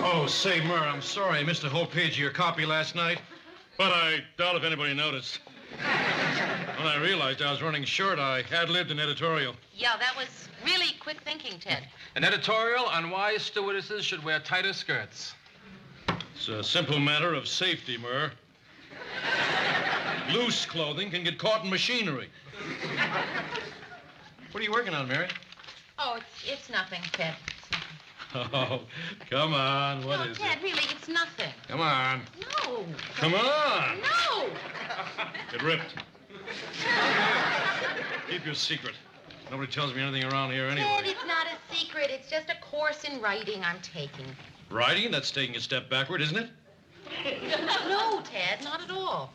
Oh, say, Murr, I'm sorry I missed a whole page of your copy last night, but I doubt if anybody noticed. When I realized I was running short, I ad-libbed an editorial. Yeah, that was really quick thinking, Ted. An editorial on why stewardesses should wear tighter skirts. It's a simple matter of safety, Murr. Loose clothing can get caught in machinery. What are you working on, Mary? Oh, it's nothing, Ted. Oh, come on. What is Ted, it? really, it's nothing. Come on. No. Come on. No. It ripped. Keep your secret. Nobody tells me anything around here Ted, anyway. it's not a secret. It's just a course in writing I'm taking. Writing? That's taking a step backward, isn't it? No, Ted, not at all.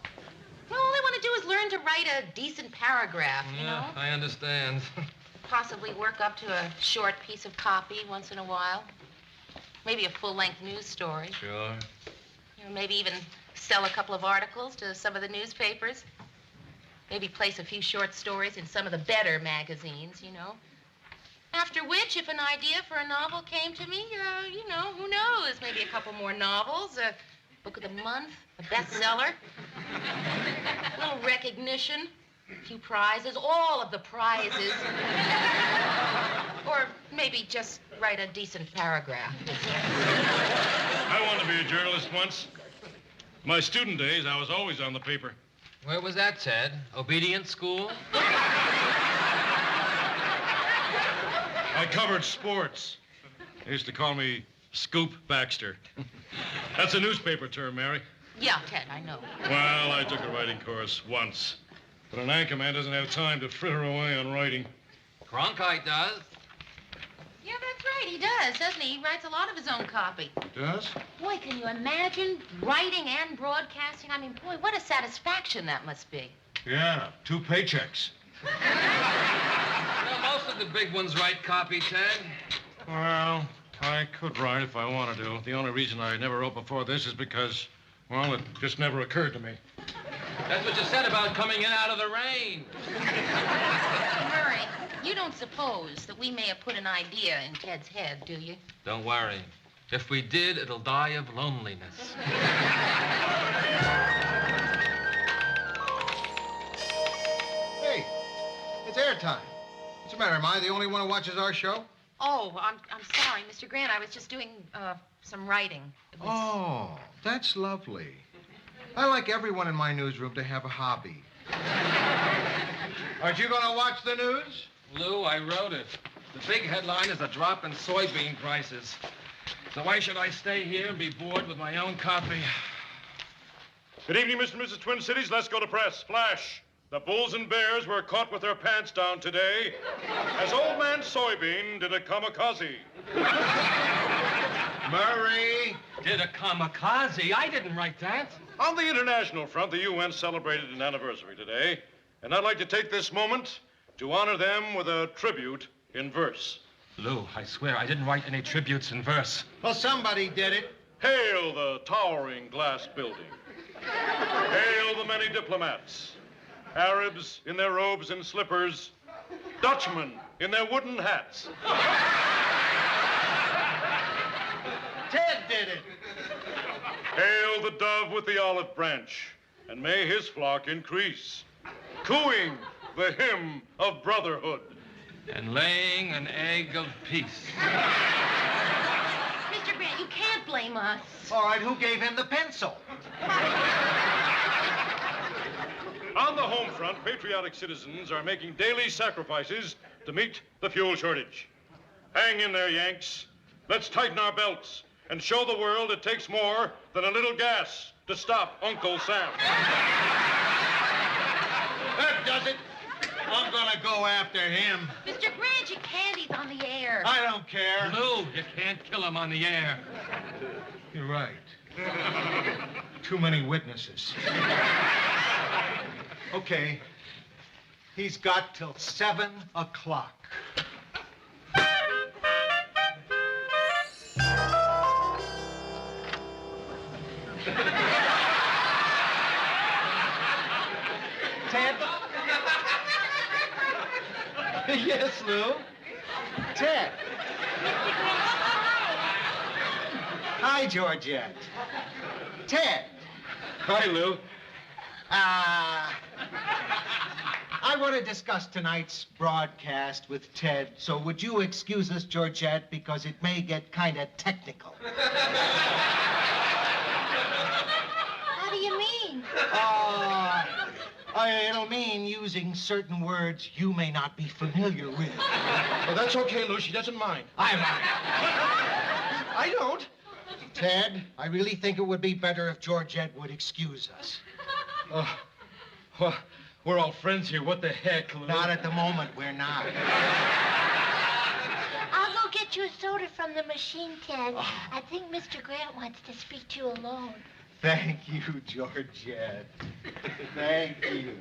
Well, all I want to do is learn to write a decent paragraph, you know? I understand. Possibly work up to a short piece of copy once in a while. Maybe a full-length news story. Sure. You know, maybe even sell a couple of articles to some of the newspapers. Maybe place a few short stories in some of the better magazines, you know. After which, if an idea for a novel came to me, you know, who knows? Maybe a couple more novels, a book of the month, a bestseller, a little recognition, a few prizes, all of the prizes. Or maybe just write a decent paragraph. I wanted to be a journalist once. My student days, I was always on the paper. Where was that, Ted? Obedient school? I covered sports. They used to call me Scoop Baxter. That's a newspaper term, Mary. Yeah, Ted, I know. Well, I took a writing course once. But an anchorman doesn't have time to fritter away on writing. Cronkite does. Yeah, that's right, he does, doesn't he? He writes a lot of his own copy. Does? Boy, can you imagine writing and broadcasting? I mean, boy, what a satisfaction that must be. Yeah, 2 paychecks. Most of the big ones write copy, Ted. Well, I could write if I wanted to. The only reason I never wrote before this is because, well, it just never occurred to me. That's what you said about coming in out of the rain. Murray, you don't suppose that we may have put an idea in Ted's head, do you? Don't worry. If we did, it'll die of loneliness. Hey, it's airtime. What's the matter? Am I the only one who watches our show? Oh, I'm sorry, Mr. Grant. I was just doing some writing. It was... Oh, that's lovely. I like everyone in my newsroom to have a hobby. Aren't you going to watch the news? Lou, I wrote it. The big headline is a drop in soybean prices. So why should I stay here and be bored with my own copy? Good evening, Mr. and Mrs. Twin Cities. Let's go to press. Flash. The Bulls and Bears were caught with their pants down today as Old Man Soybean did a kamikaze. Murray! Did a kamikaze? I didn't write that. On the international front, the UN celebrated an anniversary today, and I'd like to take this moment to honor them with a tribute in verse. Lou, I swear I didn't write any tributes in verse. Well, somebody did it. Hail the towering glass building. Hail the many diplomats. Arabs in their robes and slippers. Dutchmen in their wooden hats. Ted did it. Hail the dove with the olive branch, and may his flock increase, cooing the hymn of brotherhood. And laying an egg of peace. Mr. Grant, you can't blame us. All right, who gave him the pencil? On the home front, patriotic citizens are making daily sacrifices to meet the fuel shortage. Hang in there, Yanks. Let's tighten our belts and show the world it takes more than a little gas to stop Uncle Sam. That does it. I'm gonna go after him. Mr. Grant, you can't. He's on the air. I don't care. Lou, you can't kill him on the air. You're right. Too many witnesses. Okay. He's got till 7 o'clock. Ted? Yes, Lou? Ted? Hi, Georgette. Ted? Hi, Lou. I want to discuss tonight's broadcast with Ted, so would you excuse us, Georgette, because it may get kind of technical. How do you mean? It'll mean using certain words you may not be familiar with. Oh, that's okay, Lou. She doesn't mind. I don't. Ted, I really think it would be better if Georgette would excuse us. Well, we're all friends here. What the heck, Lou? Not at the moment, we're not. I'll go get you a soda from the machine, Ted. I think Mr. Grant wants to speak to you alone. Thank you, Georgette. Thank you.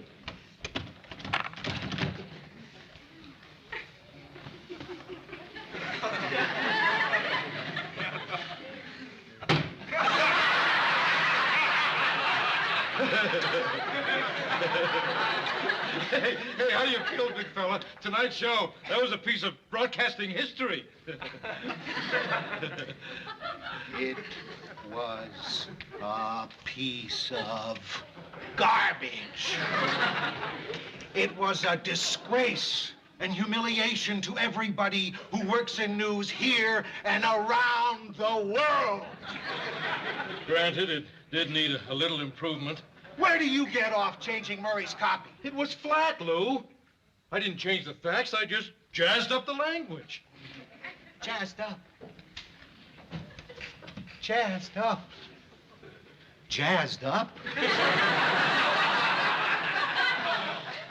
Hey, how do you feel, big fella? Tonight's show, that was a piece of broadcasting history. It was a piece of garbage. It was a disgrace and humiliation to everybody who works in news here and around the world. Granted, it did need a little improvement. Where do you get off changing Murray's copy? It was flat, Lou. I didn't change the facts. I just jazzed up the language. Jazzed up. Jazzed up. Jazzed up?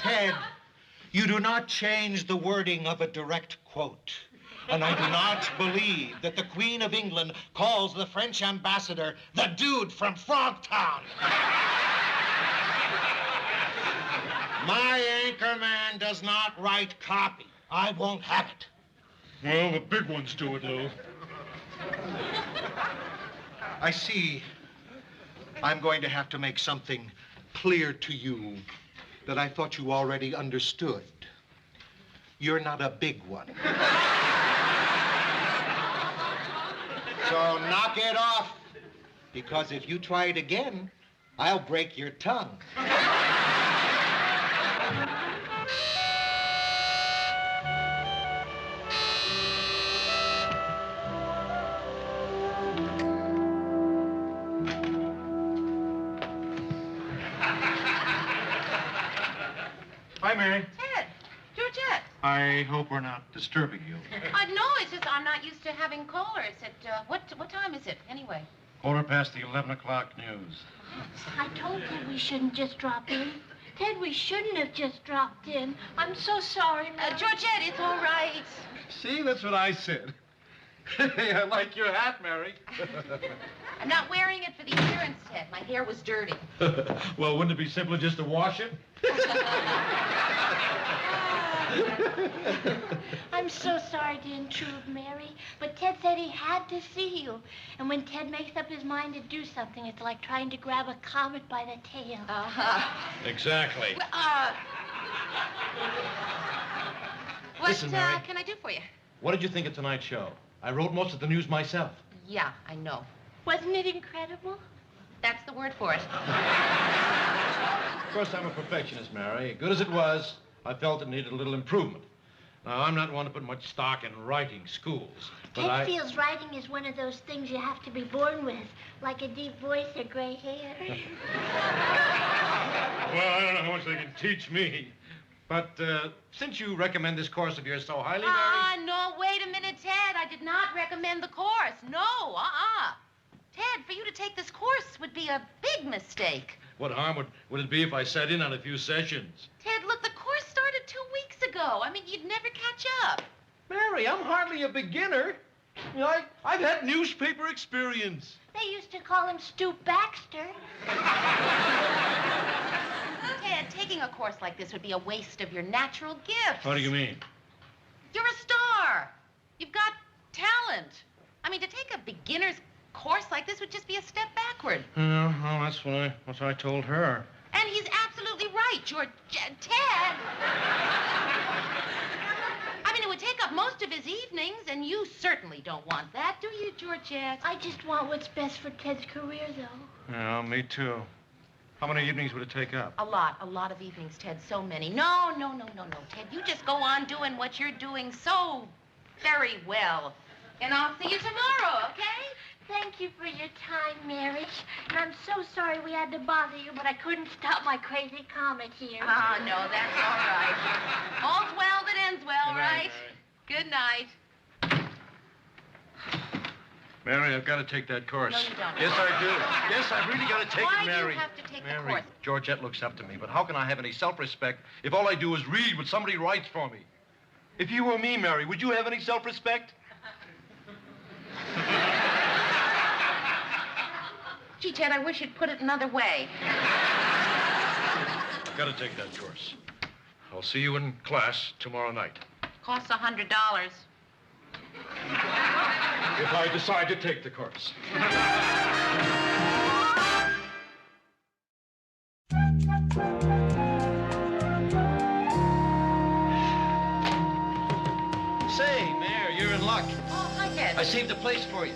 Ted, you do not change the wording of a direct quote. And I do not believe that the Queen of England calls the French ambassador the dude from Frogtown. My anchorman does not write copy. I won't have it. Well, the big ones do it, Lou. I see. I'm going to have to make something clear to you that I thought you already understood. You're not a big one. So knock it off, because if you try it again, I'll break your tongue. Hi, Mary. Ted, Georgette. I hope we're not disturbing you. No, it's just I'm not used to having callers. What time is it, anyway? 11:15 the 11 o'clock news. I told Ted we shouldn't just drop in. Ted, we shouldn't have just dropped in. I'm so sorry, Mary. Georgette, it's all right. See, that's what I said. Hey, I like your hat, Mary. I'm not wearing it for the appearance, Ted. My hair was dirty. Well, wouldn't it be simpler just to wash it? I'm so sorry to intrude, Mary, but Ted said he had to see you. And when Ted makes up his mind to do something, it's like trying to grab a comet by the tail. Exactly. What Listen, Mary. can I do for you? What did you think of tonight's show? I wrote most of the news myself. Yeah, I know. Wasn't it incredible? That's the word for it. Of course, I'm a perfectionist, Mary. Good as it was, I felt it needed a little improvement. Now, I'm not one to put much stock in writing schools, but Ted feels writing is one of those things you have to be born with, like a deep voice or gray hair. Well, I don't know how much they can teach me. But since you recommend this course of yours so highly, Mary... No, wait a minute, Ted. I did not recommend the course. No, Ted, for you to take this course would be a big mistake. What harm would it be if I sat in on a few sessions? Ted, look, the course started 2 weeks ago. I mean, you'd never catch up. Mary, I'm hardly a beginner. You know, I've had newspaper experience. They used to call him Stoop Baxter. Ted, taking a course like this would be a waste of your natural gifts. What do you mean? You're a star. You've got talent. I mean, to take a beginner's course like this would just be a step backward. Well, that's what I told her. And he's absolutely right, Ted. I mean, it would take up most of his evenings, and you certainly don't want that, do you, Georgette? I just want what's best for Ted's career, though. Yeah, me too. How many evenings would it take up? A lot of evenings, Ted, so many. No, Ted, you just go on doing what you're doing so very well. And I'll see you tomorrow, okay? Thank you for your time, Mary. And I'm so sorry we had to bother you, but I couldn't stop my crazy comet here. Oh, no, that's all right. All's well that ends well, right? Good night. Mary, I've got to take that course. No, you don't. Yes, I do. Yes, I've really got to take Why it, Mary. do you have to take the course? Georgette looks up to me, but how can I have any self-respect if all I do is read what somebody writes for me? If you were me, Mary, would you have any self-respect? Gee, Ted, I wish you'd put it another way. I've got to take that course. I'll see you in class tomorrow night. Costs $100. If I decide to take the course. Say, Mayor, you're in luck. Oh, hi, Ted. I saved a place for you.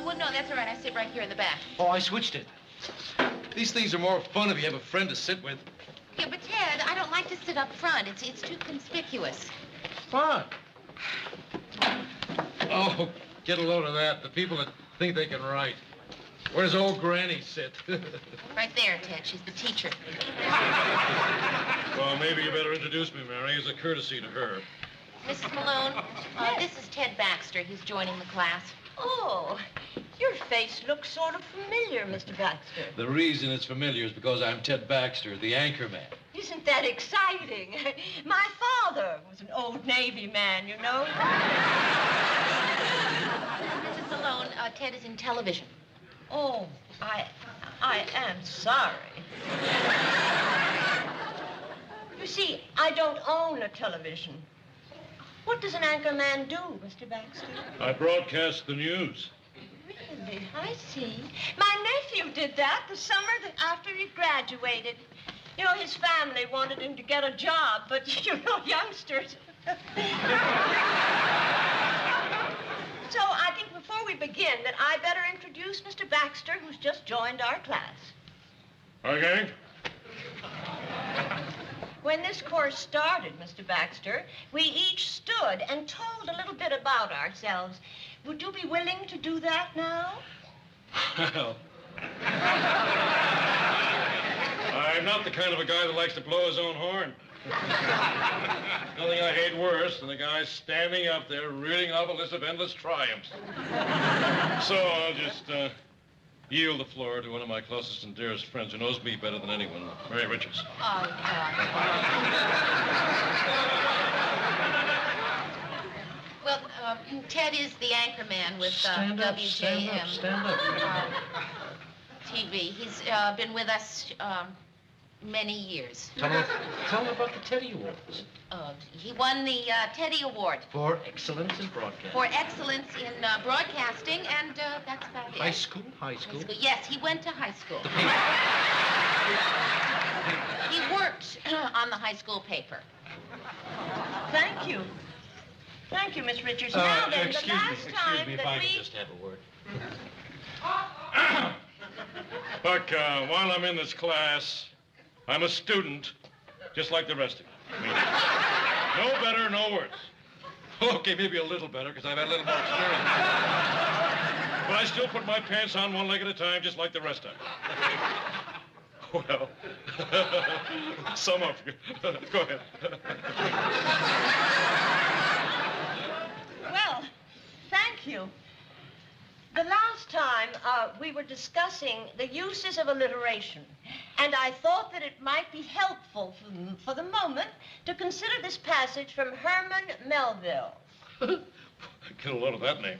Well, no, that's all right. I sit right here in the back. Oh, I switched it. These things are more fun if you have a friend to sit with. Yeah, but Ted, I don't like to sit up front. It's too conspicuous. Fun. Oh, get a load of that. The people that think they can write. Where's old Granny sit? Right there, Ted. She's the teacher. Well, maybe you better introduce me, Mary, as a courtesy to her. Mrs. Malone, this is Ted Baxter. He's joining the class. Oh, your face looks sort of familiar, Mr. Baxter. The reason it's familiar is because I'm Ted Baxter, the anchor man. Isn't that exciting? My father was an old Navy man, you know. Mrs. Malone, Ted is in television. Oh, I am sorry. You see, I don't own a television. What does an anchor man do, Mr. Baxter? I broadcast the news. Really? I see. My nephew did that the summer after he graduated. You know, his family wanted him to get a job, but, you know, youngsters. So I think before we begin that I better introduce Mr. Baxter, who's just joined our class. Okay. When this course started, Mr. Baxter, we each stood and told a little bit about ourselves. Would you be willing to do that now? Well, I'm not the kind of a guy that likes to blow his own horn. Nothing I hate worse than the guy standing up there reading off a list of endless triumphs. So I'll just yield the floor to one of my closest and dearest friends who knows me better than anyone, Mary Richards. Well, Ted is the anchor man with WJM Stand up. TV. He's been with us many years. Tell him about the Teddy Awards. He won the Teddy Award. For excellence in broadcasting. For excellence in broadcasting, and that's about it. High school? High school. Yes, he went to high school. He worked on the high school paper. Thank you. Thank you, Miss Richards. Now then, the last time if that I we... could just have a word. Look, while I'm in this class, I'm a student, just like the rest of you. I mean, no better, no worse. Okay, maybe a little better, because I've had a little more experience. But I still put my pants on one leg at a time, just like the rest of them. Well, some of you. Go ahead. Well, thank you. The last time we were discussing the uses of alliteration, and I thought that it might be helpful for the moment to consider this passage from Herman Melville. Get a load of that name.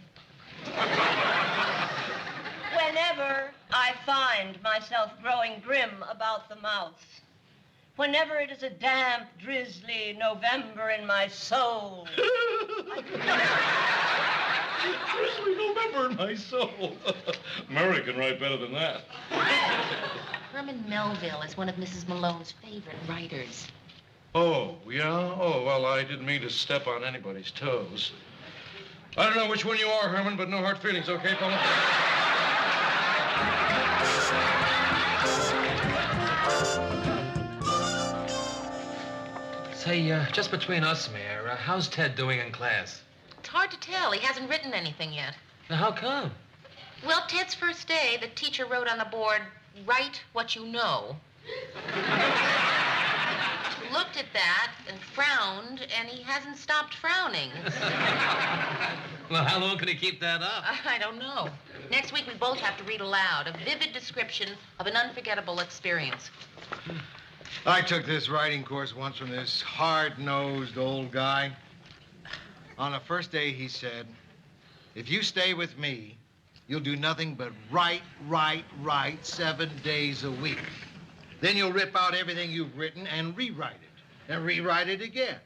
Whenever I find myself growing grim about the mouth, whenever it is a damp, drizzly November in my soul. Drizzly November in my soul. Murray can write better than that. Herman Melville is one of Mrs. Malone's favorite writers. Oh, yeah? Oh, well, I didn't mean to step on anybody's toes. I don't know which one you are, Herman, but no hard feelings, okay, fella? Say, just between us, Mayor, how's Ted doing in class? It's hard to tell. He hasn't written anything yet. Now, how come? Well, Ted's first day, the teacher wrote on the board, "Write what you know." Looked at that and frowned, and he hasn't stopped frowning. Well, how long can he keep that up? I don't know. Next week, we both have to read aloud a vivid description of an unforgettable experience. I took this writing course once from this hard-nosed old guy. On the first day, he said, "If you stay with me, you'll do nothing but write 7 days a week. Then you'll rip out everything you've written and rewrite it, and rewrite it again.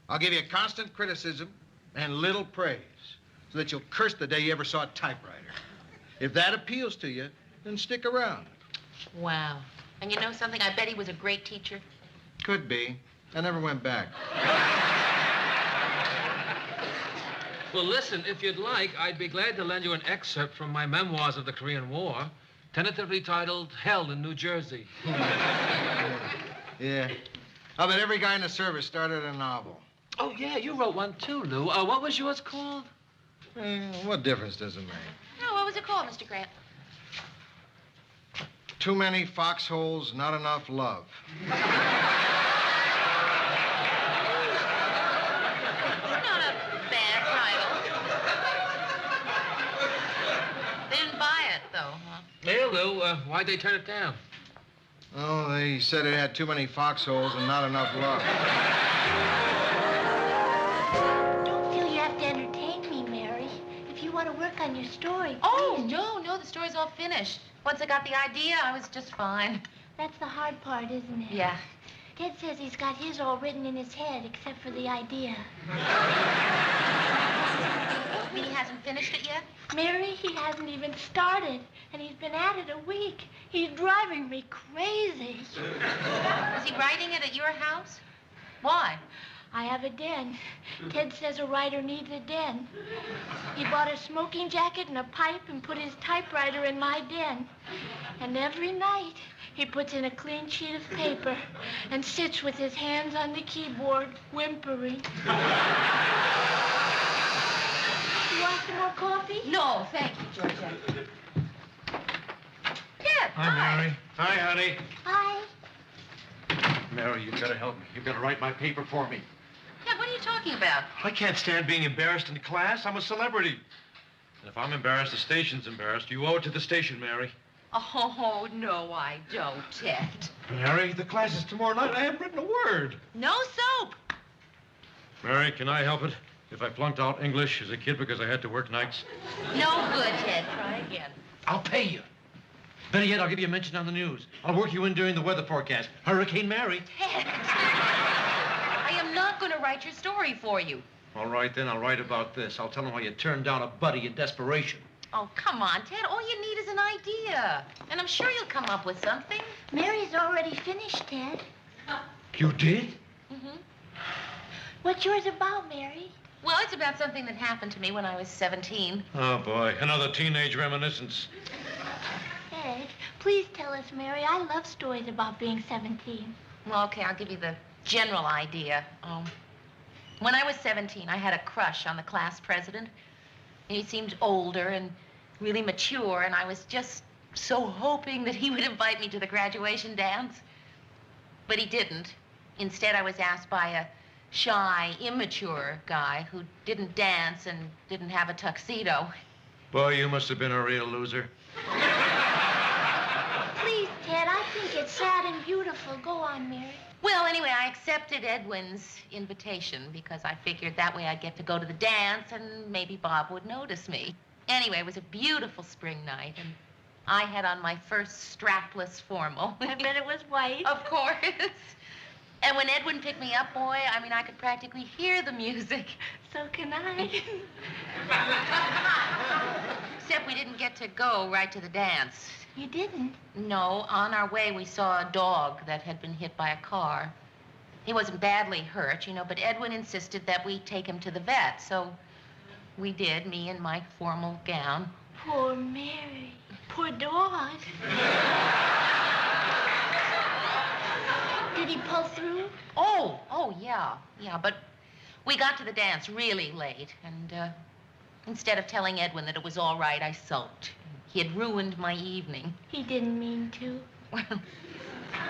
I'll give you constant criticism and little praise, so that you'll curse the day you ever saw a typewriter. If that appeals to you, then stick around." Wow. And you know something? I bet he was a great teacher. Could be. I never went back. Well, listen, if you'd like, I'd be glad to lend you an excerpt from my memoirs of the Korean War, tentatively titled Hell in New Jersey. Yeah. I bet every guy in the service started a novel. Oh, yeah, you wrote one too, Lou. What was yours called? What difference does it make? Oh, what was it called, Mr. Grant? Too many foxholes, not enough love. Not a bad title. They didn't buy it, though, huh? Hey, Lou, why'd they turn it down? Oh, they said it had too many foxholes and not enough love. Don't feel you have to entertain me, Mary. If you want to work on your story, Oh, please. no, the story's all finished. Once I got the idea, I was just fine. That's the hard part, isn't it? Yeah. Ted says he's got his all written in his head, except for the idea. You mean he hasn't finished it yet? Mary, he hasn't even started, and he's been at it a week. He's driving me crazy. Is he writing it at your house? Why? I have a den. Ted says a writer needs a den. He bought a smoking jacket and a pipe and put his typewriter in my den. And every night, he puts in a clean sheet of paper and sits with his hands on the keyboard, whimpering. You want some more coffee? No, thank you, Georgia. Ted, Hi, Mary. Hi, honey. Hi. Mary, you gotta help me. You gotta write my paper for me. Ted, what are you talking about? I can't stand being embarrassed in class. I'm a celebrity. And if I'm embarrassed, the station's embarrassed. You owe it to the station, Mary. Oh, no, I don't, Ted. Mary, the class is tomorrow night. I haven't written a word. No soap. Mary, can I help it? If I flunked out English as a kid because I had to work nights? No good, Ted. Try again. I'll pay you. Better yet, I'll give you a mention on the news. I'll work you in during the weather forecast. Hurricane Mary. Ted. I am not going to write your story for you. All right, then, I'll write about this. I'll tell them how you turned down a buddy in desperation. Oh, come on, Ted. All you need is an idea. And I'm sure you'll come up with something. Mary's already finished, Ted. You did? Mm-hmm. What's yours about, Mary? Well, it's about something that happened to me when I was 17. Oh, boy. Another teenage reminiscence. Ted, please tell us, Mary. I love stories about being 17. Well, okay, I'll give you the general idea. When I was 17, I had a crush on the class president. He seemed older and really mature, and I was just so hoping that he would invite me to the graduation dance. But he didn't. Instead, I was asked by a shy, immature guy who didn't dance and didn't have a tuxedo. Boy, you must have been a real loser. Please, Ted, I think it's sad and beautiful. Go on, Mary. Well, anyway, I accepted Edwin's invitation because I figured that way I'd get to go to the dance and maybe Bob would notice me. Anyway, it was a beautiful spring night, and I had on my first strapless formal. I bet it was white. Of course. And when Edwin picked me up, boy, I mean, I could practically hear the music. So can I. Except we didn't get to go right to the dance. You didn't? No, on our way, we saw a dog that had been hit by a car. He wasn't badly hurt, you know, but Edwin insisted that we take him to the vet, so we did, me in my formal gown. Poor Mary. Poor dog. Did he pull through? Oh, yeah, but we got to the dance really late, and instead of telling Edwin that it was all right, I sulked. He had ruined my evening. He didn't mean to. Well,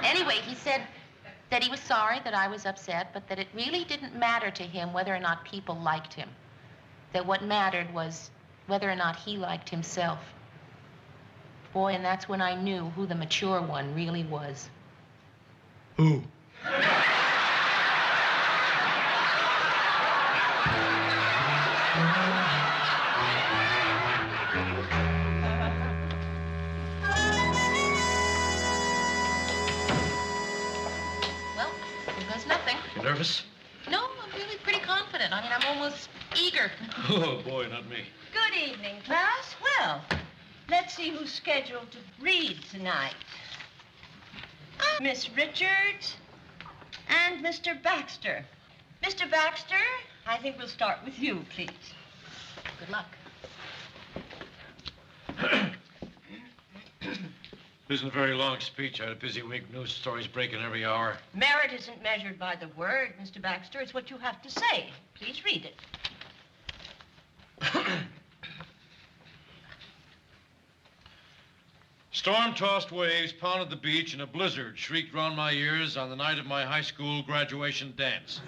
anyway, he said that he was sorry that I was upset, but that it really didn't matter to him whether or not people liked him. That what mattered was whether or not he liked himself. Boy, and that's when I knew who the mature one really was. Who? Nervous? No, I'm really pretty confident. I mean, I'm almost eager. Oh, boy, not me. Good evening, class. Well, let's see who's scheduled to read tonight. Miss Richards and Mr. Baxter. Mr. Baxter, I think we'll start with you, please. Good luck. This isn't a very long speech. I had a busy week. News stories breaking every hour. Merit isn't measured by the word, Mr. Baxter. It's what you have to say. Please read it. Storm-tossed waves pounded the beach and a blizzard shrieked round my ears on the night of my high school graduation dance.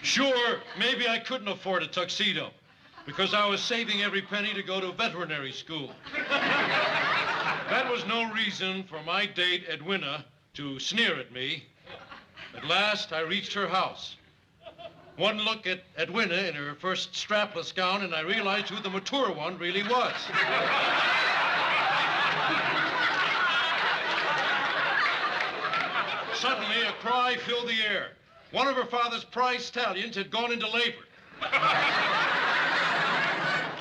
Sure, maybe I couldn't afford a tuxedo because I was saving every penny to go to veterinary school. That was no reason for my date, Edwina, to sneer at me. At last, I reached her house. One look at Edwina in her first strapless gown, and I realized who the mature one really was. Suddenly, a cry filled the air. One of her father's prize stallions had gone into labor.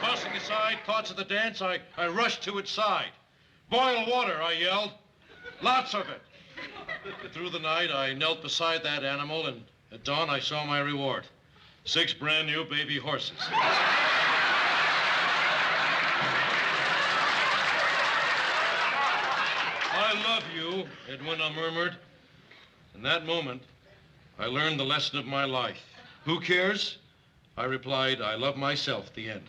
Tossing aside thoughts of the dance, I rushed to its side. Boil water, I yelled. Lots of it. Through the night, I knelt beside that animal, and at dawn, I saw my reward. 6 brand new baby horses. I love you, Edwina murmured. In that moment, I learned the lesson of my life. Who cares? I replied, I love myself, the end.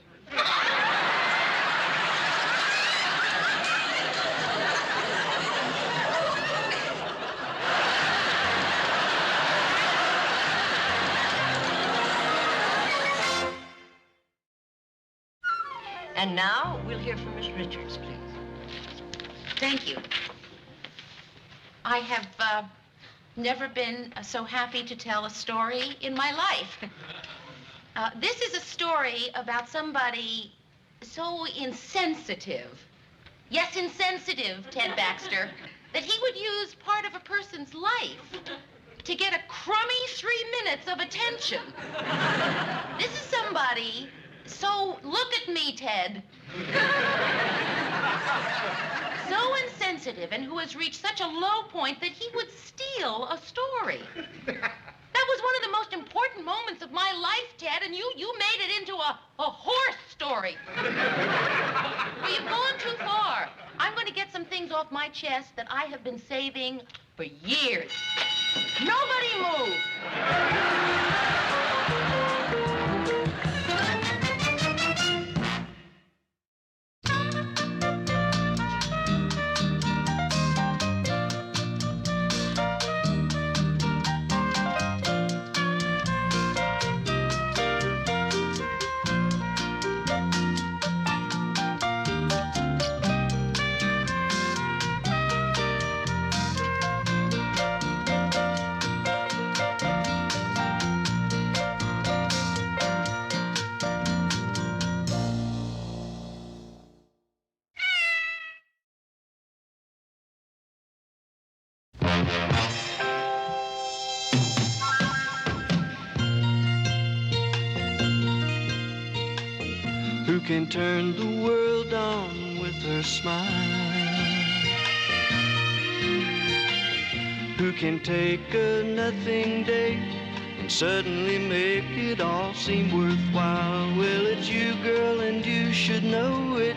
And now we'll hear from Miss Richards, please. Thank you. I have never been so happy to tell a story in my life. This is a story about somebody so insensitive. Yes, insensitive, Ted Baxter, that he would use part of a person's life to get a crummy 3 minutes of attention. This is somebody, so look at me, Ted. So insensitive and who has reached such a low point that he would steal a story. That was one of the most important moments of my life, Ted, and you made it into a horse story. Well, you've gone too far. I'm going to get some things off my chest that I have been saving for years. Nobody move. Who can turn the world on with her smile? Who can take a nothing day and suddenly make it all seem worthwhile? Well, it's you, girl, and you should know it.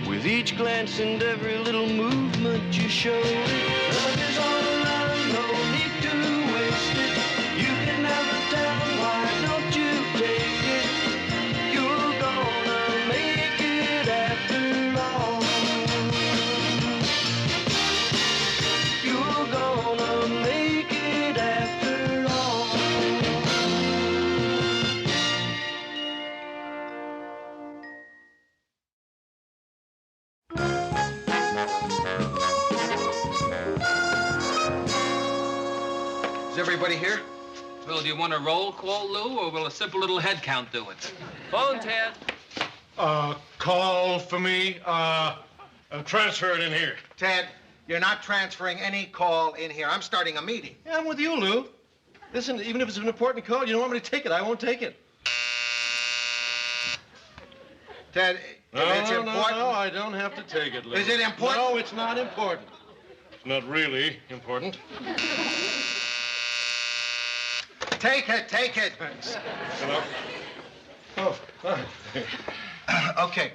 With each glance and every little movement you show it. Love is all around, no need to waste it. You can never tell, why don't you take it? You're gonna make it after all. You're gonna make it after all. Is everybody here? Well, do you want a roll call, Lou, or will a simple little head count do it? Phone, Ted. Call for me. Transfer it in here. Ted, you're not transferring any call in here. I'm starting a meeting. Yeah, I'm with you, Lou. Listen, even if it's an important call, you don't want me to take it, I won't take it. Ted, if it's important... No, I don't have to take it, Lou. Is it important? No, it's not important. It's not really important. Take it, take it. Hello? Oh, Okay.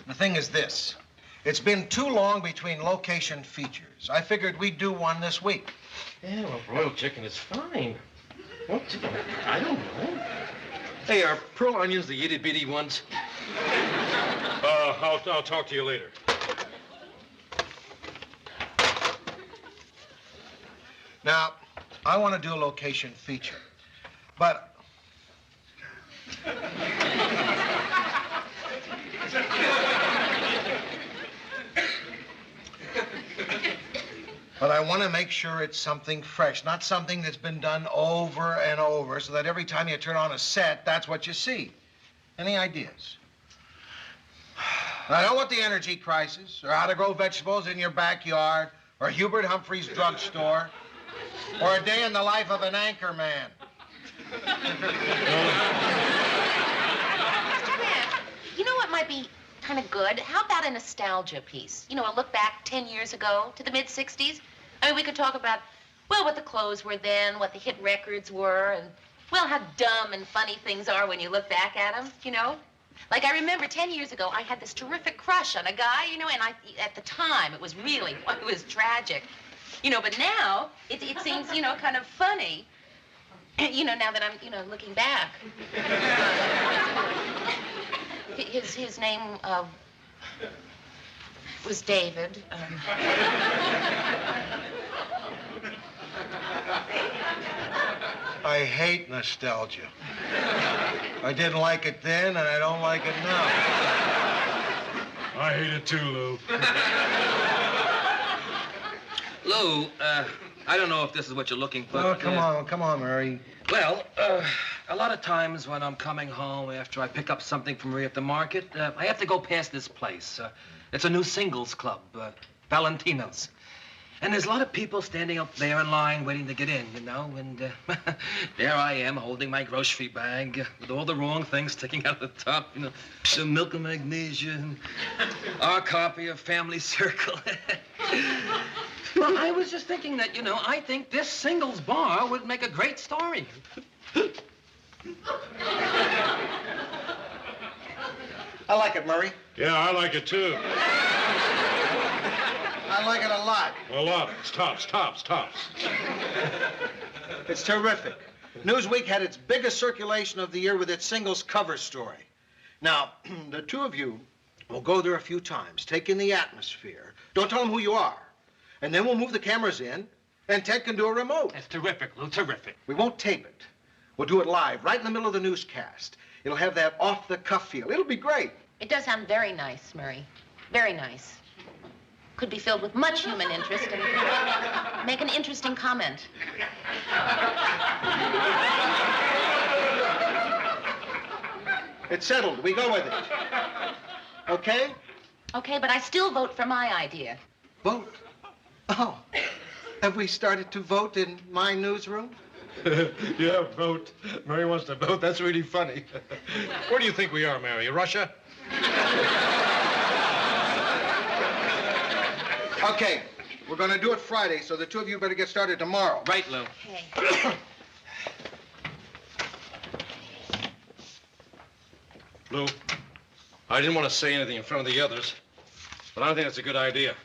The thing is this. It's been too long between location features. I figured we'd do one this week. Yeah, well, broiled chicken is fine. What? I don't know. Hey, are pearl onions the itty-bitty ones? I'll talk to you later. Now, I want to do a location feature, but... But I want to make sure it's something fresh, not something that's been done over and over, so that every time you turn on a set, that's what you see. Any ideas? I don't want the energy crisis, or how to grow vegetables in your backyard, or Hubert Humphrey's drugstore, or a day in the life of an anchor man. You know what might be kind of good? How about a nostalgia piece? You know, a look back 10 years ago to the mid-'60s. I mean, we could talk about, well, what the clothes were then, what the hit records were, and, well, how dumb and funny things are when you look back at them, you know? Like, I remember 10 years ago, I had this terrific crush on a guy, you know, and at the time, it was really, it was tragic. You know, but now, it seems, you know, kind of funny. You know, now that I'm, you know, looking back. His name was David. I hate nostalgia. I didn't like it then, and I don't like it now. I hate it too, Lou. Lou, I don't know if this is what you're looking for. Oh, come on, Murray. Well, a lot of times when I'm coming home after I pick up something from Maria at the market, I have to go past this place. It's a new singles club, Valentino's. And there's a lot of people standing up there in line waiting to get in, you know, and there I am holding my grocery bag with all the wrong things sticking out the top, you know, some milk and magnesia, and our copy of Family Circle. Well, I was just thinking that, you know, I think this singles bar would make a great story. I like it, Murray. Yeah, I like it too. I like it a lot. A lot. It's tops. It's terrific. Newsweek had its biggest circulation of the year with its singles cover story. Now, the two of you will go there a few times, take in the atmosphere. Don't tell them who you are. And then we'll move the cameras in, and Ted can do a remote. That's terrific, Lou, terrific. We won't tape it. We'll do it live, right in the middle of the newscast. It'll have that off-the-cuff feel. It'll be great. It does sound very nice, Murray. Very nice. Could be filled with much human interest and make an interesting comment. It's settled. We go with it. Okay? Okay, but I still vote for my idea. Vote? Oh. Have we started to vote in my newsroom? Yeah, vote. Mary wants to vote. That's really funny. Where do you think we are, Mary? Russia? Okay, we're going to do it Friday, so the two of you better get started tomorrow. Right, Lou. Okay. Lou, I didn't want to say anything in front of the others, but I don't think that's a good idea.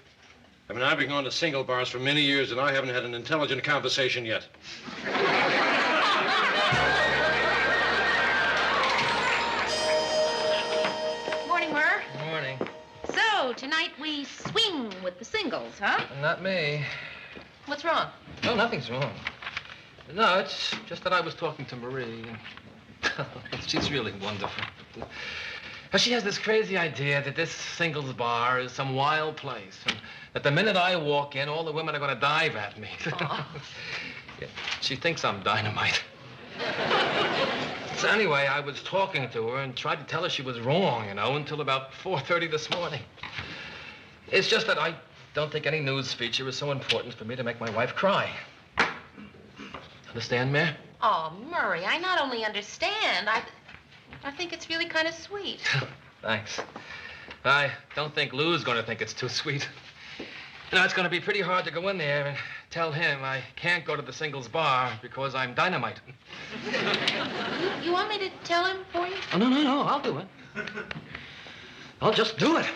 I mean, I've been going to single bars for many years, and I haven't had an intelligent conversation yet. Morning, Murr. Morning. So, tonight we swing with the singles, huh? Not me. What's wrong? No, nothing's wrong. No, it's just that I was talking to Marie, and she's really wonderful. She has this crazy idea that this singles bar is some wild place, and that the minute I walk in, all the women are going to dive at me. Yeah, she thinks I'm dynamite. So anyway, I was talking to her and tried to tell her she was wrong, until about 4:30 this morning. It's just that I don't think any news feature is so important for me to make my wife cry. Understand, Mare? Oh, Murray, I not only understand, I think it's really kind of sweet. Thanks. I don't think Lou's going to think it's too sweet. It's going to be pretty hard to go in there and tell him I can't go to the singles bar because I'm dynamite. You want me to tell him for you? Oh, no, I'll do it. I'll just do it.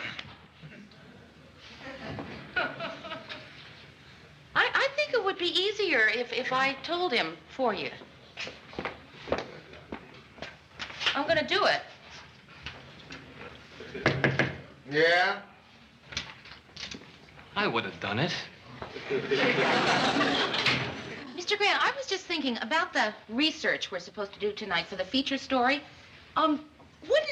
I think it would be easier if I told him for you. I'm going to do it. Yeah? I would have done it. Mr. Grant, I was just thinking about the research we're supposed to do tonight for the feature story. Wouldn't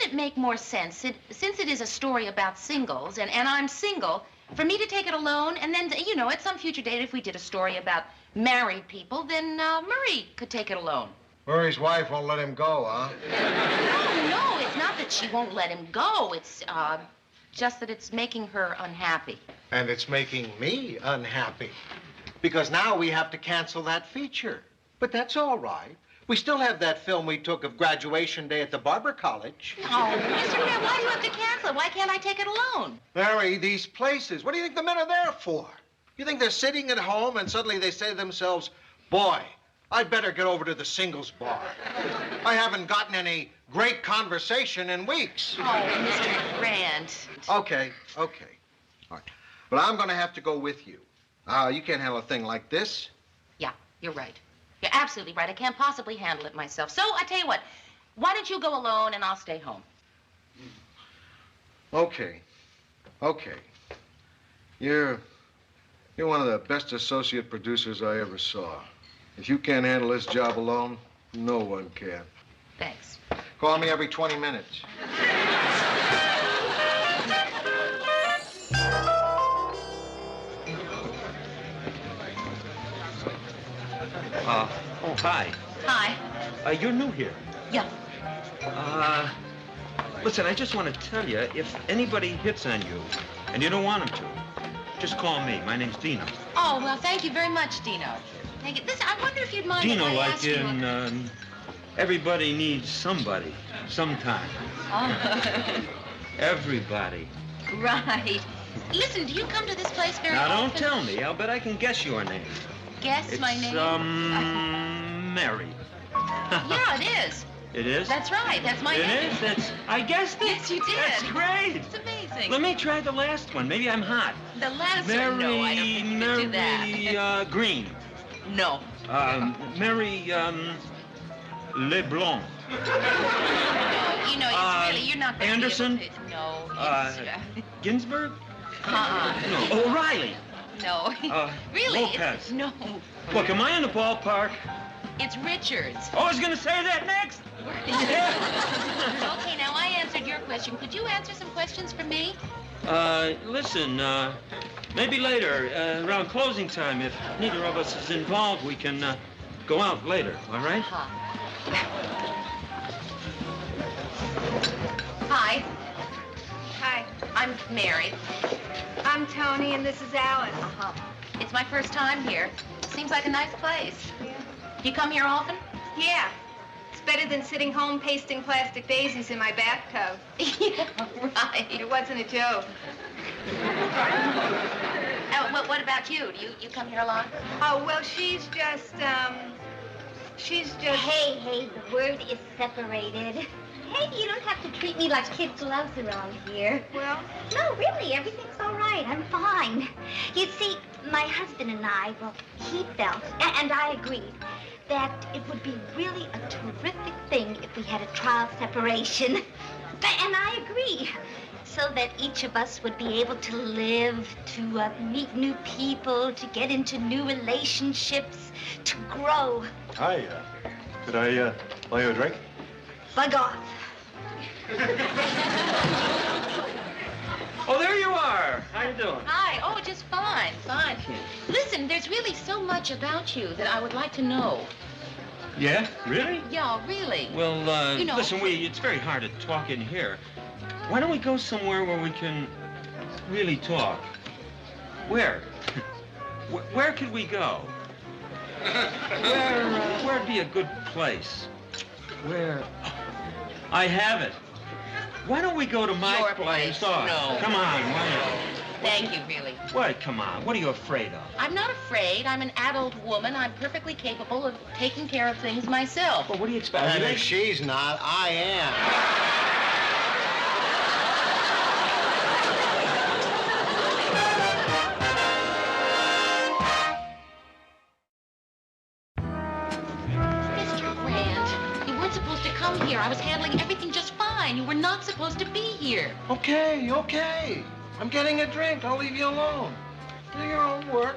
it make more sense, since it is a story about singles, and I'm single, for me to take it alone, and then, at some future date, if we did a story about married people, then Murray could take it alone. Murray's wife won't let him go, huh? No, it's not that she won't let him go. It's just that it's making her unhappy. And it's making me unhappy. Because now we have to cancel that feature. But that's all right. We still have that film we took of graduation day at the Barber College. Oh, Mr. Grant, why do you have to cancel it? Why can't I take it alone? Mary, these places, what do you think the men are there for? You think they're sitting at home and suddenly they say to themselves, boy, I'd better get over to the singles bar. I haven't gotten any great conversation in weeks. Oh, Mr. Grant. Okay. All right. But I'm going to have to go with you. You can't handle a thing like this. Yeah, you're right. You're absolutely right. I can't possibly handle it myself. So, I tell you what, why don't you go alone and I'll stay home? Okay. You're one of the best associate producers I ever saw. If you can't handle this job alone, no one can. Thanks. Call me every 20 minutes. Hi. Hi. You're new here. Yeah. Listen, I just want to tell you, if anybody hits on you and you don't want them to, just call me. My name's Dino. Oh, well, thank you very much, Dino. Thank you. Listen, I wonder if you'd mind Dino, if I like asked you... in, everybody needs somebody, sometime. Oh. Everybody. Right. Listen, do you come to this place very Now, often? don't tell me. I'll bet I can guess your name. Guess my name? Mary. Yeah, it is. It is? That's right. That's my name. It is? I guessed it? Yes, you did. That's great. It's amazing. sing. Let me try the last one. Maybe I'm hot. The last one? No, I don't think you can do that. Mary Green. No. Mary LeBlanc. No, you know, it's really, you're not going to Anderson? be able to. No. Ginsburg? Uh-uh. No. O'Reilly. No. Really? Lopez. No. Look, am I in the ballpark? It's Richards. Oh, I was going to say that next. Okay, now I answered your question. Could you answer some questions for me? Listen, maybe later, around closing time, if neither of us is involved, we can go out later, all right? Hi. Hi. I'm Mary. I'm Tony, and this is Alice. It's my first time here. Seems like a nice place. You come here often? Yeah. It's better than sitting home pasting plastic daisies in my bathtub. Yeah, right. It wasn't a joke. What about you? Do you come here a lot? Oh, well, she's just... Hey, the word is separated. Hey, you don't have to treat me like kid gloves around here. Well? No, really, everything's all right. I'm fine. You see, my husband and I, well, he felt, and I agreed, that it would be really a terrific thing if we had a trial separation. And I agree. So that each of us would be able to live, to meet new people, to get into new relationships, to grow. Hi, could I buy you a drink? Bug off. Oh, there you are. How you doing? Hi. Oh, just fine, fine. Listen, there's really so much about you that I would like to know. Yeah? Really? Yeah, really. Well, You know- listen, it's very hard to talk in here. Why don't we go somewhere where we can really talk? Where? Where could we go? Where'd be a good place? Where? I have it. Why don't we go to my Your place? place. Oh, No. Come on, why not? Thank you, really. What? Come on. What are you afraid of? I'm not afraid. I'm an adult woman. I'm perfectly capable of taking care of things myself. Well, what do you expect? Honey, she's not. I am. Mr. Grant, you weren't supposed to come here. I was handling everything just fine. You were not supposed to be here. Okay. I'm getting a drink. I'll leave you alone. Do your own work.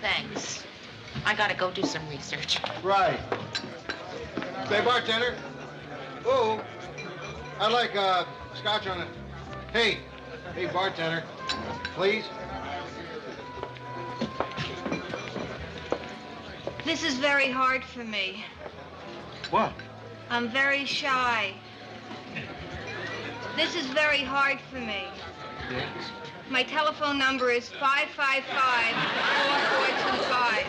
Thanks. I gotta go do some research. Right. Say, bartender. Ooh, I'd like scotch on it. Hey, bartender, please. This is very hard for me. What? I'm very shy. This is very hard for me. Yes. My telephone number is 555-4425.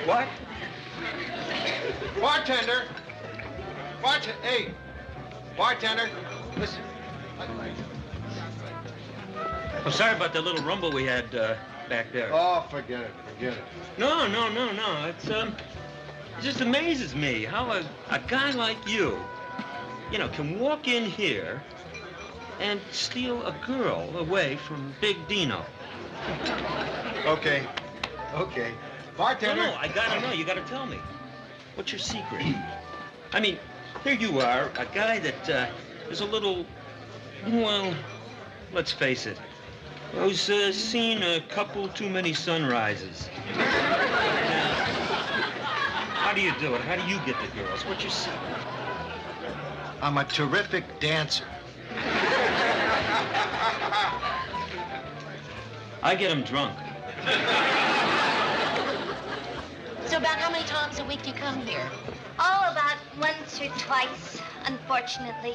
What? Bartender. Hey, bartender. Listen. I'm sorry about that little rumble we had back there. Oh, forget it. No. It's it just amazes me how a guy like you, can walk in here and steal a girl away from Big Dino. Okay. Bartender. No, I gotta know. You gotta tell me. What's your secret? I mean, here you are, a guy that is a little, well, let's face it, who's seen a couple too many sunrises. How do you do it? How do you get the girls? What's your secret? I'm a terrific dancer. I get them drunk. So about how many times a week do you come here? Oh, about once or twice, unfortunately.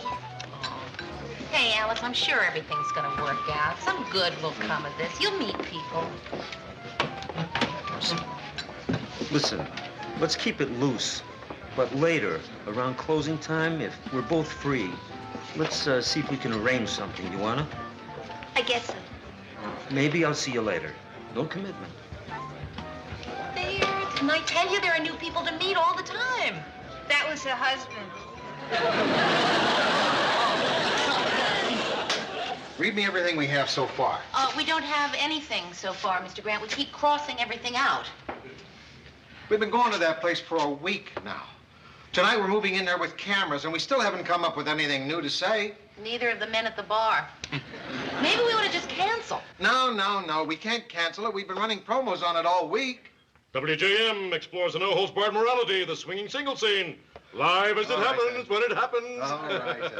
Hey, Alice, I'm sure everything's gonna work out. Some good will come of this. You'll meet people. Listen, let's keep it loose. But later, around closing time, if we're both free, let's see if we can arrange something. You wanna? I guess so. Maybe I'll see you later. No commitment. There, didn't I tell you there are new people to meet all the time? That was her husband. Read me everything we have so far. We don't have anything so far, Mr. Grant. We keep crossing everything out. We've been going to that place for a week now. Tonight we're moving in there with cameras, and we still haven't come up with anything new to say. Neither of the men at the bar. Maybe we ought to just cancel. No. We can't cancel it. We've been running promos on it all week. WJM explores the no-holds-barred morality of the swinging single scene. Live as it happens, when it happens. All right.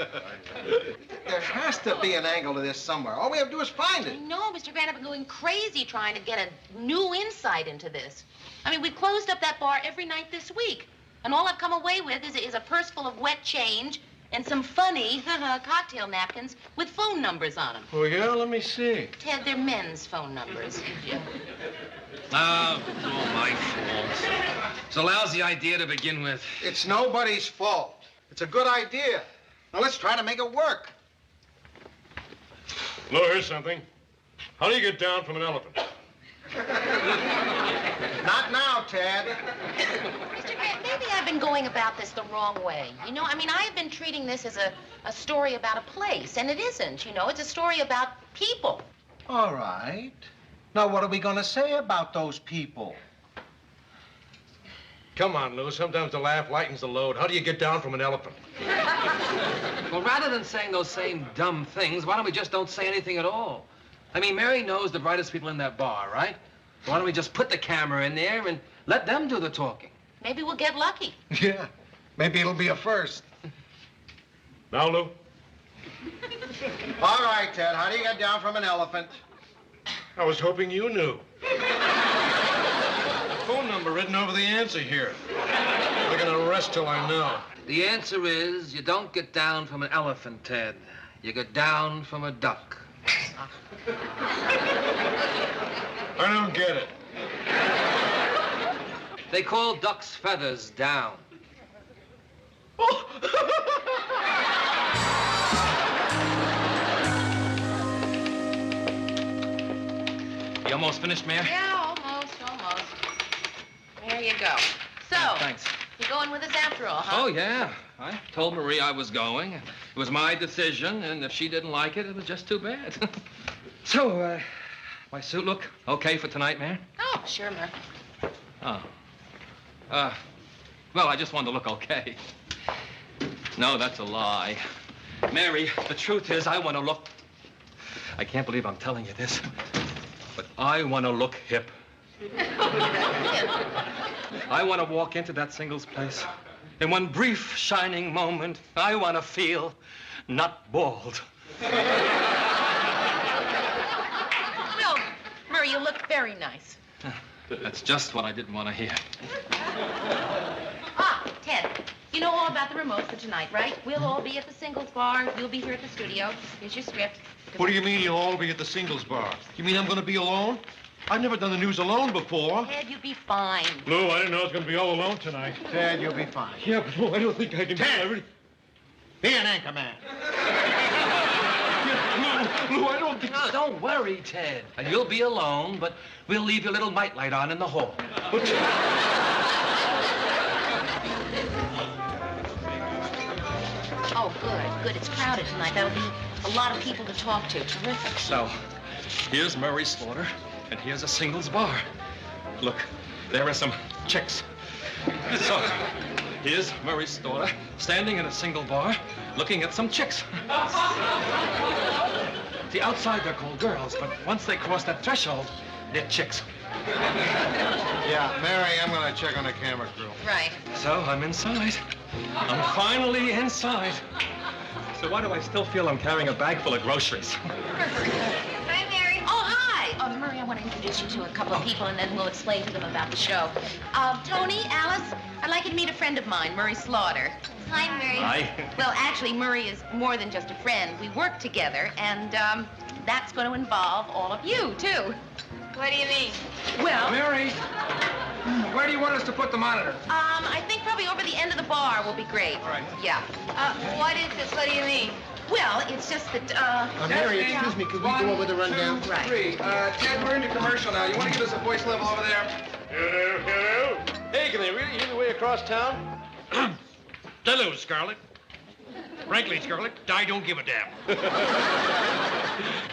There has to be an angle to this somewhere. All we have to do is find I it. know, Mr. Grant. I've been going crazy trying to get a new insight into this. I mean, we closed up that bar every night this week. And all I've come away with is a purse full of wet change and some funny cocktail napkins with phone numbers on them. Oh, yeah? Let me see. Ted, they're men's phone numbers. Yeah. Oh, my fault. It's a lousy idea to begin with. It's nobody's fault. It's a good idea. Now let's try to make it work. Lou, here's something. How do you get down from an elephant? Not now, Ted. Mr. Grant, maybe I've been going about this the wrong way. You know, I mean, I've been treating this as a story about a place, and it isn't, you know. It's a story about people. All right. Now, what are we going to say about those people? Come on, Lou. Sometimes the laugh lightens the load. How do you get down from an elephant? Well, rather than saying those same dumb things, why don't we just don't say anything at all? I mean, Mary knows the brightest people in that bar, right? So why don't we just put the camera in there and let them do the talking? Maybe we'll get lucky. Yeah. Maybe it'll be a first. Now, Lou? All right, Ted. How do you get down from an elephant? I was hoping you knew. Phone number written over the answer here. I'm gonna rest till I know. The answer is you don't get down from an elephant, Ted. You get down from a duck. I don't get it. They call ducks' feathers down. You almost finished, Mayor? Yeah, almost. There you go. So, Thanks. you going with us after all, huh? Oh, yeah. I told Marie I was going. It was my decision, and if she didn't like it, it was just too bad. So, my suit look okay for tonight, Mayor? Oh, sure, Murph. Oh. Well, I just wanted to look okay. No, that's a lie. Mary, the truth is I want to look... I can't believe I'm telling you this, but I want to look hip. I want to walk into that singles place. In one brief, shining moment, I want to feel not bald. Well, Murray, you look very nice. That's just what I didn't want to hear. Ah, Ted, you know all about the remote for tonight, right? We'll all be at the singles bar. You'll be here at the studio. Here's your script. What do you mean you'll all be at the singles bar? You mean I'm going to be alone? I've never done the news alone before. Ted, you'll be fine. Lou, I didn't know I was going to be all alone tonight. Ted, you'll be fine. Yeah, but Lou, I don't think I can... Ted! Be an anchor man. Lou, I don't think... No, don't worry, Ted. You'll be alone, but we'll leave your little night light on in the hall. Oh, good. It's crowded tonight. That'll be a lot of people to talk to. Terrific. So, here's Murray Slaughter, and here's a singles bar. Look, there are some chicks. So, here's Murray Slaughter standing in a single bar, looking at some chicks. See, outside they're called girls, but once they cross that threshold, they're chicks. Yeah, Mary, I'm going to check on the camera crew. Right. So, I'm inside. I'm finally inside. So why do I still feel I'm carrying a bag full of groceries? Hi, Mary. Oh, hi. Oh, Murray, I want to introduce you to a couple of people, and then we'll explain to them about the show. Tony, Alice, I'd like you to meet a friend of mine, Murray Slaughter. Hi, Mary. Hi. Well, actually, Murray is more than just a friend. We work together, and that's going to involve all of you, too. What do you mean? Well, Mary, where do you want us to put the monitor? I think probably over the end of the bar will be great. All right. Yeah. What is this? What do you mean? Well, it's just that, Mary, excuse me, could we go over the rundown? 1, 2, 3. Ted, we're into commercial now. You want to give us a voice level over there? Hey, can they really hear the way across town? Hello, Scarlett. Frankly, Scarlet, I don't give a damn.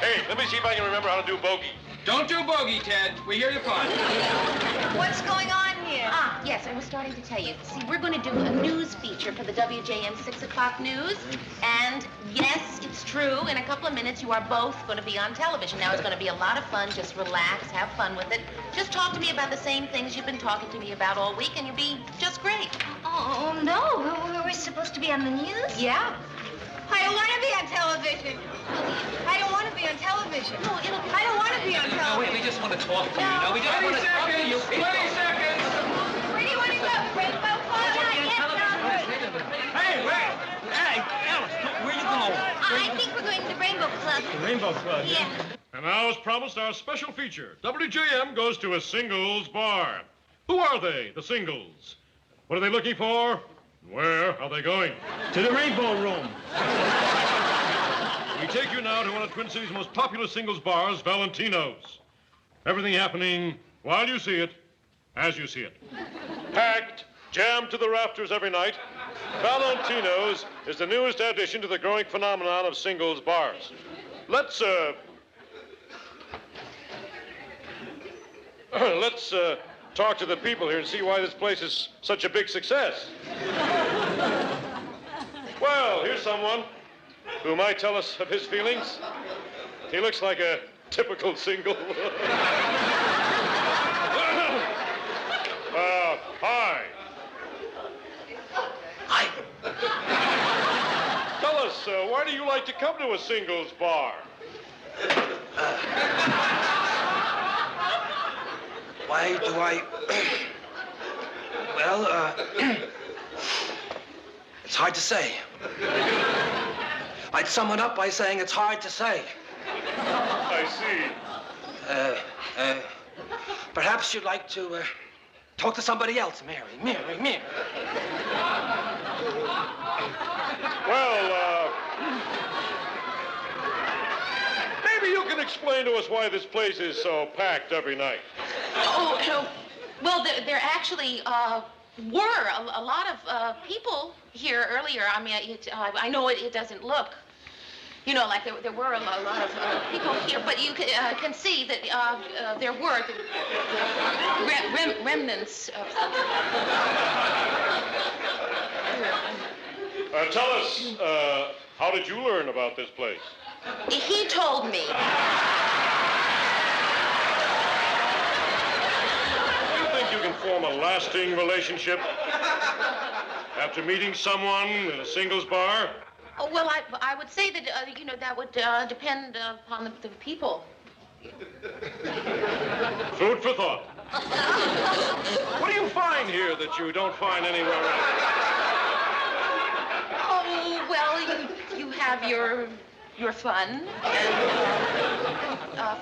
Hey, let me see if I can remember how to do bogey. Don't do bogey, Ted. We hear you fine. What's going on here? Ah, yes, I was starting to tell you. See, we're going to do a news feature for the WJM 6 o'clock news. And yes, it's true. In a couple of minutes, you are both going to be on television. Now, it's going to be a lot of fun. Just relax, have fun with it. Just talk to me about the same things you've been talking to me about all week, and you'll be just great. Oh, no. We're supposed to be on the news? Yeah. I don't want to be on television. I don't want to be on television. No, I don't want to be on No, television. we just want to talk to you. No, we just want to talk to you. 20 seconds. Where do you want to go? Rainbow Club? Hey, wait! Hey, Alice, where you going? I think we're going to the Rainbow Club. The Rainbow Club. Yeah. And now, as promised, our special feature. WJM goes to a singles bar. Who are they, the singles? What are they looking for? Where are they going? To the Rainbow Room. We take you now to one of Twin Cities' most popular singles bars, Valentino's. Everything happening while you see it, as you see it. Packed, jammed to the rafters every night, Valentino's is the newest addition to the growing phenomenon of singles bars. Let's talk to the people here and see why this place is such a big success. Well, here's someone who might tell us of his feelings. He looks like a typical single. Hi. Hi. Tell us, why do you like to come to a singles bar? Why do I... Well, it's hard to say. I'd sum it up by saying it's hard to say. I see. Perhaps you'd like to talk to somebody else, Mary. Well, maybe you can explain to us why this place is so packed every night. Oh, well, there actually were a lot of people here earlier. I mean, I know it doesn't look, like there were a lot of people here, but you can see that there were remnants of... Tell us, how did you learn about this place? He told me. You can form a lasting relationship after meeting someone in a singles bar? Oh, well, I would say that, that would depend upon the people. Food for thought. What do you find here that you don't find anywhere else? Oh, well, you have your fun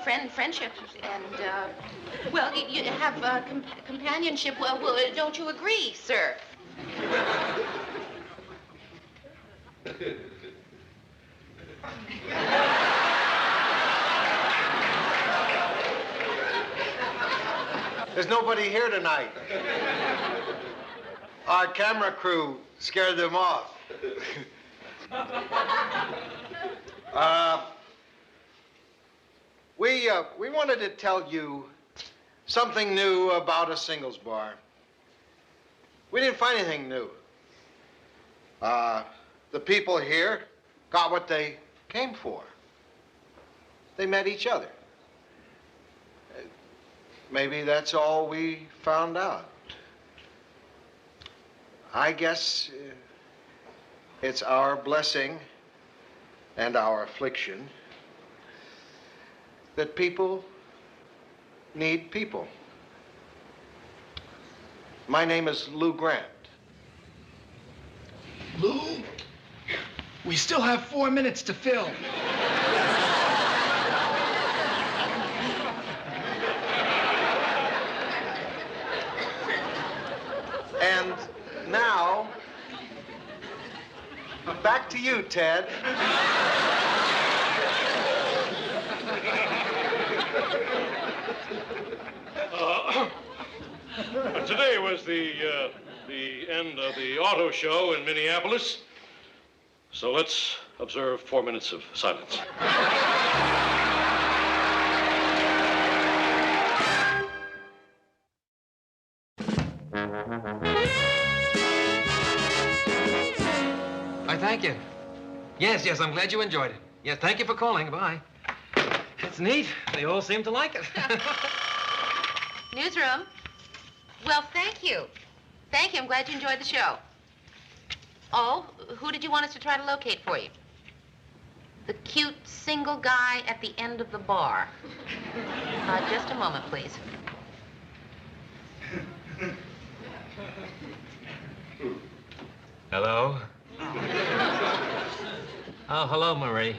and friendships and well, you have companionship. Well, don't you agree, sir? There's nobody here tonight. Our camera crew scared them off. We wanted to tell you something new about a singles bar. We didn't find anything new. The people here got what they came for. They met each other. Maybe that's all we found out. I guess it's our blessing and our affliction that people need people. My name is Lou Grant. Lou, we still have 4 minutes to fill. And now, back to you, Ted. Today was the end of the auto show in Minneapolis. So let's observe 4 minutes of silence. I thank you. Yes, I'm glad you enjoyed it. Yes, thank you for calling. Bye. It's neat. They all seem to like it. Newsroom. Well, thank you. Thank you. I'm glad you enjoyed the show. Oh, who did you want us to try to locate for you? The cute single guy at the end of the bar. Just a moment, please. Hello? Oh, hello, Marie.